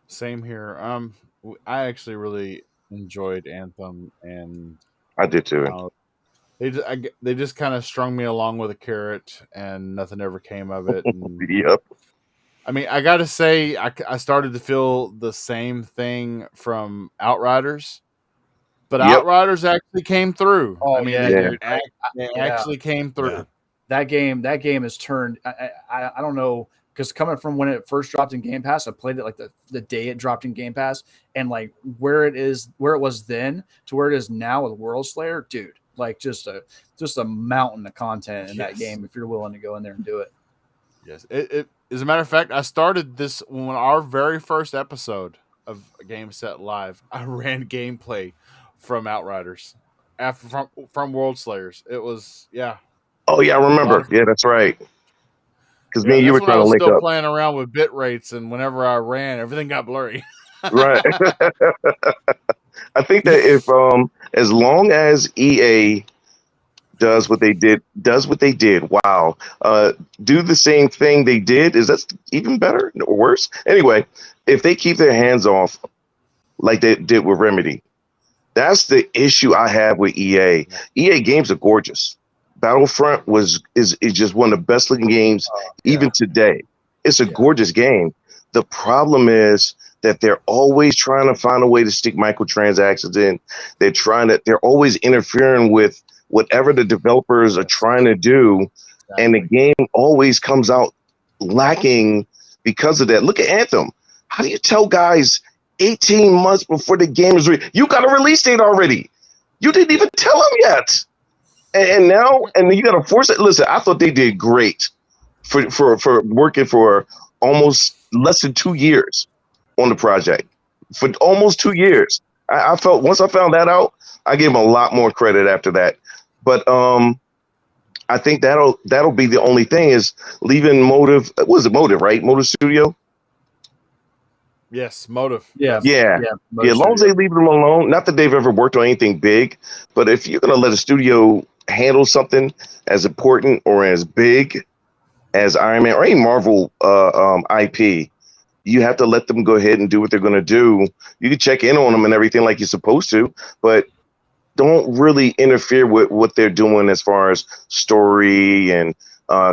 Same here. I actually really enjoyed Anthem, and I did too. they just kind of strung me along with a carrot, and nothing ever came of it. And, Yep. I mean, I gotta say, I started to feel the same thing from Outriders, but Yep. Outriders actually came through. Oh, I mean, yeah, they dude. actually came through. Yeah. that game has turned. I don't know, because coming from when it first dropped in Game Pass, I played it like the day it dropped in Game Pass, and like where it was then to where it is now with World Slayer, dude. Like just a mountain of content in that game if you're willing to go in there and do it. Yes, it as a matter of fact, I started this when our very first episode of Game Set Live. I ran gameplay from Outriders from World Slayers. It was Oh, yeah, I remember. Yeah, that's right. Because me and you that's were when I trying to was link still up. playing around with bit rates, and whenever I ran, everything got blurry. Right. I think that if as long as EA does what they did, wow, do the same thing they did, is that even better or worse? Anyway, if they keep their hands off like they did with Remedy, that's the issue I have with EA. EA games are gorgeous. Battlefront is just one of the best looking games even today. It's a gorgeous game. The problem is that they're always trying to find a way to stick microtransactions in. They're always interfering with whatever the developers are trying to do, and the game always comes out lacking because of that. Look at Anthem. How do you tell guys 18 months before the game is ready? You got a release date already. You didn't even tell them yet. And now, and you got to force it. Listen, I thought they did great for working for almost less than 2 years on the project. For almost 2 years, I felt once I found that out, I gave them a lot more credit after that. But I think that'll be the only thing is leaving Motive. What was it, Motive, right? Motive Studio. Yes, Motive. Yeah. As long as they leave them alone. Not that they've ever worked on anything big, but if you're gonna let a studio handle something as important or as big as Iron Man or any Marvel IP, you have to let them go ahead and do what they're gonna do. You can check in on them and everything like you're supposed to, but don't really interfere with what they're doing as far as story and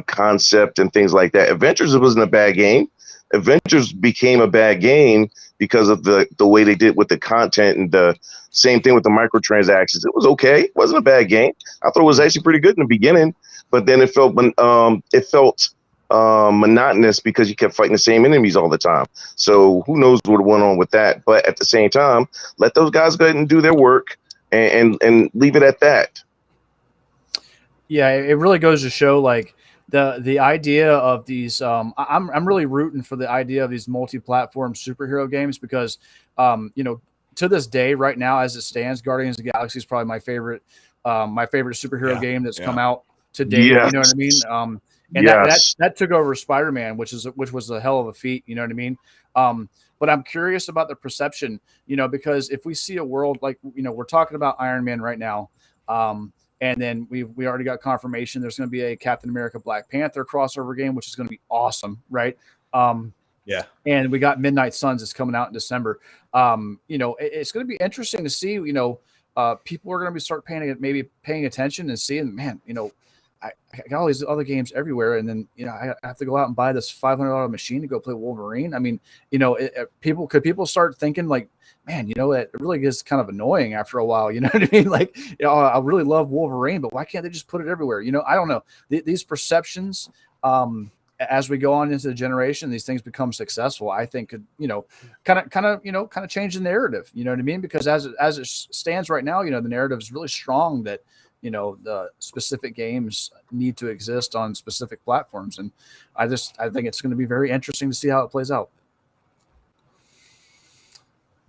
concept and things like that. Adventures wasn't a bad game. Adventures became a bad game because of the way they did with the content, and the same thing with the microtransactions. It was okay. It wasn't a bad game. I thought it was actually pretty good in the beginning, but then it felt monotonous because you kept fighting the same enemies all the time. So who knows what went on with that? But at the same time, let those guys go ahead and do their work and leave it at that. Yeah, it really goes to show like the idea of these. I'm really rooting for the idea of these multi-platform superhero games because to this day, right now as it stands, Guardians of the Galaxy is probably my favorite superhero game that's come out to date. Yes. You know what I mean? And that took over Spider-Man, which was a hell of a feat. You know what I mean? But I'm curious about the perception, because if we see a world like, we're talking about Iron Man right now, and then we already got confirmation there's going to be a Captain America Black Panther crossover game, which is going to be awesome, right? Yeah. And we got Midnight Suns is coming out in December. It's going to be interesting to see, people are going to start paying attention and seeing, man, I got all these other games everywhere, and then I have to go out and buy this $500 machine to go play Wolverine. I mean, people start thinking like, man, it really is kind of annoying after a while. You know what I mean? Like, I really love Wolverine, but why can't they just put it everywhere? I don't know. These perceptions, as we go on into the generation, these things become successful. I think could kind of change the narrative. You know what I mean? Because as it stands right now, the narrative is really strong that the specific games need to exist on specific platforms. And I think it's going to be very interesting to see how it plays out.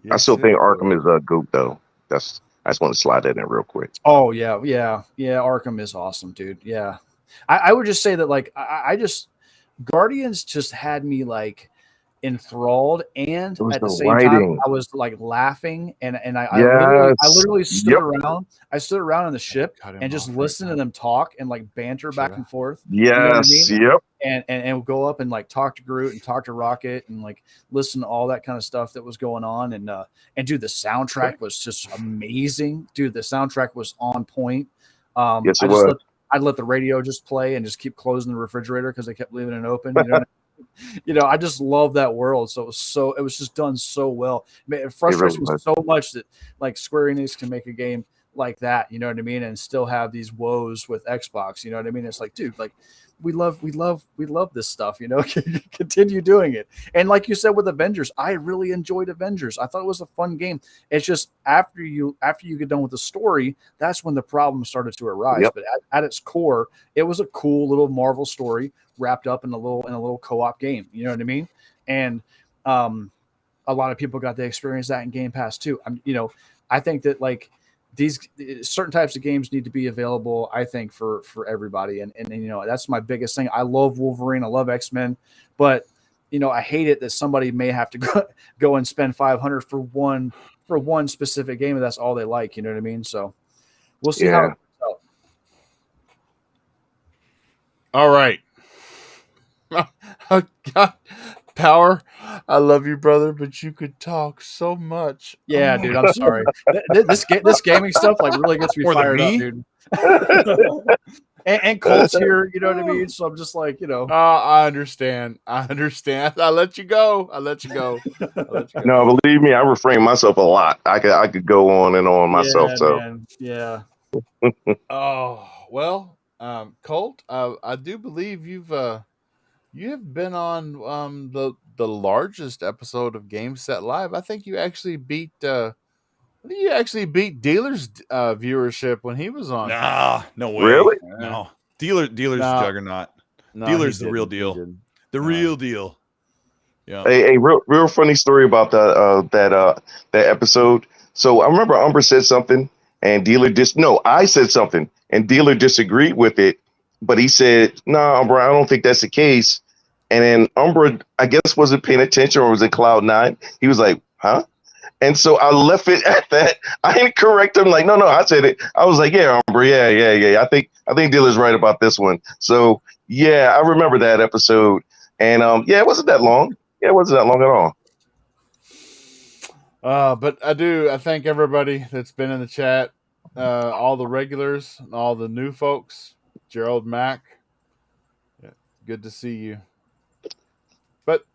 I still think Arkham is a goat though. I just want to slide that in real quick. Oh yeah. Arkham is awesome, dude. Yeah. I would just say that like, I just, Guardians just had me like enthralled, and at the same time I was like laughing and I literally stood around. I stood around in the ship and just listened to them talk and like banter back and forth. Yes. Yep. And go up and like talk to Groot and talk to Rocket and like listen to all that kind of stuff that was going on. And dude, the soundtrack was just amazing. Dude, the soundtrack was on point. Yes, it was. I'd let the radio just play and just keep closing the refrigerator because they kept leaving it open. I just love that world. So it was just done so well. It frustrates me so much that like Square Enix can make a game like that, you know what I mean, and still have these woes with Xbox. You know what I mean? It's like, dude, like we love this stuff, continue doing it. And like you said with Avengers, I really enjoyed Avengers. I thought it was a fun game. It's just after you get done with the story, that's when the problem started to arise. Yep. But at its core, it was a cool little Marvel story wrapped up in a little co-op game. You know what I mean? And a lot of people got to experience that in Game Pass too. I think that like these certain types of games need to be available, I think, for everybody. And that's my biggest thing. I love Wolverine. I love X-Men, but I hate it that somebody may have to go and spend 500 for one specific game, and that's all they like. You know what I mean? So we'll see how Yeah. it goes out. All right. Oh, God, Power, I love you, brother, but you could talk so much. Yeah, Oh, dude, I'm sorry. This gaming stuff like really gets me More than fired up, me? dude. And Colt's here, you know what I mean? So I'm just like, I understand. I understand. I let you go. I let you go. No, believe me, I refrain myself a lot. I could go on and on myself. yeah, So man, yeah. Oh well, Colt. I do believe you have been on the largest episode of Game Set Live. I think you actually beat Dealer's viewership when he was on. Nah, no way. really, No. Dealer's No, juggernaut. no, he Dealer's the real didn't. He deal. didn't. The No. real deal. Yeah. a real funny story about that episode. So I remember Umber said something, and Dealer no, I said something, and Dealer disagreed with it, but he said, "Nah, Umber, I don't think that's the case." And then Umber, I guess, wasn't paying attention or was in cloud nine. He was like, "Huh?" And so I left it at that. I didn't correct him. Like, no, I said it. I was like, yeah, Umber, yeah. I think Dealer's right about this one. So yeah, I remember that episode. And yeah, it wasn't that long. Yeah, it wasn't that long at all. But I thank everybody that's been in the chat, all the regulars, and all the new folks. Gerald Mack, yeah, good to see you. But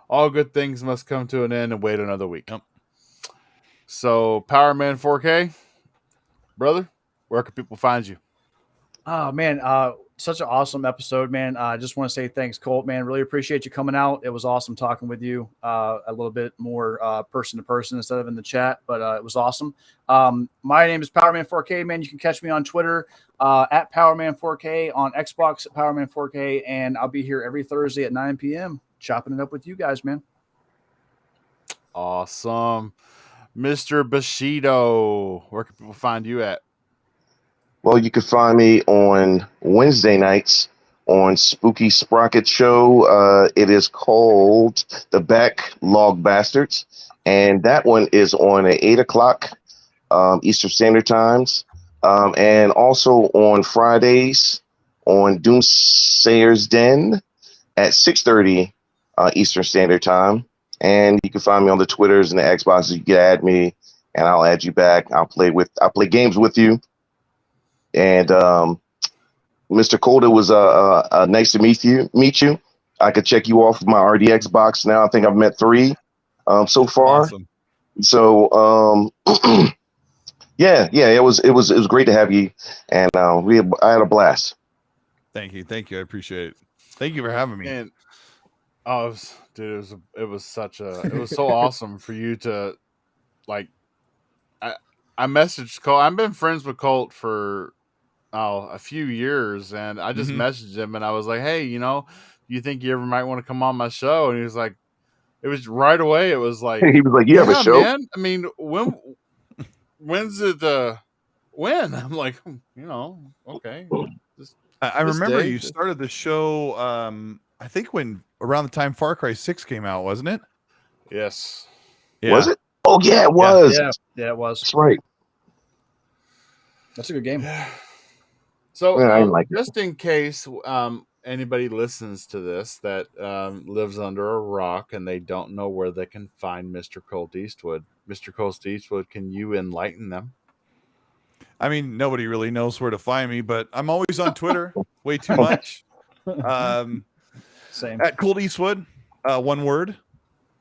all good things must come to an end and wait another week. Yep. So, Power Man 4K, brother, where can people find you? Oh man, such an awesome episode, man. I just want to say thanks, Colt, man. Really appreciate you coming out. It was awesome talking with you a little bit more person to person instead of in the chat, but it was awesome. My name is Powerman 4K, man. You can catch me on Twitter at Powerman 4K, on Xbox at Powerman 4K, and I'll be here every Thursday at 9 p.m. chopping it up with you guys, man. Awesome. Mr. Bushido, where can people find you at? Well, you can find me on Wednesday nights on Spooky Sprocket Show. It is called The Backlog Bastards, and that one is on at 8 o'clock Eastern Standard Times, and also on Fridays on Doomsayer's Den at 6:30 Eastern Standard Time. And you can find me on the Twitters and the Xboxes. You can add me, and I'll add you back. I'll play games with you. And Mr. Colt, it was nice to meet you. I could check you off of my RDX box now. I think I've met 3 so far. Awesome. So yeah, it was great to have you, and I had a blast. Thank you. I appreciate it. Thank you for having me. And it was so awesome for you to like. I messaged Colt. I've been friends with Colt for a few years, and I just messaged him and I was like, hey, you think you ever might want to come on my show? And he was like, it was right away. It was like, He was like, you have a show? Man. I mean, when's it? When? I'm like, okay. I remember you started the show. I think when around the time Far Cry 6 came out, wasn't it? Yes. Yeah. Was it? Oh yeah, it was. Yeah, it was. That's right. That's a good game. So, Yeah, I didn't like just in case anybody listens to this that lives under a rock and they don't know where they can find Mr. Colteastwood, Mr. Colteastwood, can you enlighten them? I mean, nobody really knows where to find me, but I'm always on Twitter. Way too much. Same. At Colteastwood, one word.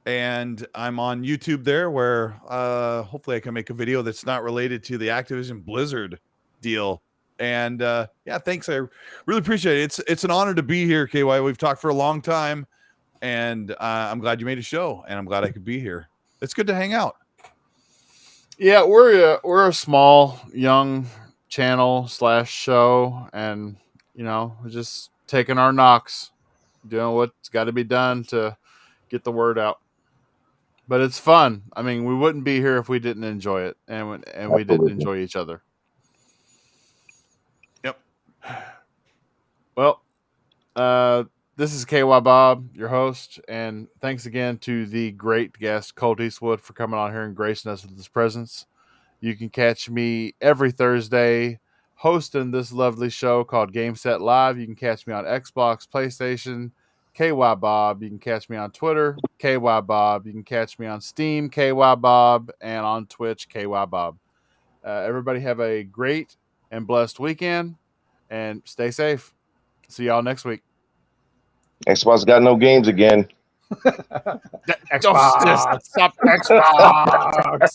And I'm on YouTube there where hopefully I can make a video that's not related to the Activision Blizzard deal. And yeah, thanks. I really appreciate it. It's an honor to be here, KY. We've talked for a long time, and I'm glad you made a show, and I'm glad I could be here. It's good to hang out. Yeah, we're a small, young channel / show, and we're just taking our knocks, doing what's got to be done to get the word out. But it's fun. I mean, we wouldn't be here if we didn't enjoy it, and we didn't enjoy each other. Yep. Well, This is KY Bob, your host, and thanks again to the great guest Colteastwood for coming on here and gracing us with his presence. You can catch me every Thursday hosting this lovely show called Game Set Live. You can catch me on Xbox, PlayStation, KY Bob. You can catch me on Twitter, KY Bob. You can catch me on Steam, KY Bob, and on Twitch, KY Bob. Everybody have a great and blessed weekend, and stay safe. See y'all next week. Xbox got no games again. Xbox. Stop. Xbox.